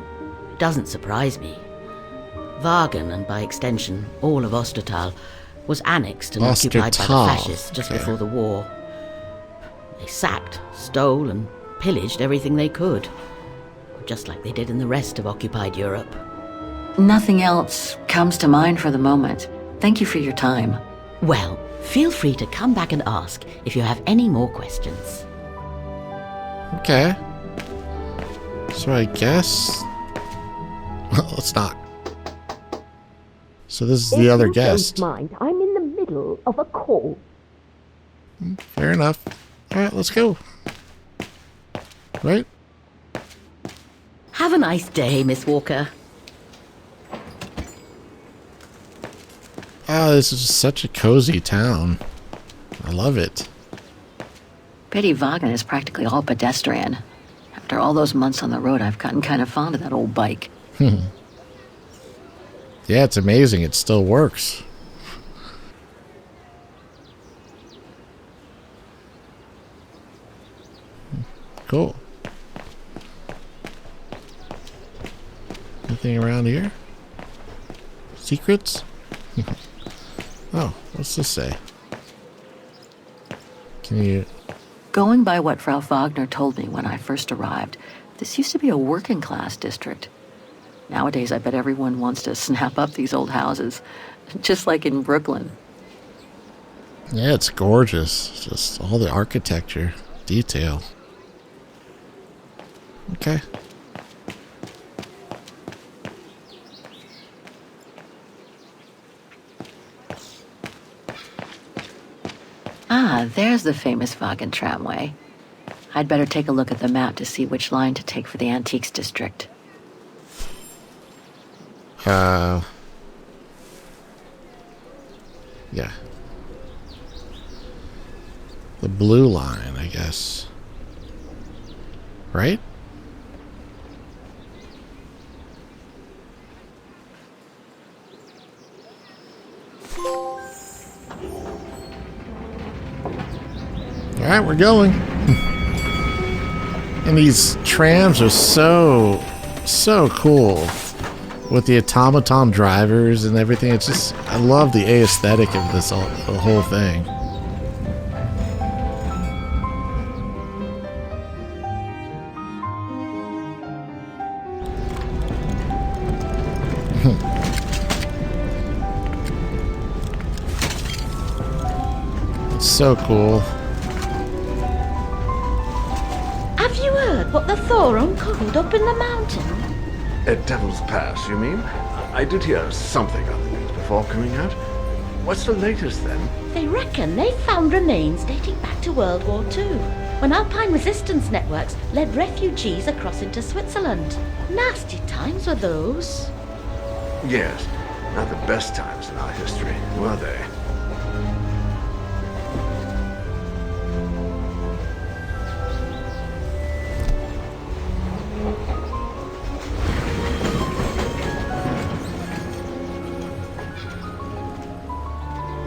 Doesn't surprise me. Wagen, and by extension all of Ostertal, was annexed and occupied by the fascists just before the war. They sacked, stole, and pillaged everything they could, just like they did in the rest of occupied Europe. Nothing else comes to mind for the moment. Thank you for your time. Well, feel free to come back and ask if you have any more questions. Okay. So I guess... Well, let's not. So this is the other guest. Don't mind, I'm in the middle of a call. Fair enough. Alright, let's go. Right? Have a nice day, Miss Walker. Oh, this is such a cozy town. I love it. Pity Wagen is practically all pedestrian. After all those months on the road, I've gotten kind of fond of that old bike. Yeah, it's amazing. It still works. Cool. Anything around here? Secrets? Oh, what's this say? Can you... Going by what Frau Wagner told me when I first arrived, this used to be a working class district. Nowadays, I bet everyone wants to snap up these old houses, just like in Brooklyn. Yeah, it's gorgeous. Just all the architecture, detail. Okay. Ah, there's the famous Wagen tramway. I'd better take a look at the map to see which line to take for the Antiques district. Yeah. The blue line, I guess. Right? Alright, we're going. And these trams are so cool. With the automaton drivers and everything. It's just, I love the aesthetic of this, the whole thing. It's so cool. Have you heard what the Thor uncovered up in the mountain? At Devil's Pass, you mean? I did hear something on the news before coming out. What's the latest then? They reckon they found remains dating back to World War II, when Alpine resistance networks led refugees across into Switzerland. Nasty times were those. Yes, not the best times in our history, were they?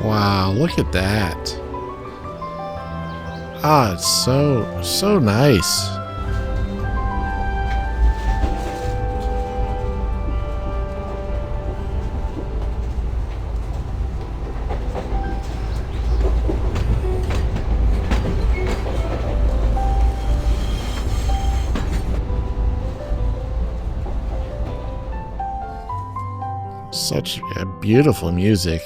Wow, look at that. Ah, it's so nice. Such a beautiful music.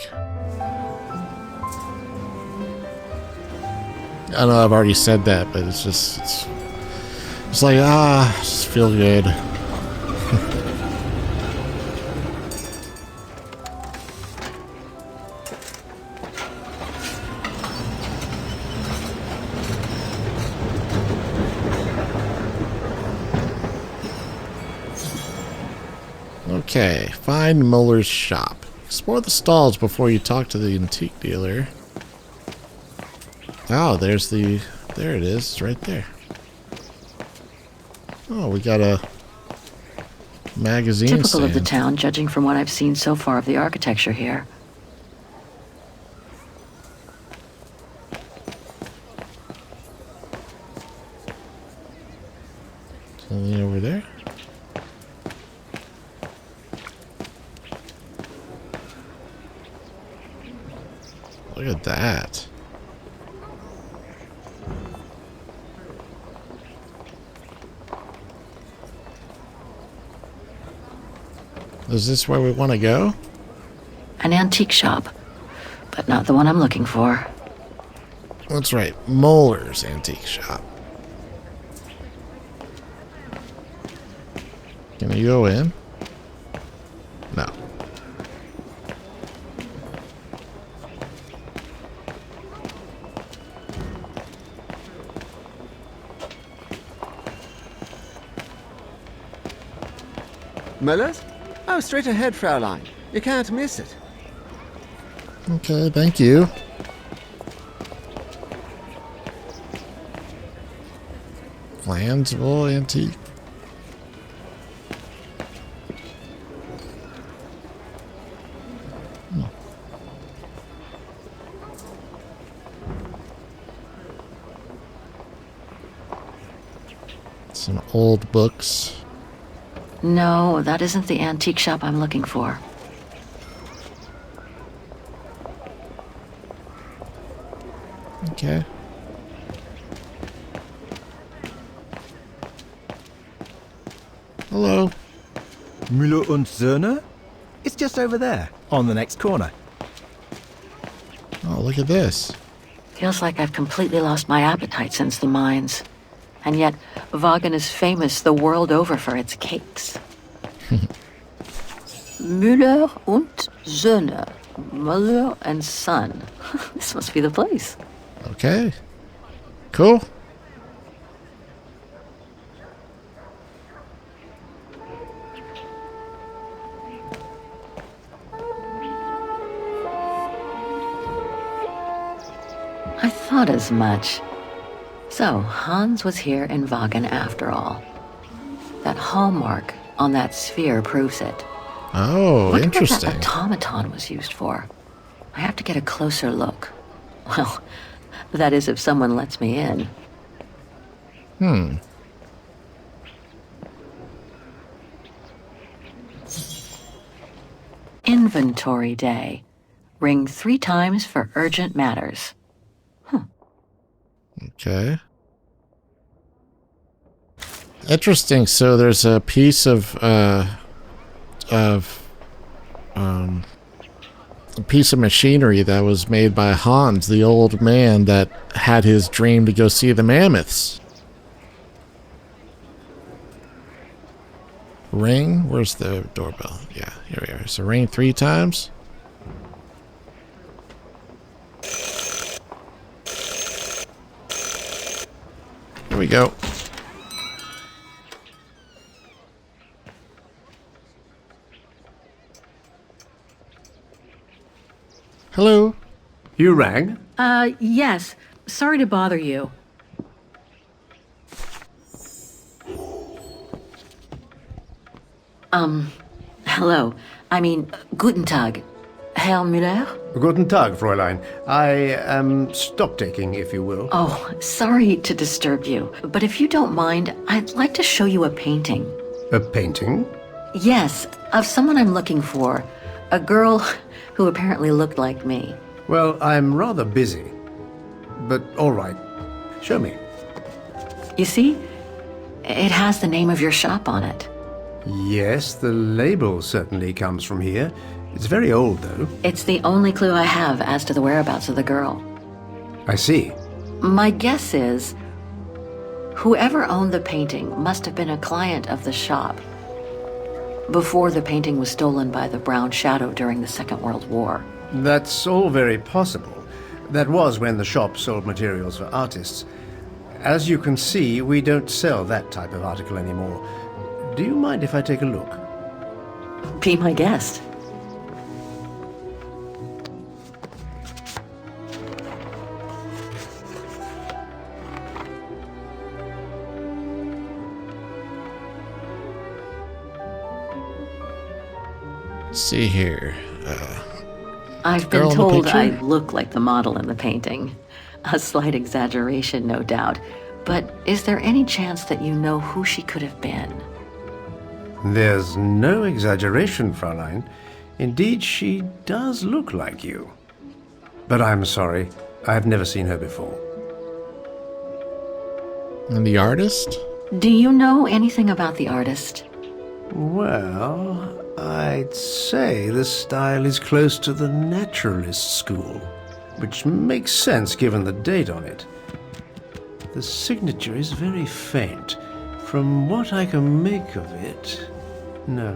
I know I've already said that, but it's just, it's like, just feel good. Okay, find Muller's shop. Explore the stalls before you talk to the antique dealer. Oh, there it is. It's right there. Oh, we got a magazine Typical stand. of the town, judging from what I've seen so far of the architecture here. Something over there? Look at that. Is this where we want to go? An antique shop, but not the one I'm looking for. That's right, Muller's antique shop. Can you go in? No. Muller's? Oh, straight ahead, Fraulein. You can't miss it. Okay, thank you. Glandsville Antique. Some old books. No, that isn't the antique shop I'm looking for. Okay. Hello. Müller und Söhne? It's just over there, on the next corner. Oh, look at this. Feels like I've completely lost my appetite since the mines. And yet, Wagen is famous the world over for its cakes. Müller und Söhne. Müller and Son. This must be the place. Okay. Cool. I thought as much. So, Hans was here in Wagen after all. That hallmark on that sphere proves it. Oh, What interesting. that automaton was used for? I have to get a closer look. Well, that is if someone lets me in. Inventory day. Ring 3 times for urgent matters. Okay. Interesting. So there's a piece of a piece of machinery that was made by Hans, the old man that had his dream to go see the mammoths. Ring? Where's the doorbell? Yeah, here we are. So ring 3 times. Here we go. Hello. You rang? Yes. Sorry to bother you. Hello. I mean, guten Tag. Herr Müller? Guten Tag, Fräulein. I am stock-taking, if you will. Oh, sorry to disturb you, but if you don't mind, I'd like to show you a painting. A painting? Yes, of someone I'm looking for. A girl who apparently looked like me. Well, I'm rather busy. But all right. Show me. You see? It has the name of your shop on it. Yes, the label certainly comes from here. It's very old, though. It's the only clue I have as to the whereabouts of the girl. I see. My guess is whoever owned the painting must have been a client of the shop before the painting was stolen by the Brown Shadow during the Second World War. That's all very possible. That was when the shop sold materials for artists. As you can see, we don't sell that type of article anymore. Do you mind if I take a look? Be my guest. Let's see here. I've been told I look like the model in the painting. A slight exaggeration, no doubt. But is there any chance that you know who she could have been? There's no exaggeration, Fräulein. Indeed, she does look like you. But I'm sorry, I've never seen her before. And the artist? Do you know anything about the artist? Well, I'd say the style is close to the naturalist school, which makes sense given the date on it. The signature is very faint. From what I can make of it... No,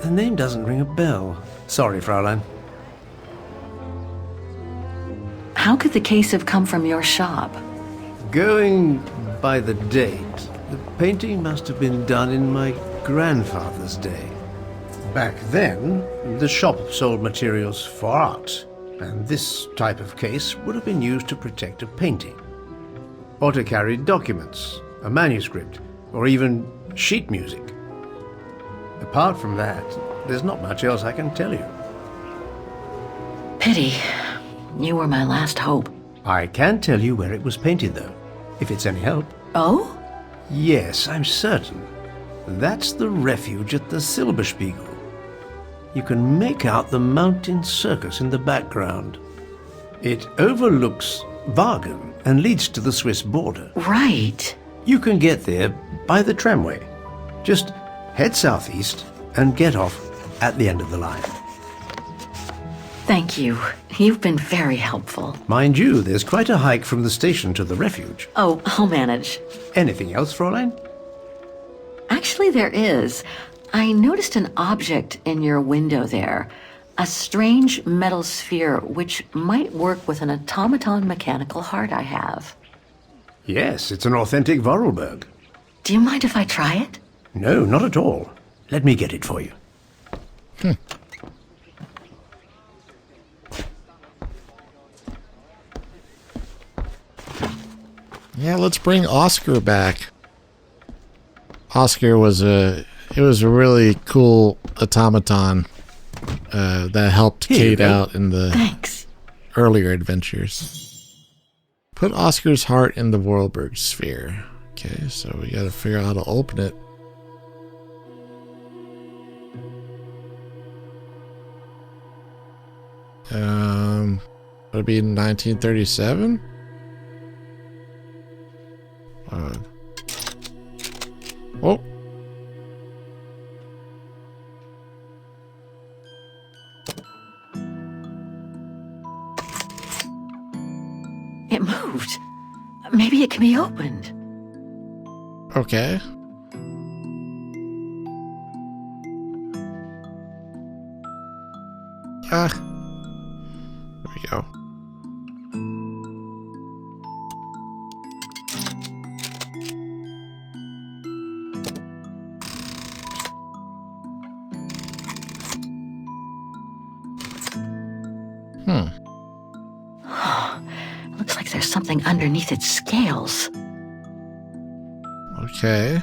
the name doesn't ring a bell. Sorry, Fräulein. How could the case have come from your shop? Going by the date, the painting must have been done in my grandfather's day. Back then, the shop sold materials for art, and this type of case would have been used to protect a painting. auto-carried documents, a manuscript, or even sheet music. Apart from that, there's not much else I can tell you. Pity. You were my last hope. I can tell you where it was painted, though, if it's any help. Oh? Yes, I'm certain. That's the refuge at the Silberspiegel. You can make out the mountain circus in the background. It overlooks Wagen and leads to the Swiss border. Right. You can get there by the tramway. Just head southeast and get off at the end of the line. Thank you. You've been very helpful. Mind you, there's quite a hike from the station to the refuge. Oh, I'll manage. Anything else, Fräulein? Actually, there is. I noticed an object in your window there. A strange metal sphere which might work with an automaton mechanical heart I have. Yes, it's an authentic Vorarlberg. Do you mind if I try it? No, not at all. Let me get it for you. Yeah, let's bring Oscar back. Oscar was a really cool automaton that helped Kate out in the earlier adventures. Put Oscar's heart in the Vorarlberg sphere. Okay, so we gotta figure out how to open it. Would it be 1937? Oh. It moved. Maybe it can be opened. Okay. There we go. Looks like there's something underneath its scales. Okay.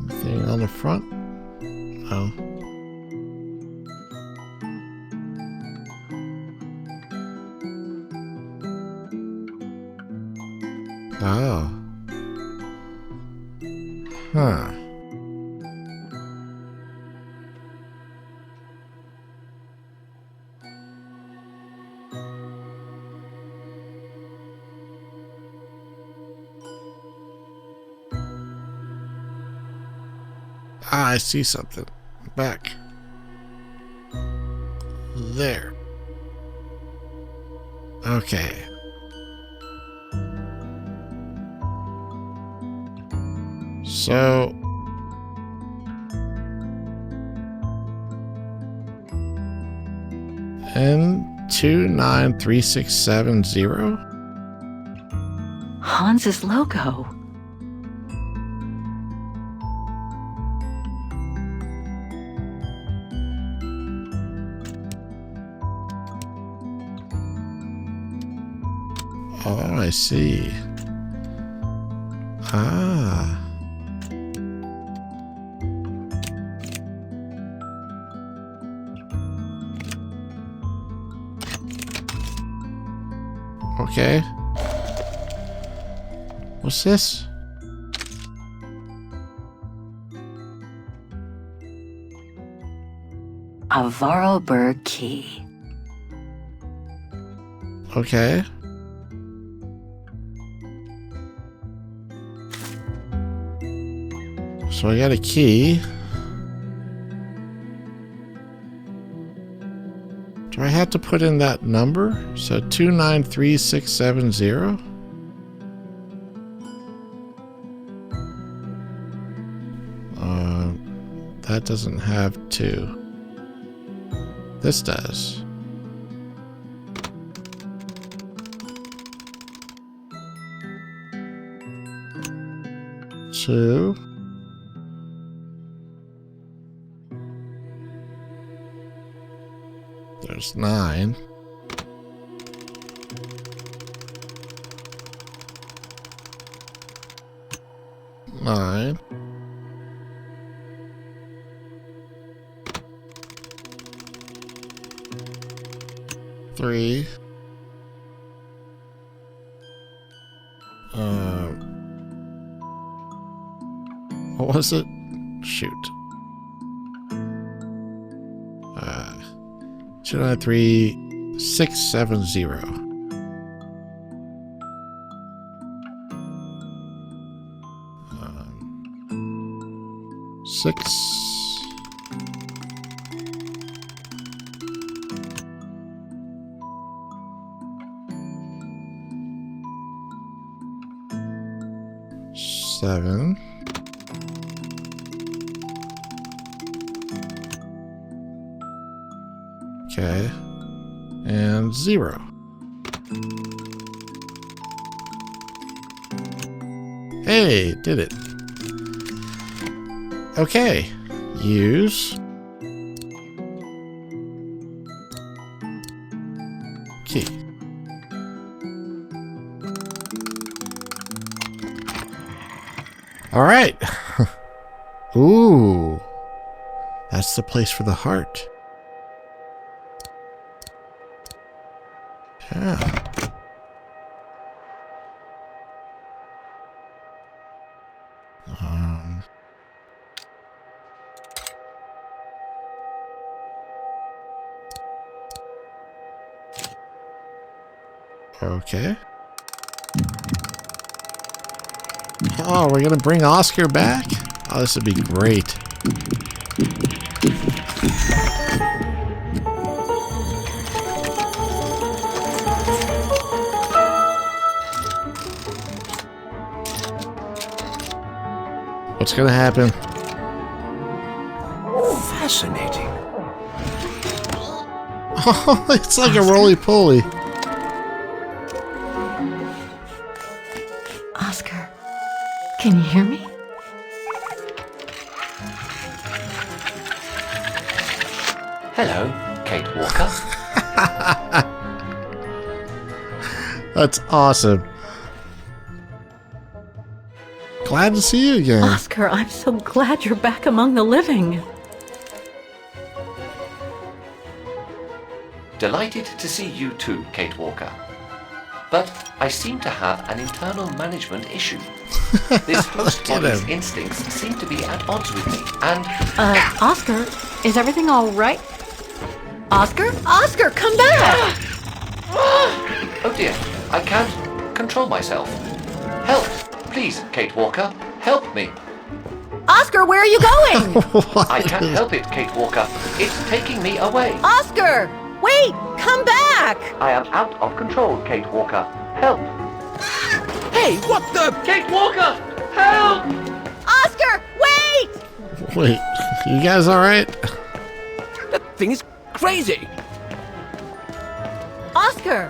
Anything on the front? Oh. Oh. Huh. Ah, I see something. Back. There. Okay. So N293670? Hans's logo. Oh, I see. Ah. Okay. What's this? A Vorarlberg key. Okay. So I got a key. Do I have to put in that number? So 293670? That doesn't have 2. This does. Two. There's 9. Nine. Three. What was it? Shoot. 293-670. 6. Seven. Okay. And 0. Hey, did it. Okay. Use key. All right. Ooh. That's the place for the heart. Yeah. Okay. Oh, we're gonna bring Oscar back? Oh, this would be great. What's gonna happen? Fascinating. Oh, it's like a roly-poly. Oscar, can you hear me? Hello, Kate Walker. That's awesome. Glad to see you again. Oscar, I'm so glad you're back among the living. Delighted to see you too, Kate Walker. But I seem to have an internal management issue. This host body's instincts seem to be at odds with me, and... Oscar, is everything all right? Oscar? Oscar, come back! Oh dear, I can't control myself. Help! Please, Kate Walker, help me. Oscar, where are you going? I can't help it, Kate Walker. It's taking me away. Oscar! Wait! Come back! I am out of control, Kate Walker. Help! Hey, what the? Kate Walker! Help! Oscar, wait! Wait, you guys alright? That thing is crazy. Oscar!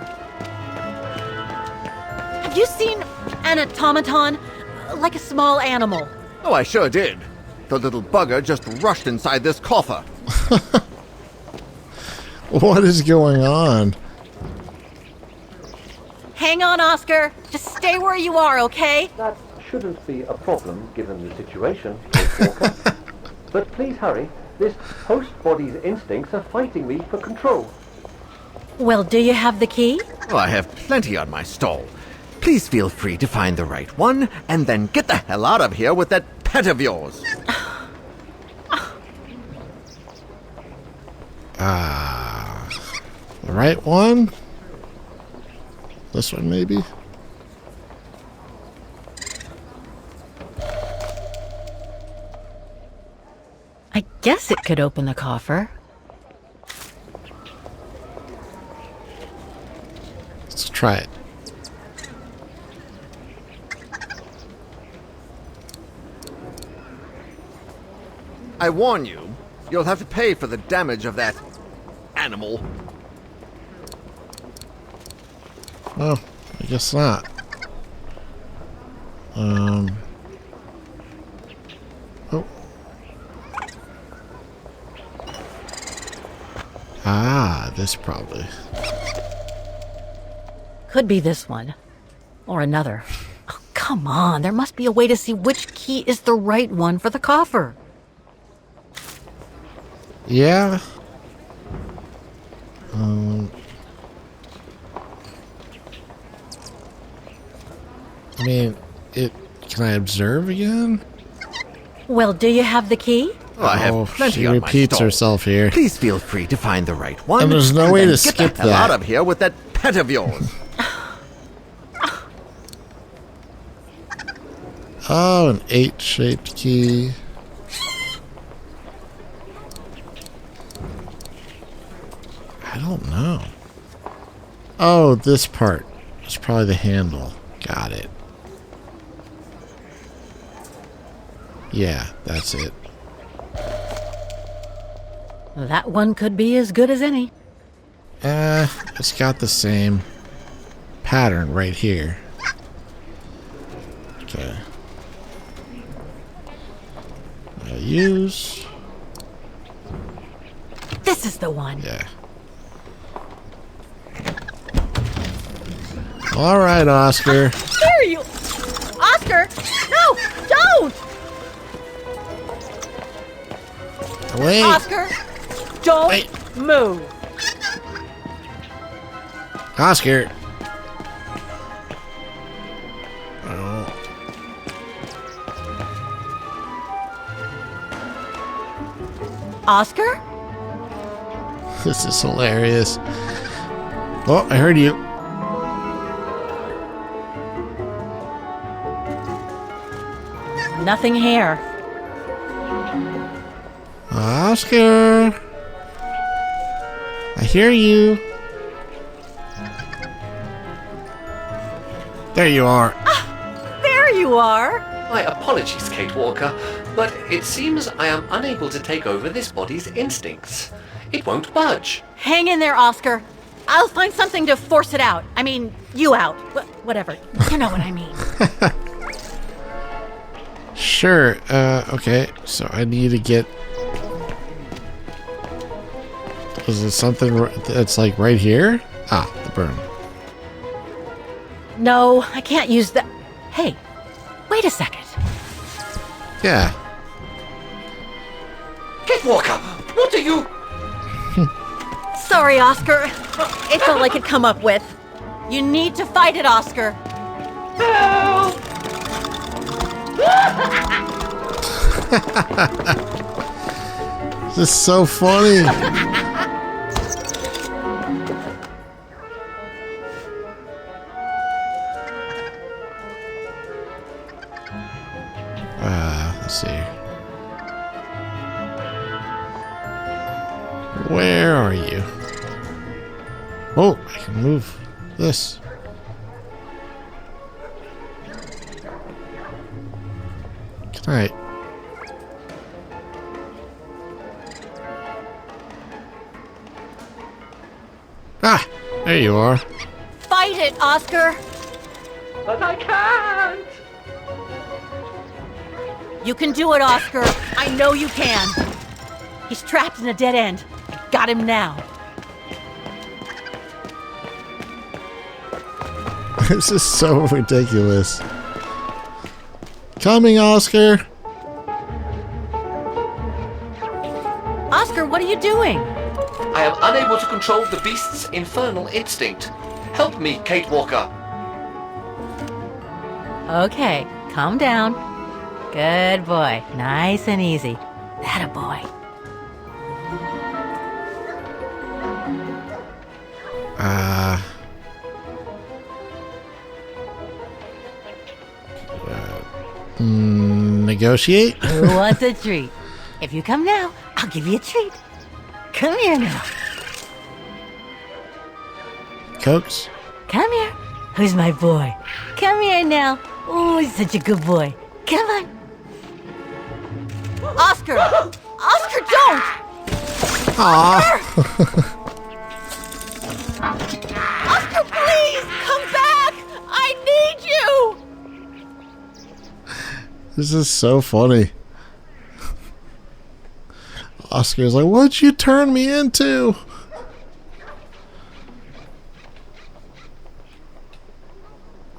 Have you seen an automaton? Like a small animal. Oh, I sure did. The little bugger just rushed inside this coffer. What is going on? Hang on, Oscar. Just stay where you are, okay? That shouldn't be a problem given the situation, Kate Walker. But please hurry. This host body's instincts are fighting me for control. Well, do you have the key? Oh, I have plenty on my stall. Please feel free to find the right one, and then get the hell out of here with that pet of yours. The right one? This one, maybe? I guess it could open the coffer. Let's try it. I warn you, you'll have to pay for the damage of that animal. Oh, I guess not. Oh. Ah, this probably. Could be this one. Or another. Oh, come on, there must be a way to see which key is the right one for the coffer. Yeah. I mean, can I observe again? Well, do you have the key? Oh, I have plenty she on my repeats stall. herself here. Please feel free to find the right one. And there's no way then to get skip the hell that. out of here with that pet of yours. Oh, an 8-shaped key. I don't know. Oh, this part is probably the handle. Got it. Yeah, that's it. That one could be as good as any. It's got the same pattern right here. Okay. Use. This is the one. Yeah. All right, Oscar. There you... Oscar! No! Don't! Wait. Oscar! Don't move! Oscar. Oh. Oscar? This is hilarious. Oh, I heard you. Nothing here. Oscar. I hear you. There you are. There you are! My apologies, Kate Walker, but it seems I am unable to take over this body's instincts. It won't budge. Hang in there, Oscar. I'll find something to force it out. I mean, you out. Whatever. You know what I mean. Sure. Okay. So I need to get... Is it something that's like right here? Ah, the burn. No, I can't use that. Hey, wait a second. Yeah. Kate Walker, what are you... Sorry, Oscar. It's all I could come up with. You need to fight it, Oscar. Help! This is so funny. Let's see. Where are you? Oh, I can move this. Can I? Ah, there you are. Fight it, Oscar. But I can't. You can do it, Oscar. I know you can. He's trapped in a dead end. I got him now. This is so ridiculous. Coming, Oscar. Oscar, what are you doing? I am unable to control the beast's infernal instinct. Help me, Kate Walker. Okay, calm down. Good boy. Nice and easy. That a boy. Negotiate? Who wants a treat? If you come now, I'll give you a treat. Come here now. Cokes? Come here. Who's my boy? Come here now. Oh, he's such a good boy. Come on. Oscar! Oscar, don't! Aww. Oscar, please! Come back! I need you! This is so funny. Oscar's like, what'd you turn me into?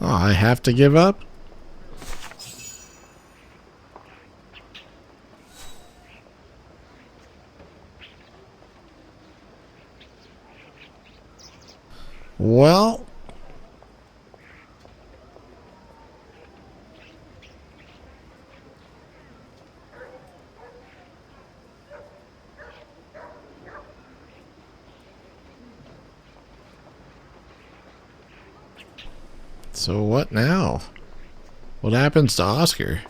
Oh, I have to give up? Well... So what now? What happens to Oscar?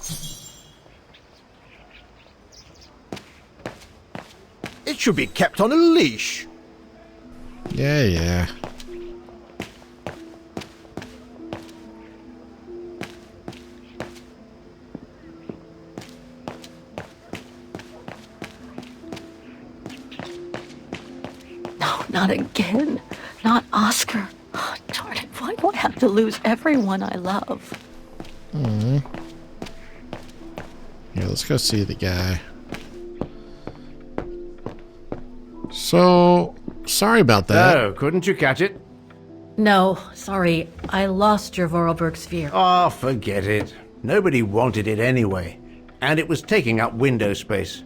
It should be kept on a leash. Yeah. No, not again. Not Oscar. Oh, darn it. Why do I have to lose everyone I love? Here, let's go see the guy. So, sorry about that. Oh, couldn't you catch it? No, sorry. I lost your Vorarlberg sphere. Oh, forget it. Nobody wanted it anyway. And it was taking up window space.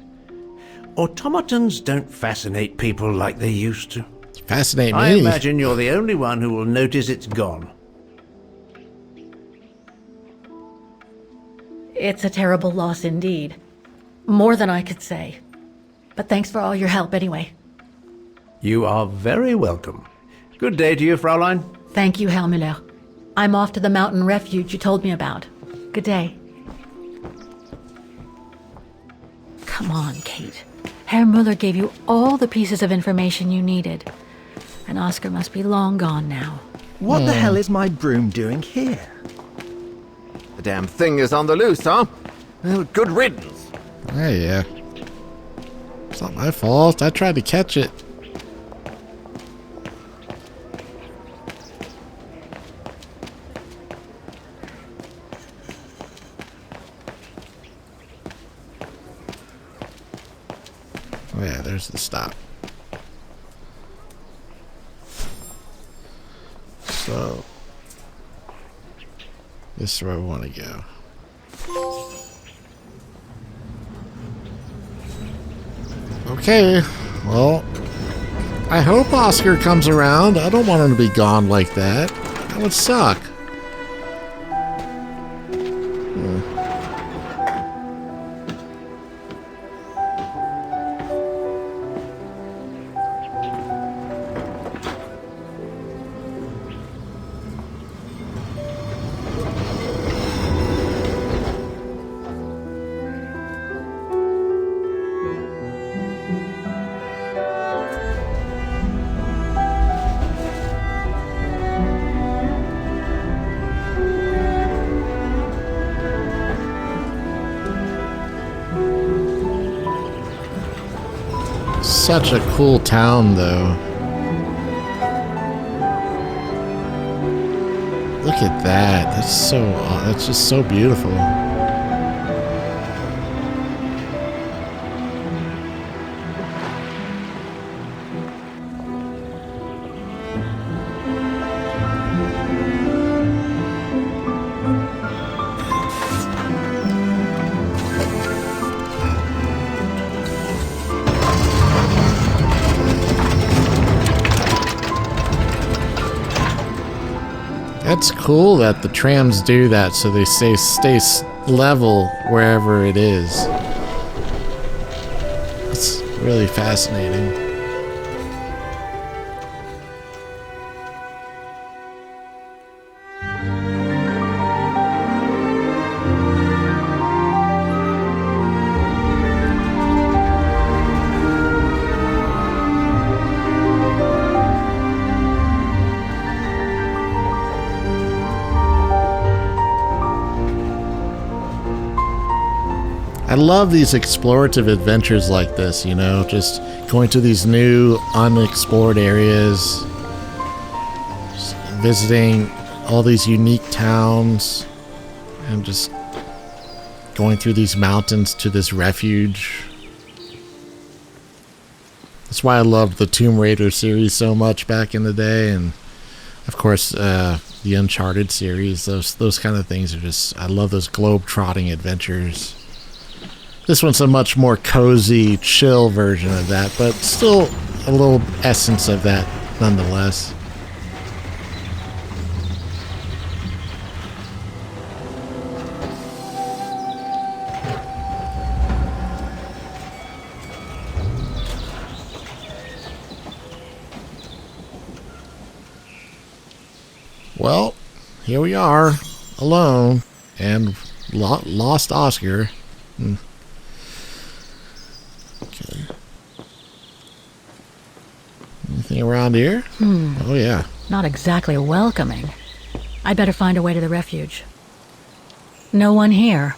Automatons don't fascinate people like they used to. Fascinate me. I imagine you're the only one who will notice it's gone. It's a terrible loss indeed. More than I could say. But thanks for all your help anyway. You are very welcome. Good day to you, Fraulein. Thank you, Herr Müller. I'm off to the mountain refuge you told me about. Good day. Come on, Kate. Herr Müller gave you all the pieces of information you needed. And Oscar must be long gone now. What the hell is my broom doing here? The damn thing is on the loose, huh? Well, good riddance. Yeah. It's not my fault. I tried to catch it. Oh yeah, there's the stop. So, this is where we want to go. Okay, well, I hope Oscar comes around. I don't want him to be gone like that. That would suck. Such a cool town, though. Look at that. That's just so beautiful. It's cool that the trams do that so they stay level wherever it is. It's really fascinating. I love these explorative adventures like this, you know, just going to these new unexplored areas, just visiting all these unique towns, and just going through these mountains to this refuge. That's why I loved the Tomb Raider series so much back in the day, and Of course, the Uncharted series, those kind of things are just, I love those globe-trotting adventures. This one's a much more cozy, chill version of that, but still a little essence of that nonetheless. Well, here we are, alone, and lost Oscar. Okay. Anything around here? Oh, yeah. Not exactly welcoming. I'd better find a way to the refuge. No one here.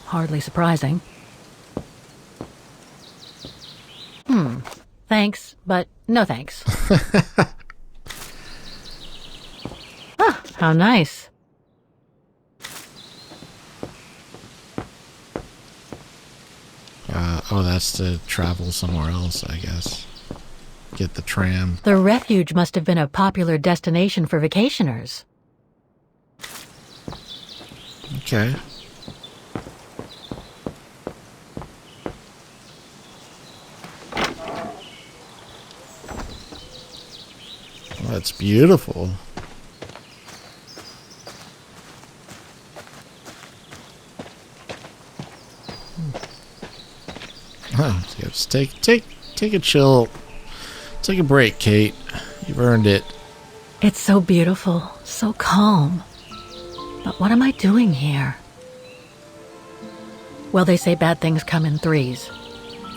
Hardly surprising. Thanks, but no thanks. Ah, how nice. Oh, that's to travel somewhere else, I guess. Get the tram. The refuge must have been a popular destination for vacationers. Okay. Oh, that's beautiful. Oh, just take a chill. Take a break, Kate. You've earned it. It's so beautiful, so calm. But what am I doing here? Well, they say bad things come in threes.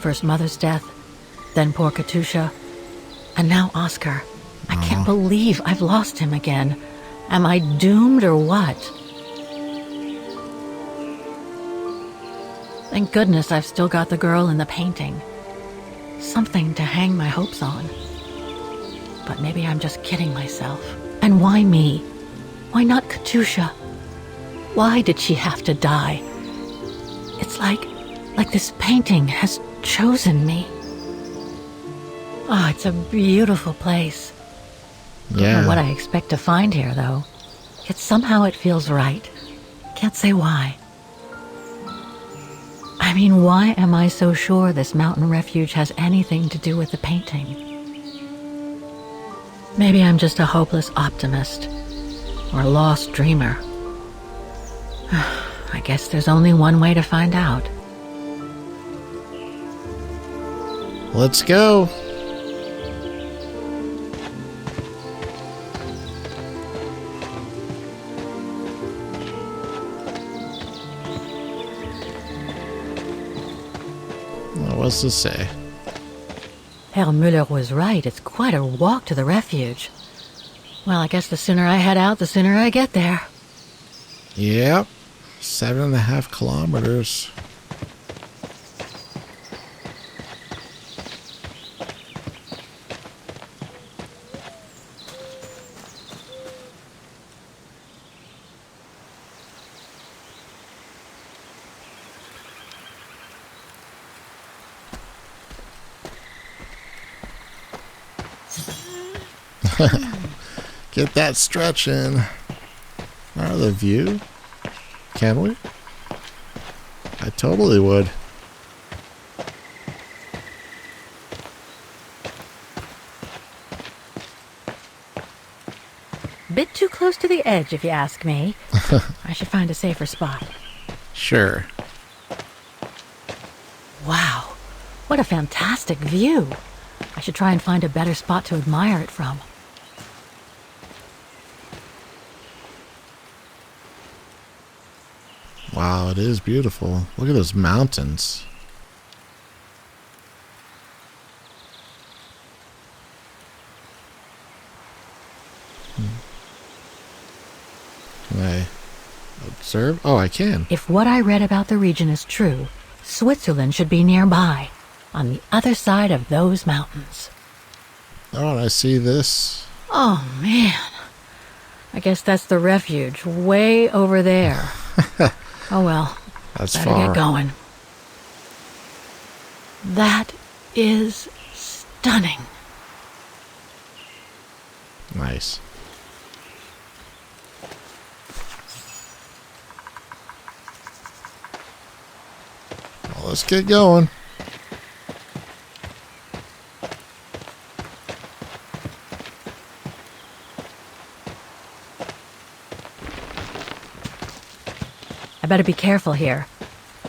First Mother's death, then poor Katusha, and now Oscar. I can't believe I've lost him again. Am I doomed or what? Thank goodness I've still got the girl in the painting. Something to hang my hopes on. But maybe I'm just kidding myself. And why me? Why not Katusha? Why did she have to die? It's like this painting has chosen me. Oh, it's a beautiful place. Yeah. Don't know what I expect to find here, though. Yet somehow it feels right. Can't say why. I mean, why am I so sure this mountain refuge has anything to do with the painting? Maybe I'm just a hopeless optimist. Or a lost dreamer. I guess there's only one way to find out. Let's go. What's this say? Herr Müller was right. It's quite a walk to the refuge. Well, I guess the sooner I head out, the sooner I get there. Yep. 7.5 kilometers. Get that stretch in. The view? Can we? I totally would. Bit too close to the edge, if you ask me. I should find a safer spot. Sure. Wow, what a fantastic view. I should try and find a better spot to admire it from. Wow, it is beautiful. Look at those mountains. Can I observe? Oh, I can. If what I read about the region is true, Switzerland should be nearby, on the other side of those mountains. Oh, and I see this. Oh, man. I guess that's the refuge, way over there. Oh well, that's better far. get going. That is stunning. Nice. Let's get going. I better be careful here.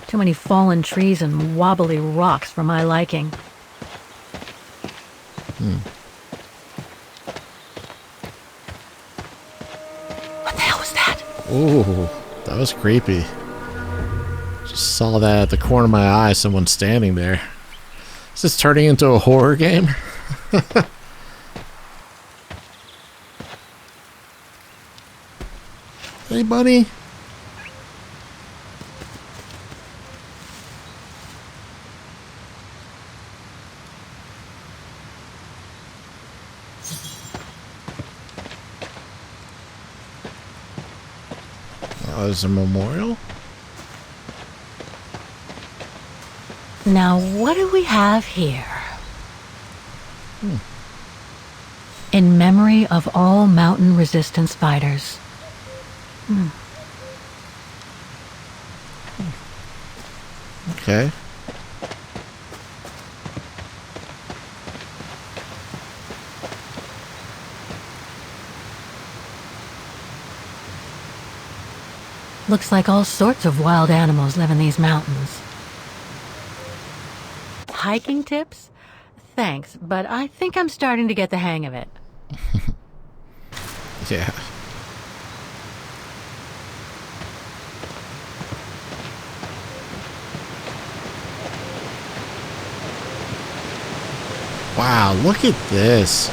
Too many fallen trees and wobbly rocks for my liking. What the hell was that? Ooh, that was creepy. Just saw that at the corner of my eye, someone standing there. Is this turning into a horror game? Hey, buddy. Oh, there's a memorial? Now, what do we have here? In memory of all mountain resistance fighters. Okay. Looks like all sorts of wild animals live in these mountains. Hiking tips? Thanks, but I think I'm starting to get the hang of it. Yeah. Wow, look at this.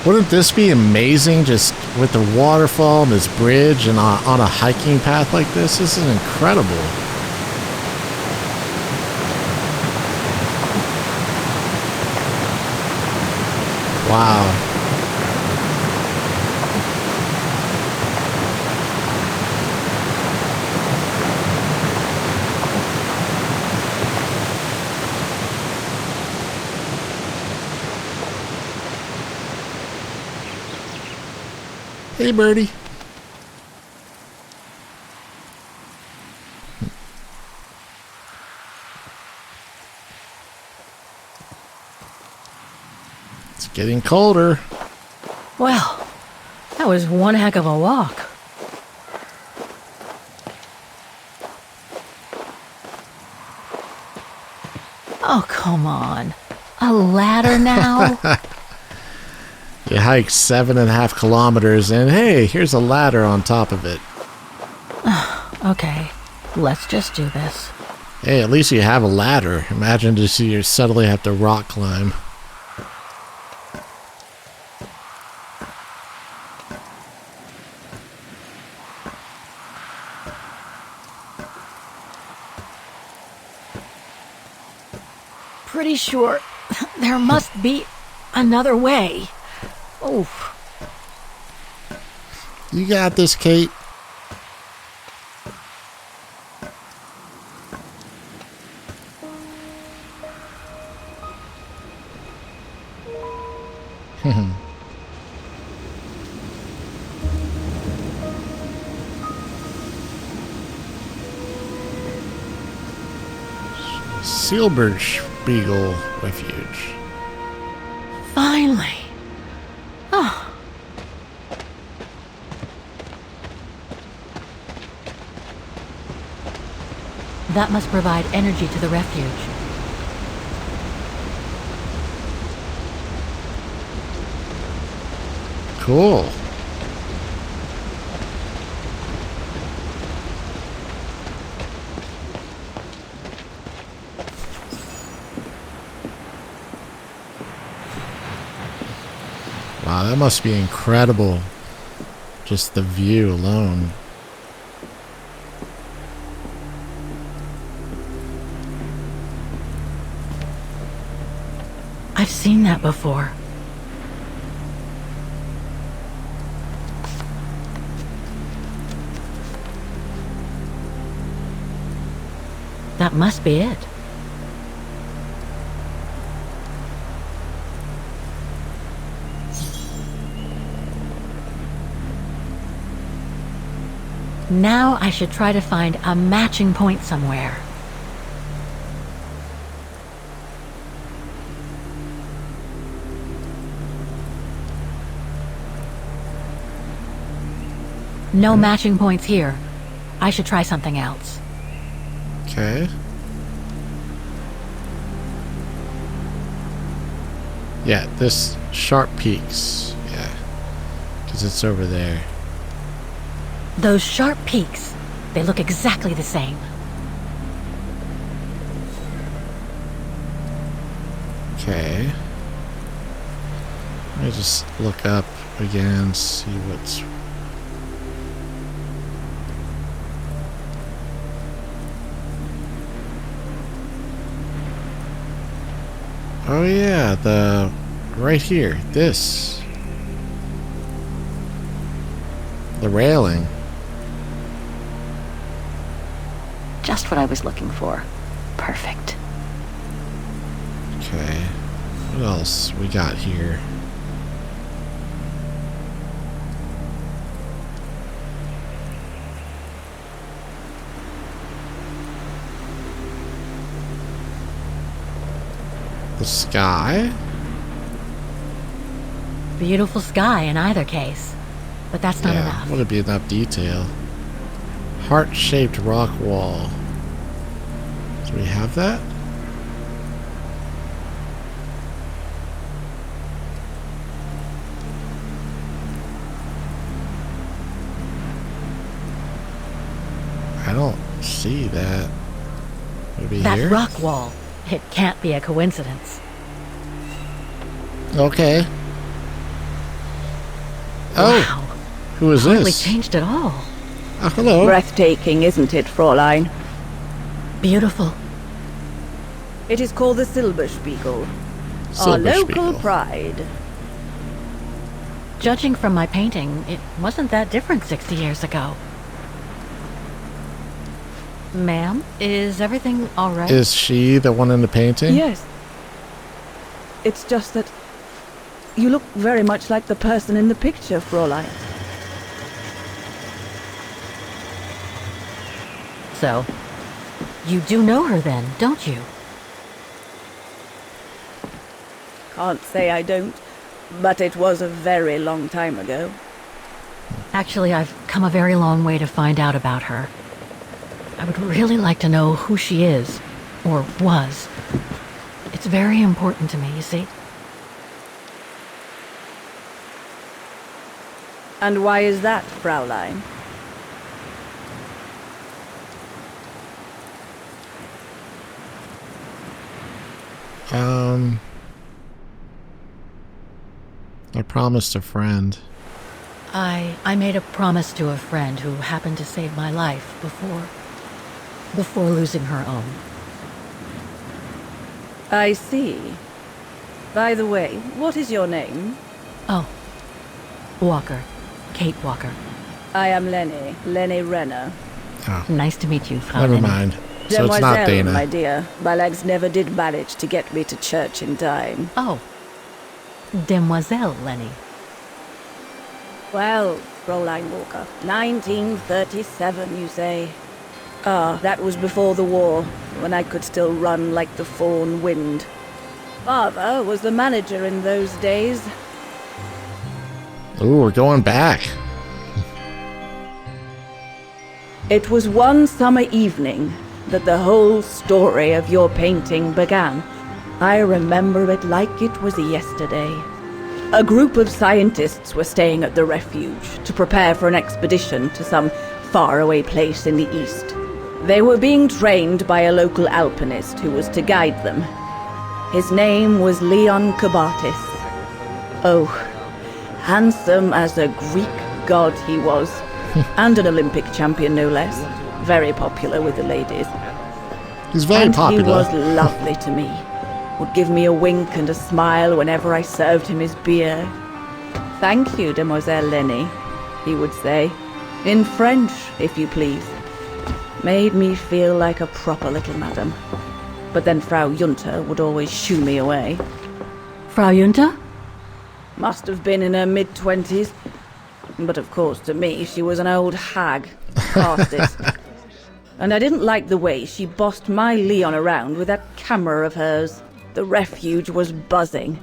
Wouldn't this be amazing just with the waterfall and this bridge and on a hiking path like this? This is incredible. Wow. Hey, birdie. It's getting colder. Well, that was one heck of a walk. Oh, come on. A ladder now? You hike 7.5 kilometers and hey, here's a ladder on top of it. Okay, let's just do this. Hey, at least you have a ladder. Imagine just you suddenly have to rock climb. Pretty sure there must be another way. Oof. You got this, Kate. Syberia Refuge. Finally. Oh. That must provide energy to the refuge. Cool. Wow, that must be incredible. Just the view alone. I've seen that before. That must be it. Now I should try to find a matching point somewhere. No matching points here. I should try something else. Okay. Yeah, this sharp peaks. Yeah. Because it's over there. Those sharp peaks, they look exactly the same. Okay. Let me just look up again, see what's... Oh yeah, the... right here, this. The railing. Just what I was looking for. Perfect. Okay. What else we got here? The sky? Beautiful sky in either case. But that's not enough. Wouldn't be enough detail. Heart-shaped rock wall. Do we have that? I don't see that. Would it be That here? rock wall. It can't be a coincidence. Okay. Oh. Wow. Who is Hardly this? changed at all. Oh, hello. Breathtaking, isn't it, Fräulein? Beautiful. It is called the Silberspiegel. Our local Silberspiegel. pride. Judging from my painting, it wasn't that different 60 years ago. Ma'am, is everything all right? Is she the one in the painting? Yes. It's just that you look very much like the person in the picture, Fräulein. So, you do know her then, don't you? Can't say I don't, but it was a very long time ago. Actually, I've come a very long way to find out about her. I would really like to know who she is, or was. It's very important to me, you see. And why is that, Fräulein? I promised a friend. I made a promise to a friend who happened to save my life before losing her own. I see. By the way, what is your name? Oh, Walker. Kate Walker. I am Lenny Renner. Oh. Nice to meet you, Frau Never Lenny. mind. So it's not Demoiselle, Dana. my dear. My legs never did manage to get me to church in time. Oh. Demoiselle Lenny. Well, Fräulein Walker, 1937, you say? Ah, that was before the war, when I could still run like the fawn wind. Father was the manager in those days. Ooh, we're going back. It was one summer evening that the whole story of your painting began. I remember it like it was yesterday. A group of scientists were staying at the refuge to prepare for an expedition to some faraway place in the east. They were being trained by a local alpinist who was to guide them. His name was Leon Kabatis. Oh, handsome as a Greek god he was, and an Olympic champion no less. Very popular with the ladies. He's very popular. He was lovely to me. Would give me a wink and a smile whenever I served him his beer. Thank you, Demoiselle Lenny, he would say. In French, if you please. Made me feel like a proper little madam. But then Frau Junta would always shoo me away. Frau Junta? Must have been in her mid-20s. But of course, to me, she was an old hag. Past it. And I didn't like the way she bossed my Leon around with that camera of hers. The refuge was buzzing.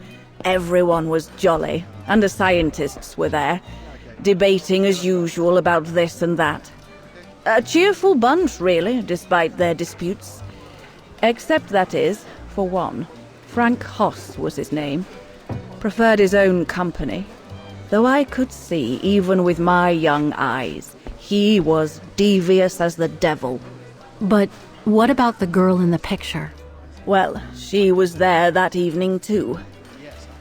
Everyone was jolly. And the scientists were there. debating as usual about this and that. A cheerful bunch, really, despite their disputes. Except, that is, for one. Frank Hoss was his name. Preferred his own company. Though I could see, even with my young eyes, he was devious as the devil. But what about the girl in the picture? Well, she was there that evening too.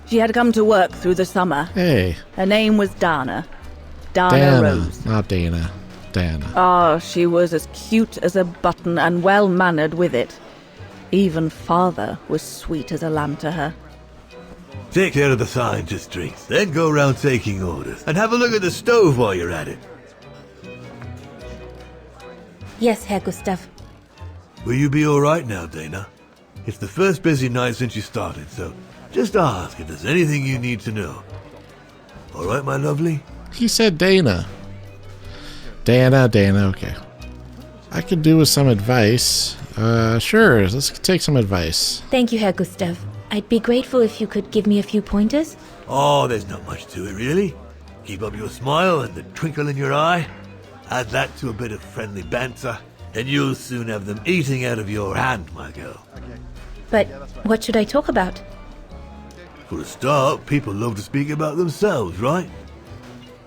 She had come to work through the summer. Hey. Her name was Dana. Dana Rose. Not Dana. Dana. Ah, she was as cute as a button and well-mannered with it. Even father was sweet as a lamb to her. Take care of the scientist drinks, then go around taking orders. And have a look at the stove while you're at it. Yes, Herr Gustav. Will you be alright now, Dana? It's the first busy night since you started, so just ask if there's anything you need to know. Alright, my lovely? He said Dana. Dana, okay. I could do with some advice. Sure, let's take some advice. Thank you, Herr Gustav. I'd be grateful if you could give me a few pointers. Oh, there's not much to it, really. Keep up your smile and the twinkle in your eye. Add that to a bit of friendly banter, and you'll soon have them eating out of your hand, my girl. But what should I talk about? For a start, people love to speak about themselves, right?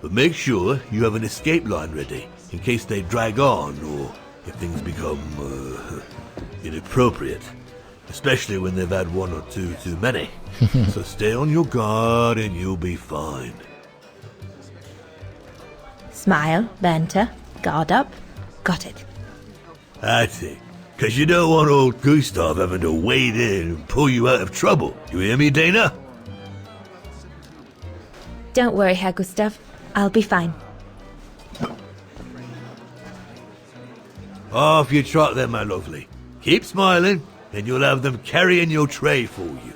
But make sure you have an escape line ready, in case they drag on, or if things become, inappropriate. Especially when they've had one or two too many. So stay on your guard and you'll be fine. Smile, banter, guard up. Got it. That's it. Because you don't want old Gustav having to wade in and pull you out of trouble. You hear me, Dana? Don't worry, Herr Gustav. I'll be fine. Off you trot then, my lovely. Keep smiling, and you'll have them carrying your tray for you.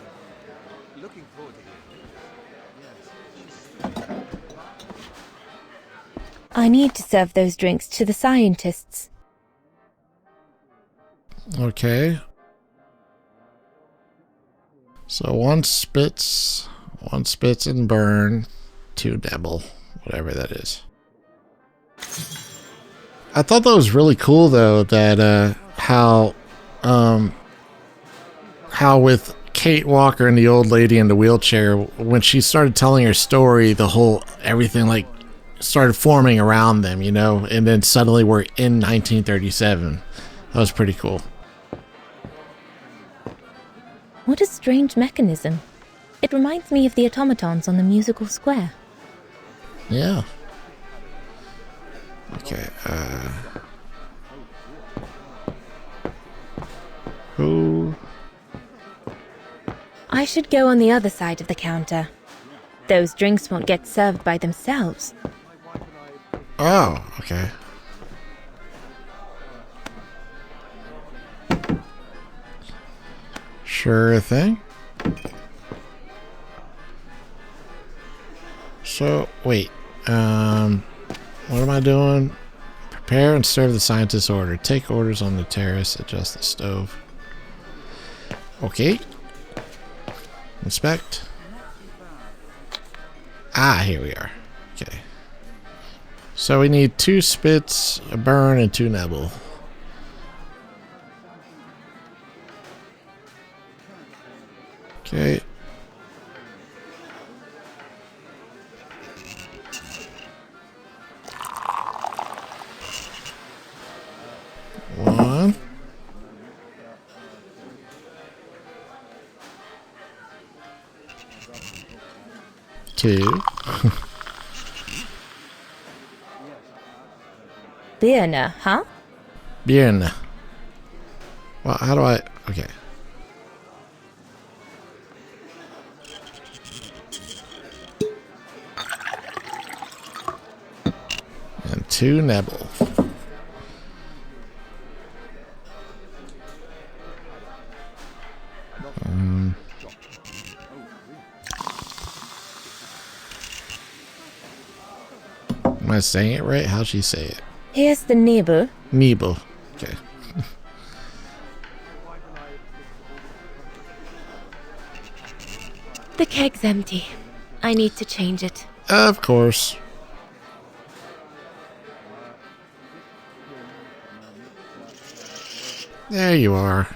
I need to serve those drinks to the scientists. Okay. So one spits and burn, 2 dabble, whatever that is. I thought that was really cool though, that how with Kate Walker and the old lady in the wheelchair, when she started telling her story, everything like started forming around them, you know, and then suddenly we're in 1937. That was pretty cool. What a strange mechanism. It reminds me of the automatons on the musical square. Yeah. Okay, who? I should go on the other side of the counter. Those drinks won't get served by themselves. Oh, okay. Sure thing. So, wait. What am I doing? Prepare and serve the scientist's order. Take orders on the terrace. Adjust the stove. Okay. Inspect. Ah, here we are. Okay. So we need 2 spits, a burn, and 2 nebble. Okay. One. 2. Birne, huh? Birne. Well, how do I... Okay. And 2 nebble. Am I saying it right? How'd she say it? Here's the nibble. Nibble. Okay. The keg's empty. I need to change it. Of course. There you are.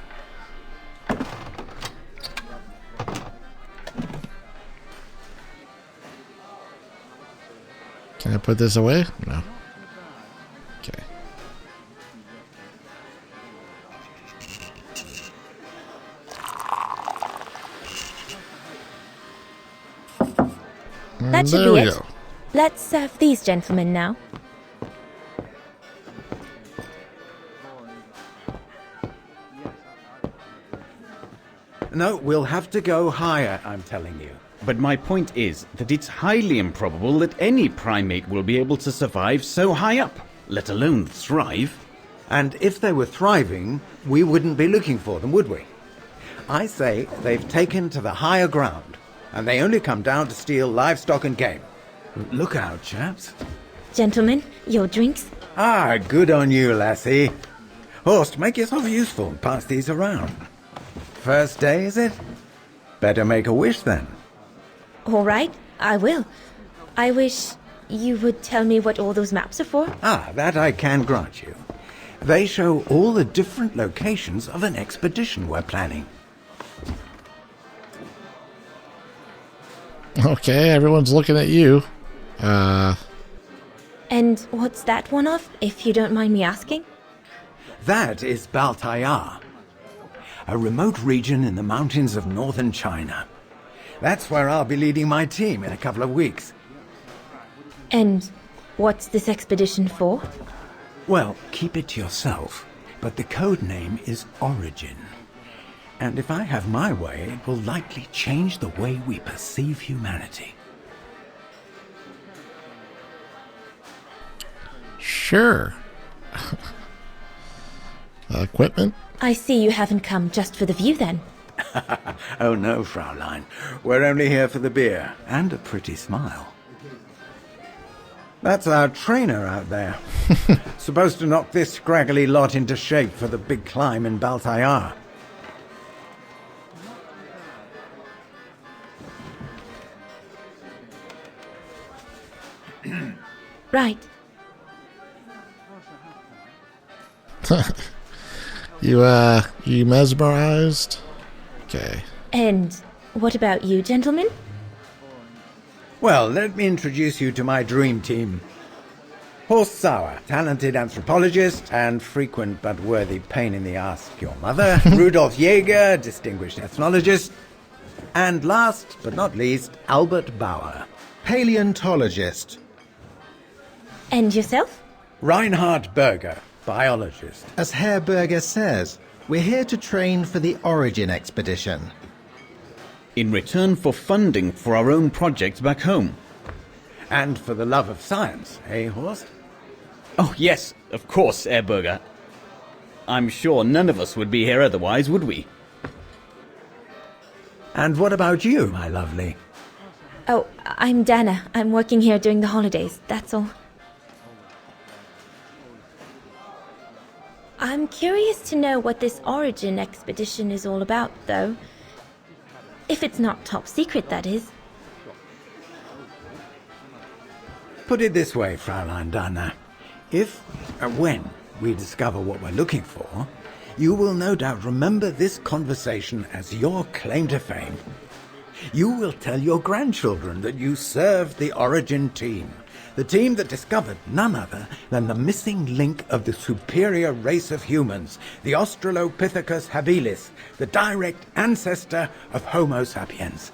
Can I put this away? No. Okay. That should there be we it. go. Let's serve these gentlemen now. No, we'll have to go higher, I'm telling you. But my point is that it's highly improbable that any primate will be able to survive so high up, let alone thrive. And if they were thriving, we wouldn't be looking for them, would we? I say they've taken to the higher ground, and they only come down to steal livestock and game. Look out, chaps. Gentlemen, your drinks? Ah, good on you, lassie. Horst, make yourself useful and pass these around. First day, is it? Better make a wish, then. All right, I will. I wish you would tell me what all those maps are for. Ah, that I can grant you. They show all the different locations of an expedition we're planning. Okay, everyone's looking at you. And what's that one of, if you don't mind me asking? That is Baltayar, a remote region in the mountains of northern China. That's where I'll be leading my team in a couple of weeks. And what's this expedition for? Well, keep it to yourself, but the code name is Origin. And if I have my way, it will likely change the way we perceive humanity. Sure. Equipment? I see you haven't come just for the view then. Oh no, Fraulein. We're only here for the beer and a pretty smile. That's our trainer out there. Supposed to knock this scraggly lot into shape for the big climb in Baltayar. Right. You mesmerized? Okay. And what about you, gentlemen? Well, let me introduce you to my dream team. Horst Sauer, talented anthropologist and frequent but worthy pain in the ass to your mother. Rudolf Jäger, distinguished ethnologist. And last but not least, Albert Bauer, paleontologist. And yourself? Reinhard Berger, biologist. As Herr Berger says, we're here to train for the Origin expedition. In return for funding for our own projects back home. And for the love of science, eh, Horst? Oh, yes, of course, Herr Berger. I'm sure none of us would be here otherwise, would we? And what about you, my lovely? Oh, I'm Dana. I'm working here during the holidays, that's all. I'm curious to know what this Origin expedition is all about, though. If it's not top secret, that is. Put it this way, Fraulein Dana. If, when, we discover what we're looking for, you will no doubt remember this conversation as your claim to fame. You will tell your grandchildren that you served the Origin team, the team that discovered none other than the missing link of the superior race of humans, the Australopithecus habilis, the direct ancestor of Homo sapiens.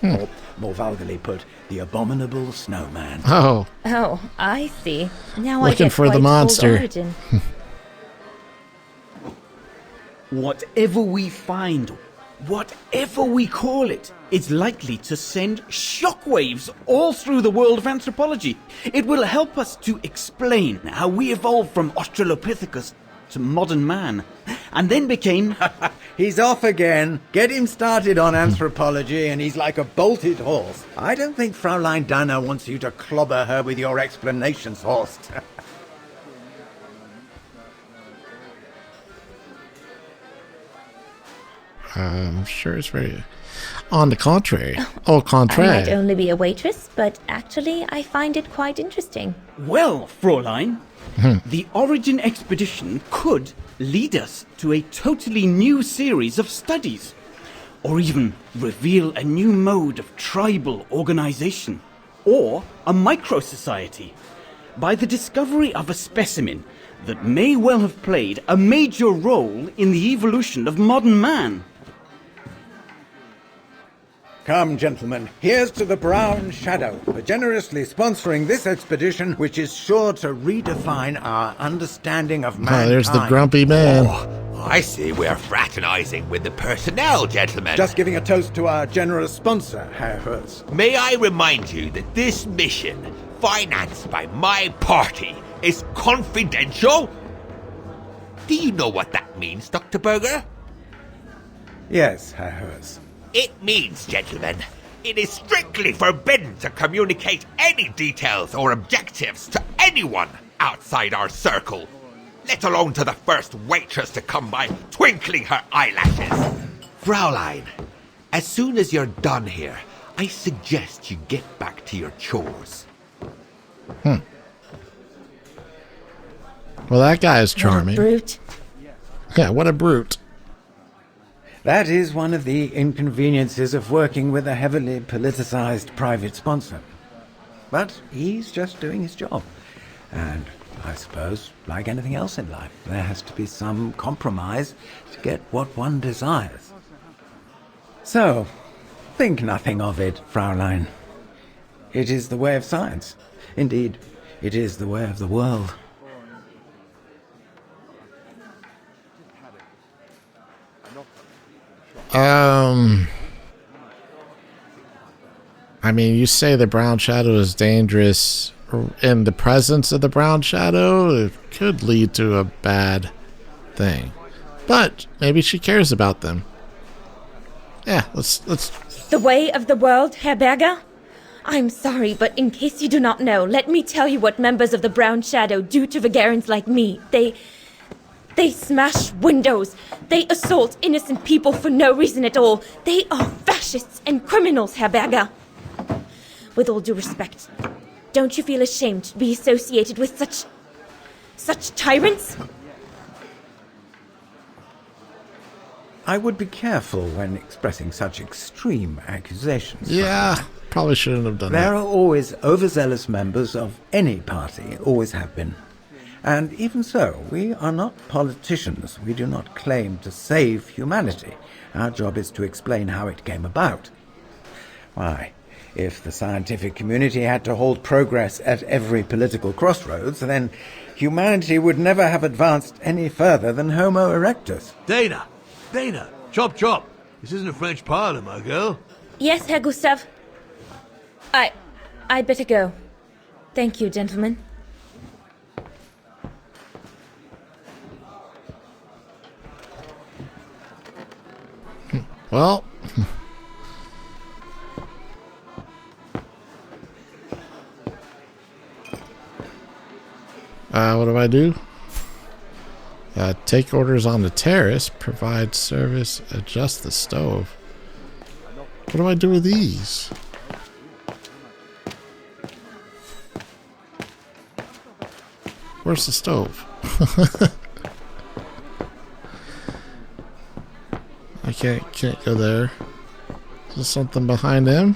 Or, more vulgarly put, the abominable snowman. Oh. Oh, I see. Now Looking I get for why the it's called monster. Origin. Whatever we find, whatever we call it, it's likely to send shockwaves all through the world of anthropology. It will help us to explain how we evolved from Australopithecus to modern man, and then became... He's off again. Get him started on anthropology and he's like a bolted horse. I don't think Fraulein Dana wants you to clobber her with your explanations, Horst. I'm sure it's very... On the contrary. Au I might contraire. only be a waitress, but actually I find it quite interesting. Well, Fräulein, the Origin expedition could lead us to a totally new series of studies, or even reveal a new mode of tribal organization, or a micro-society, by the discovery of a specimen that may well have played a major role in the evolution of modern man. Come, gentlemen, here's to the Brown Shadow for generously sponsoring this expedition, which is sure to redefine our understanding of mankind. Oh, there's the grumpy man. I see we're fraternizing with the personnel, gentlemen. Just giving a toast to our generous sponsor, Herr Hertz. May I remind you that this mission, financed by my party, is confidential? Do you know what that means, Dr. Berger? Yes, Herr Hertz. It means, gentlemen, it is strictly forbidden to communicate any details or objectives to anyone outside our circle, let alone to the first waitress to come by twinkling her eyelashes. Fraulein, as soon as you're done here, I suggest you get back to your chores. Well, that guy is charming. What a brute. Yeah, what a brute. That is one of the inconveniences of working with a heavily politicized private sponsor. But he's just doing his job. And I suppose, like anything else in life, there has to be some compromise to get what one desires. So, think nothing of it, Fraulein. It is the way of science. Indeed, it is the way of the world. I mean, you say the brown shadow is dangerous in the presence of the brown shadow. It could lead to a bad thing. But maybe she cares about them. Yeah, let's... The way of the world, Herr Berger? I'm sorry, but in case you do not know, let me tell you what members of the Brown Shadow do to Vagarans like me. They smash windows. They assault innocent people for no reason at all. They are fascists and criminals, Herr Berger. With all due respect, don't you feel ashamed to be associated with such tyrants? I would be careful when expressing such extreme accusations. Yeah, probably shouldn't have done that. There are always overzealous members of any party, always have been. And even so, we are not politicians. We do not claim to save humanity. Our job is to explain how it came about. Why, if the scientific community had to halt progress at every political crossroads, then humanity would never have advanced any further than Homo erectus. Dana! Chop chop! This isn't a French parlor, my girl. Yes, Herr Gustav. I'd better go. Thank you, gentlemen. Well... what do I do? Take orders on the terrace, provide service, adjust the stove. What do I do with these? Where's the stove? I can't go there. Is there something behind him?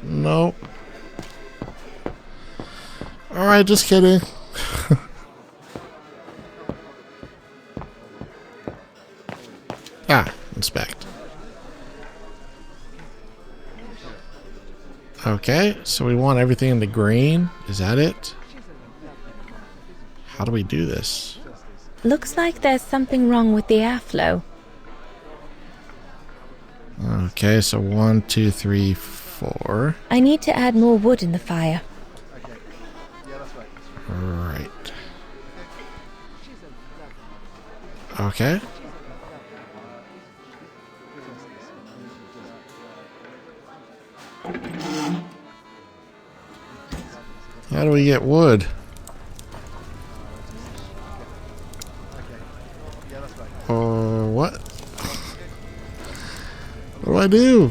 Nope. Alright, just kidding. Inspect. Okay, so we want everything in the green. Is that it? How do we do this? Looks like there's something wrong with the airflow. Okay, so 1, 2, 3, 4. I need to add more wood in the fire. Right. Okay. How do we get wood? Or what? What do I do?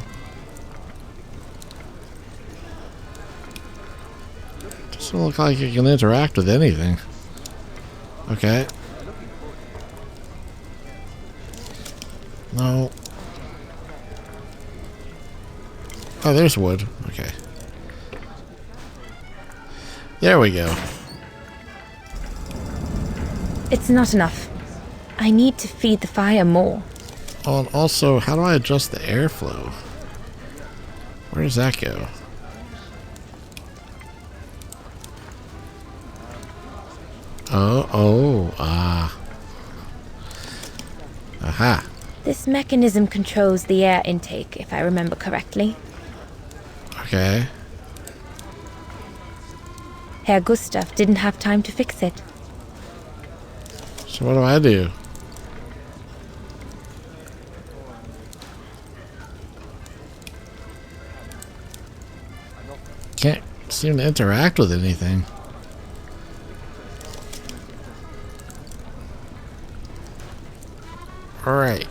Doesn't look like you can interact with anything. Okay. No. Oh, there's wood. Okay. There we go. It's not enough. I need to feed the fire more. Oh, and also, how do I adjust the airflow? Where does that go? Aha. This mechanism controls the air intake, if I remember correctly. Okay. Herr Gustav didn't have time to fix it. So what do I do? Can't seem to interact with anything. Alright.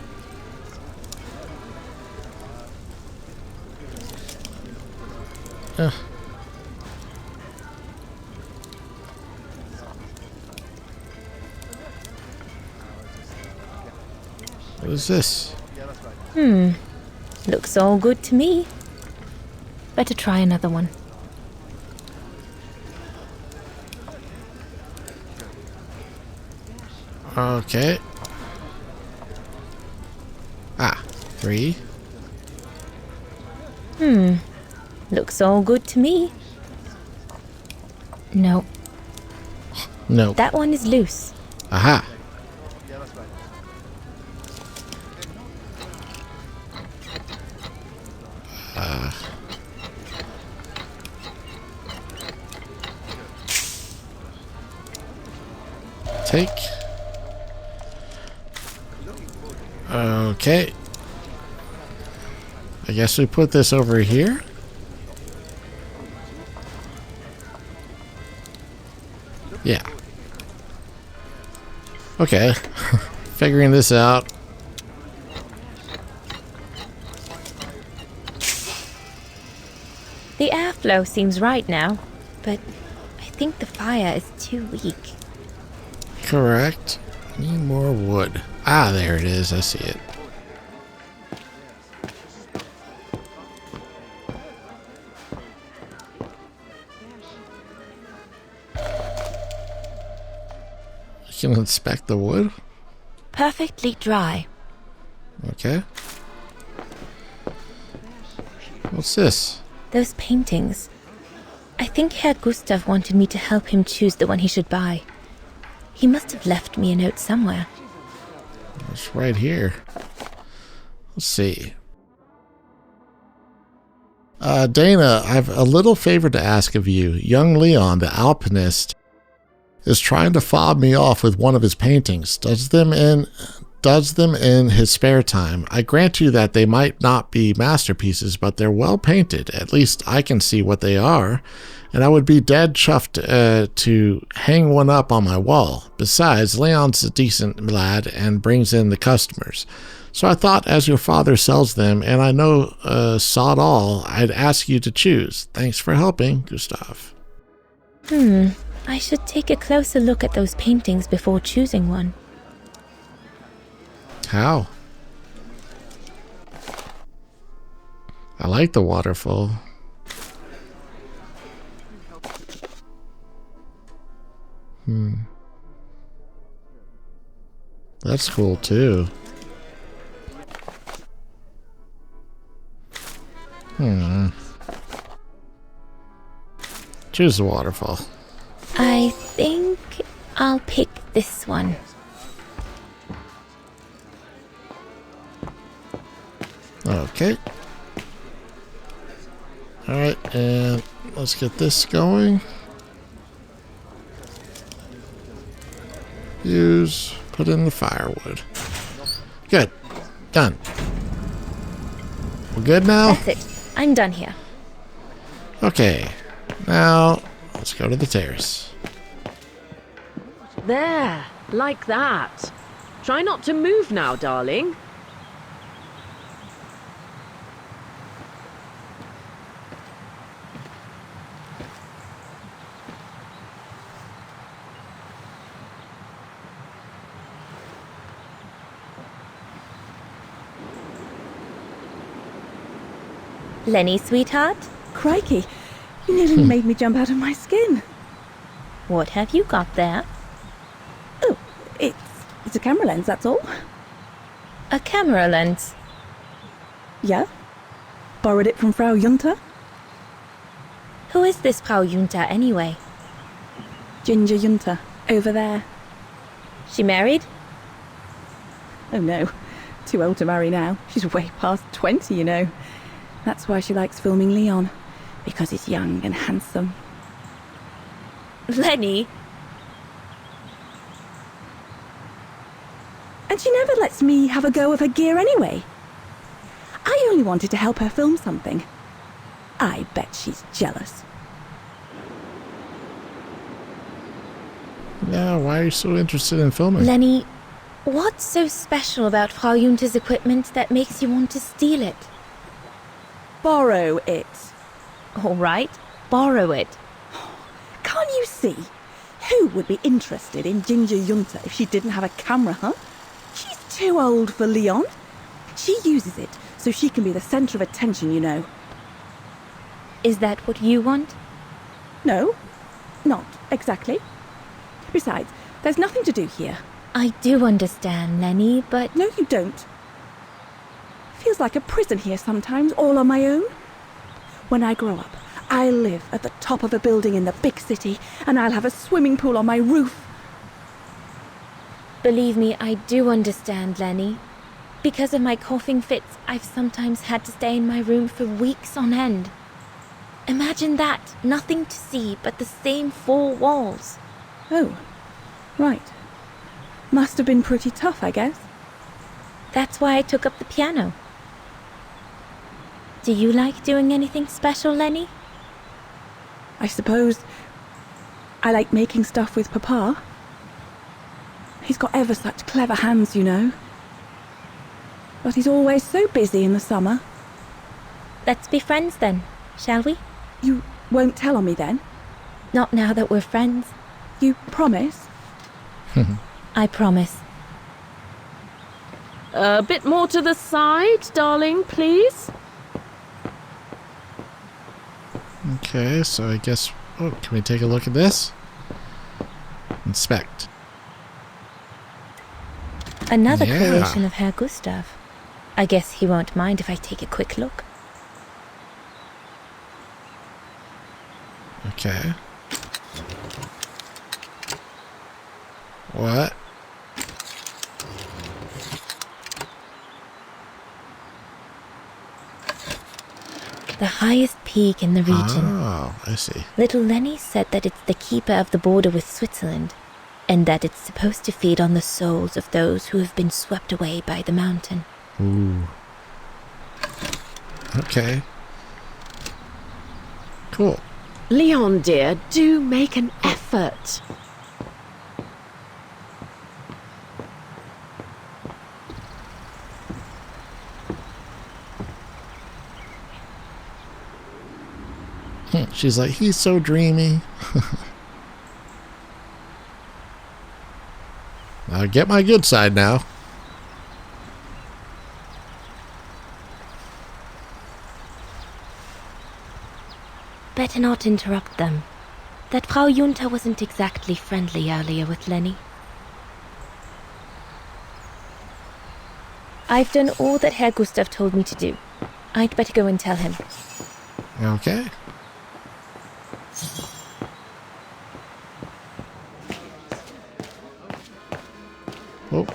What is this? Looks all good to me. Better try another one. Okay. 3. Looks all good to me. No. No. That one is loose. Aha. Take. Okay. I guess we put this over here. Yeah. Okay. Figuring this out. The airflow seems right now, but I think the fire is too weak. Correct. Need more wood. Ah, there it is. I see it. You can inspect the wood. Perfectly dry. Okay. What's this? Those paintings. I think Herr Gustav wanted me to help him choose the one he should buy. He must have left me a note somewhere. It's right here. Let's see. Dana, I've a little favor to ask of you. Young Leon, the alpinist, is trying to fob me off with one of his paintings. Does them in his spare time. I grant you that they might not be masterpieces, but they're well painted. At least I can see what they are, and I would be dead chuffed to hang one up on my wall. Besides, Leon's a decent lad and brings in the customers. So I thought, as your father sells them, and I know sod all, I'd ask you to choose. Thanks for helping, Gustav. I should take a closer look at those paintings before choosing one. How? I like the waterfall. That's cool too. Choose the waterfall. I think I'll pick this one. Okay. Alright, and let's get this going. Use, put in the firewood. Good. Done. We're good now? That's it. I'm done here. Okay. Now, let's go to the terrace. There, like that. Try not to move now, darling. Lenny, sweetheart? Crikey, you nearly made me jump out of my skin. What have you got there? Oh, it's a camera lens, that's all. A camera lens? Yeah. Borrowed it from Frau Junta. Who is this Frau Junta, anyway? Ginger Junta, over there. She married? Oh no, too old to marry now. She's way past 20, you know. That's why she likes filming Leon, because he's young and handsome. Lenny? And she never lets me have a go of her gear anyway. I only wanted to help her film something. I bet she's jealous. Yeah, why are you so interested in filming? Lenny, what's so special about Frau Junta's equipment that makes you want to steal it? Borrow it. All right, borrow it. Can't you see? Who would be interested in Ginger Junta if she didn't have a camera, huh? She's too old for Leon. She uses it so she can be the centre of attention, you know. Is that what you want? No, not exactly. Besides, there's nothing to do here. I do understand, Lenny, but... No, you don't. Feels like a prison here sometimes, all on my own. When I grow up, I'll live at the top of a building in the big city, and I'll have a swimming pool on my roof. Believe me, I do understand, Lenny. Because of my coughing fits, I've sometimes had to stay in my room for weeks on end. Imagine that, nothing to see but the same four walls. Oh, right. Must have been pretty tough, I guess. That's why I took up the piano. Do you like doing anything special, Lenny? I suppose I like making stuff with Papa. He's got ever such clever hands, you know. But he's always so busy in the summer. Let's be friends then, shall we? You won't tell on me then? Not now that we're friends. You promise? I promise. A bit more to the side, darling, please. Okay, so I guess... Oh, can we take a look at this? Inspect. Another creation of Herr Gustav. I guess he won't mind if I take a quick look. Okay. What? The highest peak in the region. Oh, I see. Little Lenny said that it's the keeper of the border with Switzerland, and that it's supposed to feed on the souls of those who have been swept away by the mountain. Ooh. Okay. Cool. Leon, dear, do make an effort. She's like, he's so dreamy. I'll get my good side now. Better not interrupt them. That Frau Junta wasn't exactly friendly earlier with Lenny. I've done all that Herr Gustav told me to do. I'd better go and tell him. Okay. Oh.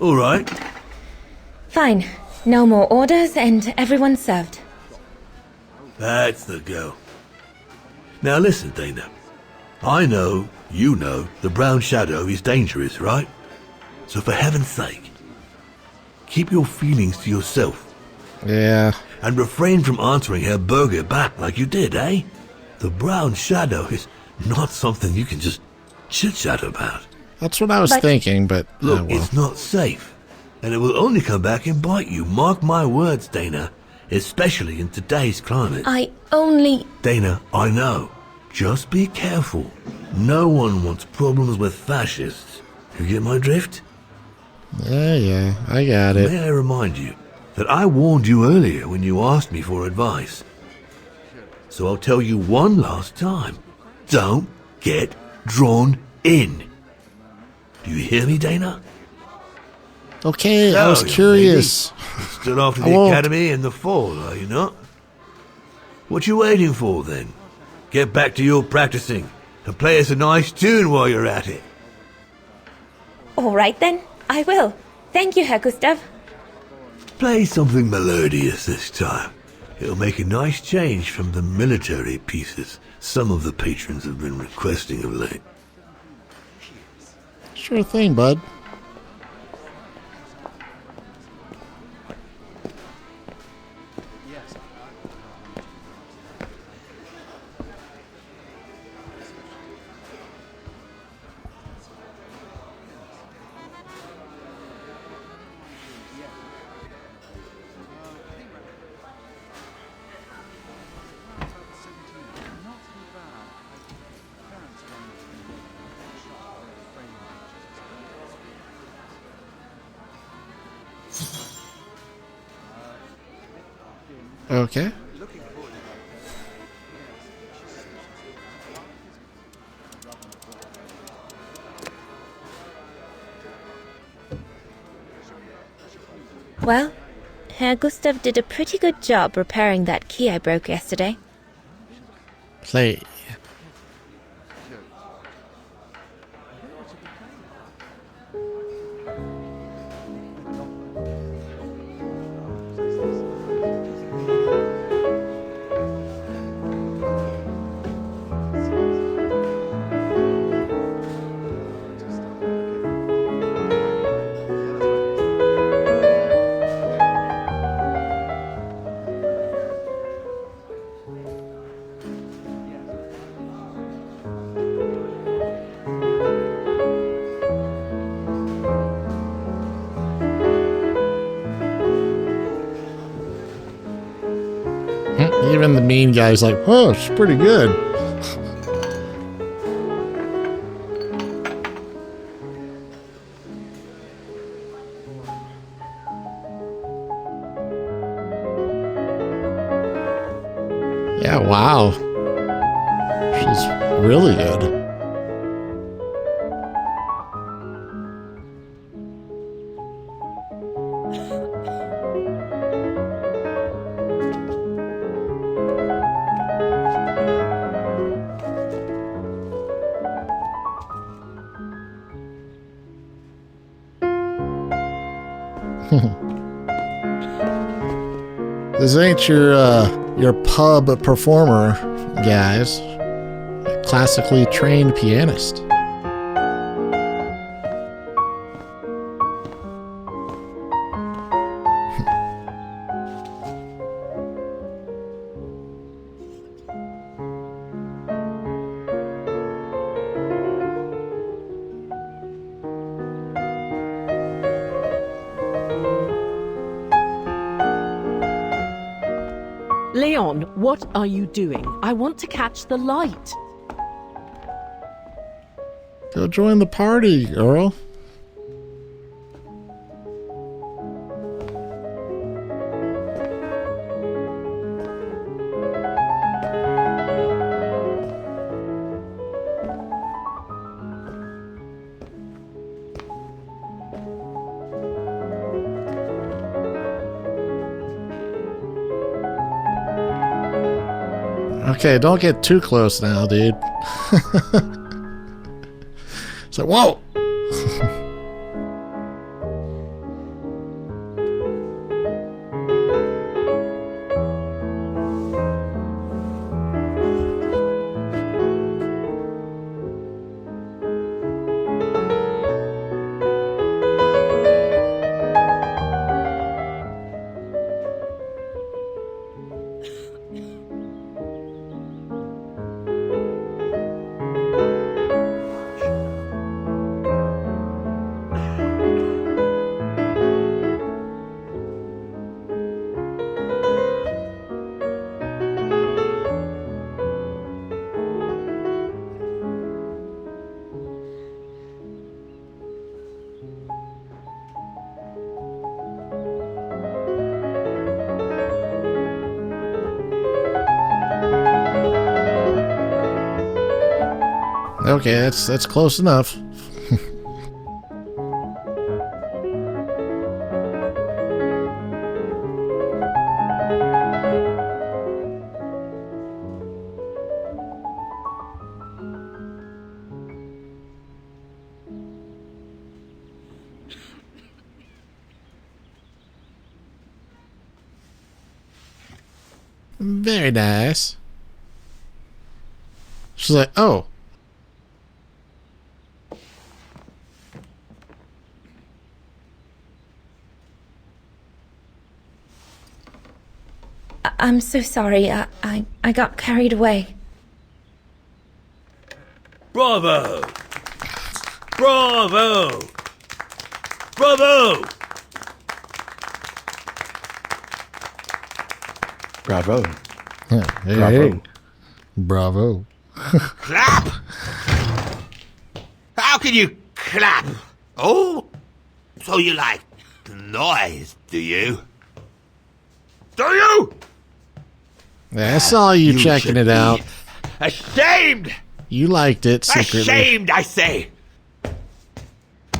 All right. Fine. No more orders and everyone's served. That's the go. Now listen, Dana. I know, you know, the brown shadow is dangerous, right? So for heaven's sake, keep your feelings to yourself. Yeah. And refrain from answering Herr Berger back like you did, eh? The brown shadow is not something you can just chit-chat about. That's what I was thinking, but... Look, it's not safe. And it will only come back and bite you. Mark my words, Dana. Especially in today's climate. I only... Dana, I know. Just be careful. No one wants problems with fascists. You get my drift? Yeah, I got it. May I remind you that I warned you earlier when you asked me for advice. So I'll tell you one last time. Don't get drawn in. Do you hear me, Dana? Okay, So, I was young curious. lady, you're still off to the academy in the fall, are you not? What you waiting for, then? Get back to your practicing and play us a nice tune while you're at it. All right then, I will. Thank you, Herr Gustav. Play something melodious this time. It'll make a nice change from the military pieces some of the patrons have been requesting of late. Sure thing, bud. Okay. Well, Herr Gustav did a pretty good job repairing that key I broke yesterday. Play. Even the mean guy's like, oh, it's pretty good. Yeah, wow. She's really good. This ain't your pub performer, guys. A classically trained pianist. Leon, what are you doing? I want to catch the light. Go join the party, girl. Okay, don't get too close now, dude. So, whoa! Okay, that's close enough. Very nice. She's like, oh. I'm so sorry. I got carried away. Bravo! Bravo! Bravo! Bravo. Hey, Bravo. hey. Bravo. Clap! How can you clap? Oh, so you like the noise, do you? Do you? Yeah, I saw you checking it out. Ashamed! You liked it secretly. Ashamed, I say!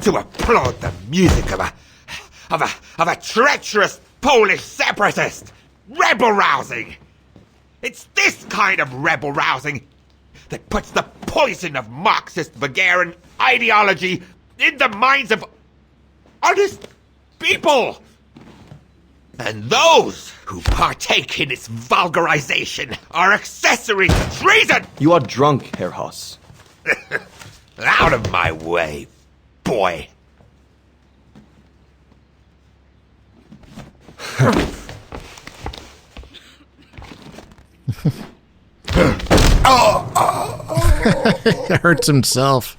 To applaud the music of a treacherous Polish separatist! Rebel rousing! It's this kind of rebel rousing that puts the poison of Marxist Bulgarian ideology in the minds of honest people! And those who partake in its vulgarization are accessory to treason! You are drunk, Herr Hoss. Out of my way, boy. He hurts himself.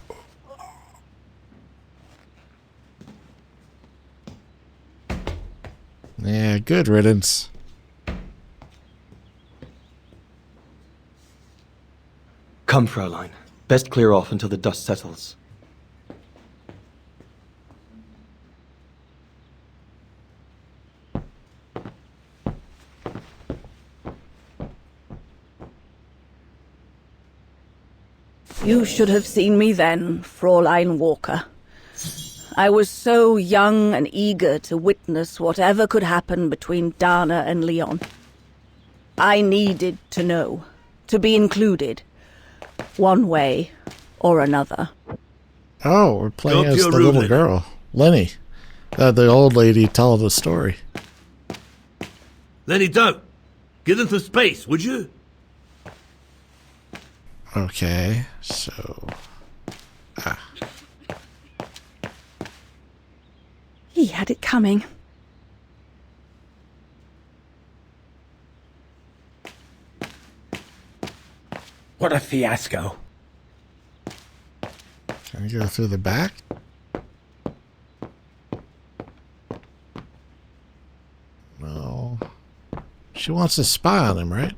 Yeah, good riddance. Come, Fraulein. Best clear off until the dust settles. You should have seen me then, Fräulein Walker. I was so young and eager to witness whatever could happen between Dana and Leon. I needed to know, to be included, one way or another. Oh, we're playing Go as to the your room, little Lenny. girl, Lenny. The old lady telling the story. Lenny, don't. Give them some space, would you? Okay, so... He had it coming. What a fiasco. Can I go through the back? No. She wants to spy on him, right?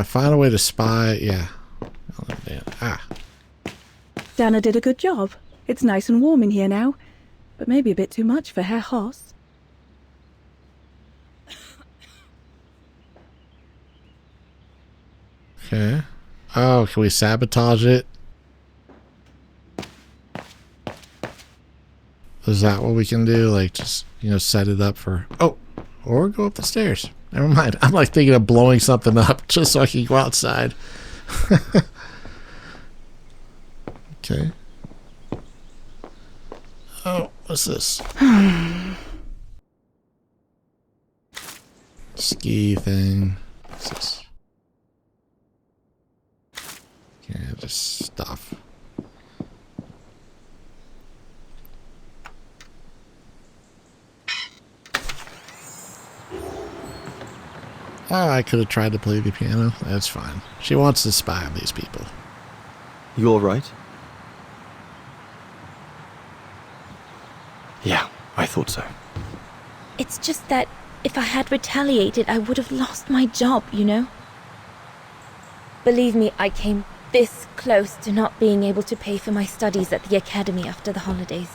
Find a way to spy. Yeah. Dana did a good job. It's nice and warm in here now, but maybe a bit too much for Herr Hoss. Okay. Oh, can we sabotage it? Is that what we can do? Like, just, set it up for... Oh! Or go up the stairs. Never mind. I'm like thinking of blowing something up just so I can go outside. Okay. Oh, what's this? Ski thing. What's this? Yeah, just stuff. Oh, I could have tried to play the piano. That's fine. She wants to spy on these people. You all right? Yeah, I thought so. It's just that if I had retaliated, I would have lost my job, you know? Believe me, I came this close to not being able to pay for my studies at the academy after the holidays.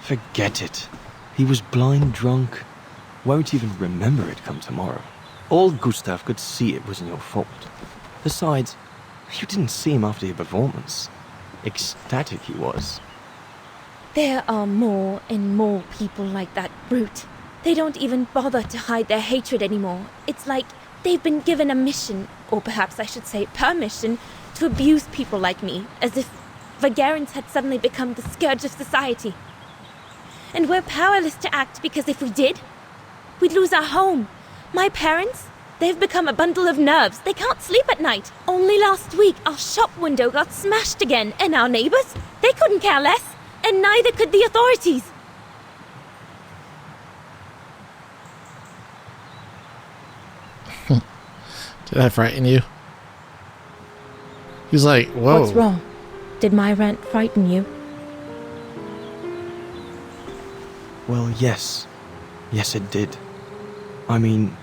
Forget it. He was blind drunk. Won't even remember it come tomorrow. Old Gustav could see it wasn't your fault. Besides, you didn't see him after your performance. Ecstatic he was. There are more and more people like that brute. They don't even bother to hide their hatred anymore. It's like they've been given a mission, or perhaps I should say permission, to abuse people like me, as if Vagarans had suddenly become the scourge of society. And we're powerless to act because if we did, we'd lose our home. My parents, they've become a bundle of nerves. They can't sleep at night. Only last week, our shop window got smashed again, and our neighbors, they couldn't care less. And neither could the authorities. Did I frighten you? He's like, whoa. What's wrong? Did my rant frighten you? Well, yes. Yes, it did. I mean,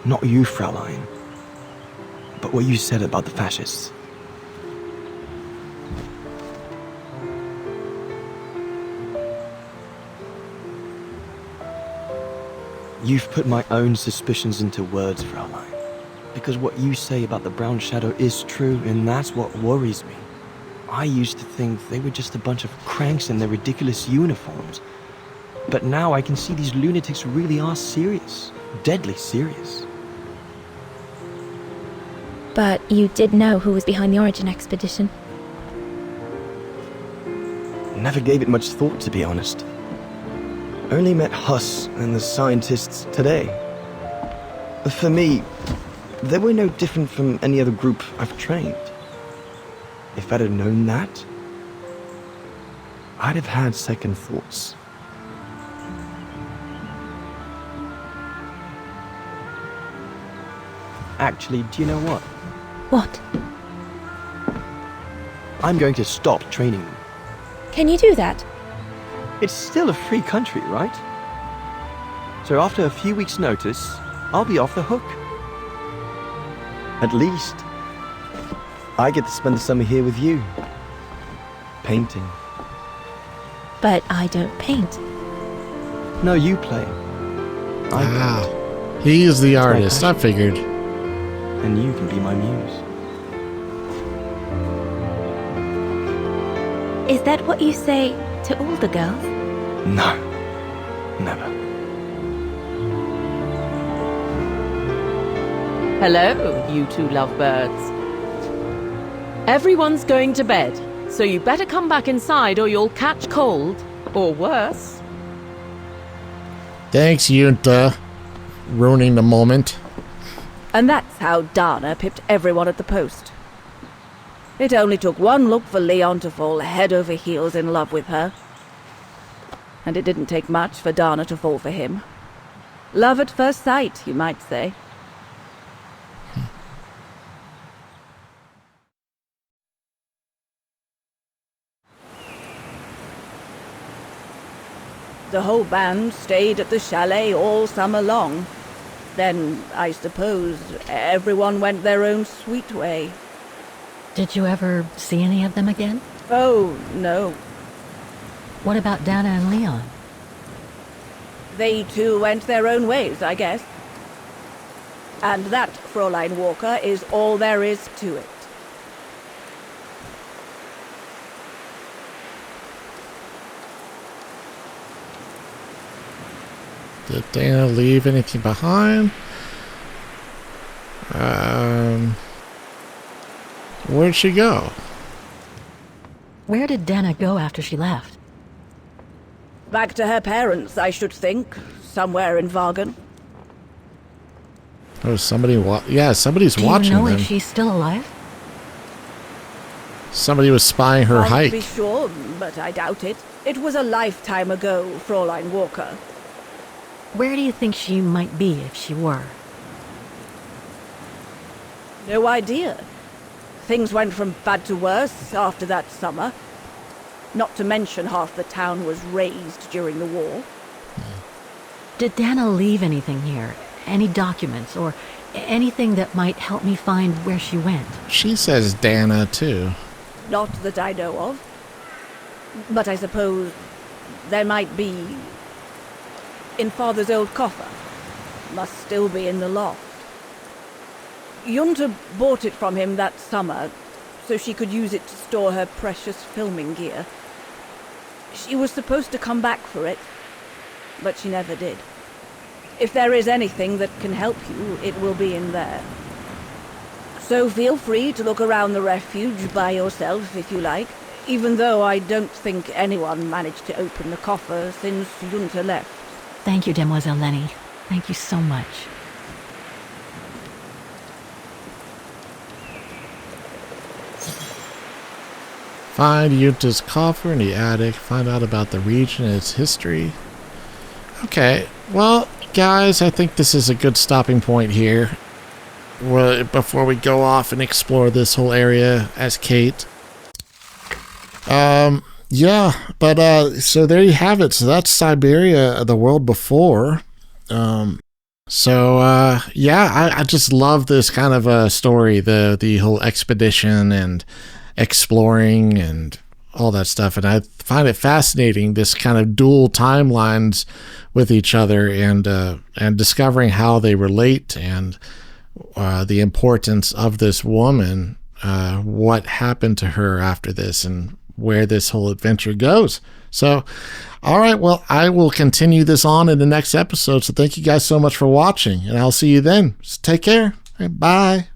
not you, Fraulein. But what you said about the fascists. You've put my own suspicions into words, Fraulein. Because what you say about the Brown Shadow is true, and that's what worries me. I used to think they were just a bunch of cranks in their ridiculous uniforms. But now I can see these lunatics really are serious. Deadly serious. But you did know who was behind the Origin expedition. Never gave it much thought, to be honest. Only met Huss and the scientists today. For me, they were no different from any other group I've trained. If I'd have known that, I'd have had second thoughts. Actually, do you know what? What? I'm going to stop training them. Can you do that? It's still a free country, right? So after a few weeks' notice, I'll be off the hook. At least, I get to spend the summer here with you. Painting. But I don't paint. No, you play. Wow. He is the artist, I figured. And you can be my muse. Is that what you say to all the girls? No. Never. Hello, you two lovebirds. Everyone's going to bed, so you better come back inside or you'll catch cold, or worse. Thanks, Yunta. Ruining the moment. And that's how Dana pipped everyone at the post. It only took one look for Leon to fall head over heels in love with her. And it didn't take much for Dana to fall for him. Love at first sight, you might say. The whole band stayed at the chalet all summer long. Then, I suppose, everyone went their own sweet way. Did you ever see any of them again? Oh, no. What about Dana and Leon? They too went their own ways, I guess. And that, Fräulein Walker, is all there is to it. Did Dana leave anything behind? Where'd she go? Where did Dana go after she left? Back to her parents, I should think. Somewhere in Vagan. Oh, somebody somebody's watching Do you know them. if she's still alive? Somebody was spying her Can't hike. be sure, but I doubt it. It was a lifetime ago, Fräulein Walker. Where do you think she might be if she were? No idea. Things went from bad to worse after that summer. Not to mention half the town was razed during the war. Did Dana leave anything here? Any documents or anything that might help me find where she went? She says Dana, too. Not that I know of. But I suppose there might be in Father's old coffer. Must still be in the loft. Junta bought it from him that summer, so she could use it to store her precious filming gear. She was supposed to come back for it, but she never did. If there is anything that can help you, it will be in there. So feel free to look around the refuge by yourself if you like, even though I don't think anyone managed to open the coffer since Junta left. Thank you, Demoiselle Lenny. Thank you so much. Find Junta's coffer in the attic. Find out about the region and its history. Okay, well, guys, I think this is a good stopping point here. Before we go off and explore this whole area as Kate. Yeah, but so there you have it. So that's Syberia, the world before. Yeah, I just love this kind of a story, the whole expedition and exploring and all that stuff, and I find it fascinating, this kind of dual timelines with each other, and discovering how they relate, and the importance of this woman, what happened to her after this, and where this whole adventure goes. So, all right, well, I will continue this on in the next episode, so thank you guys so much for watching, and I'll see you then. So take care. Bye.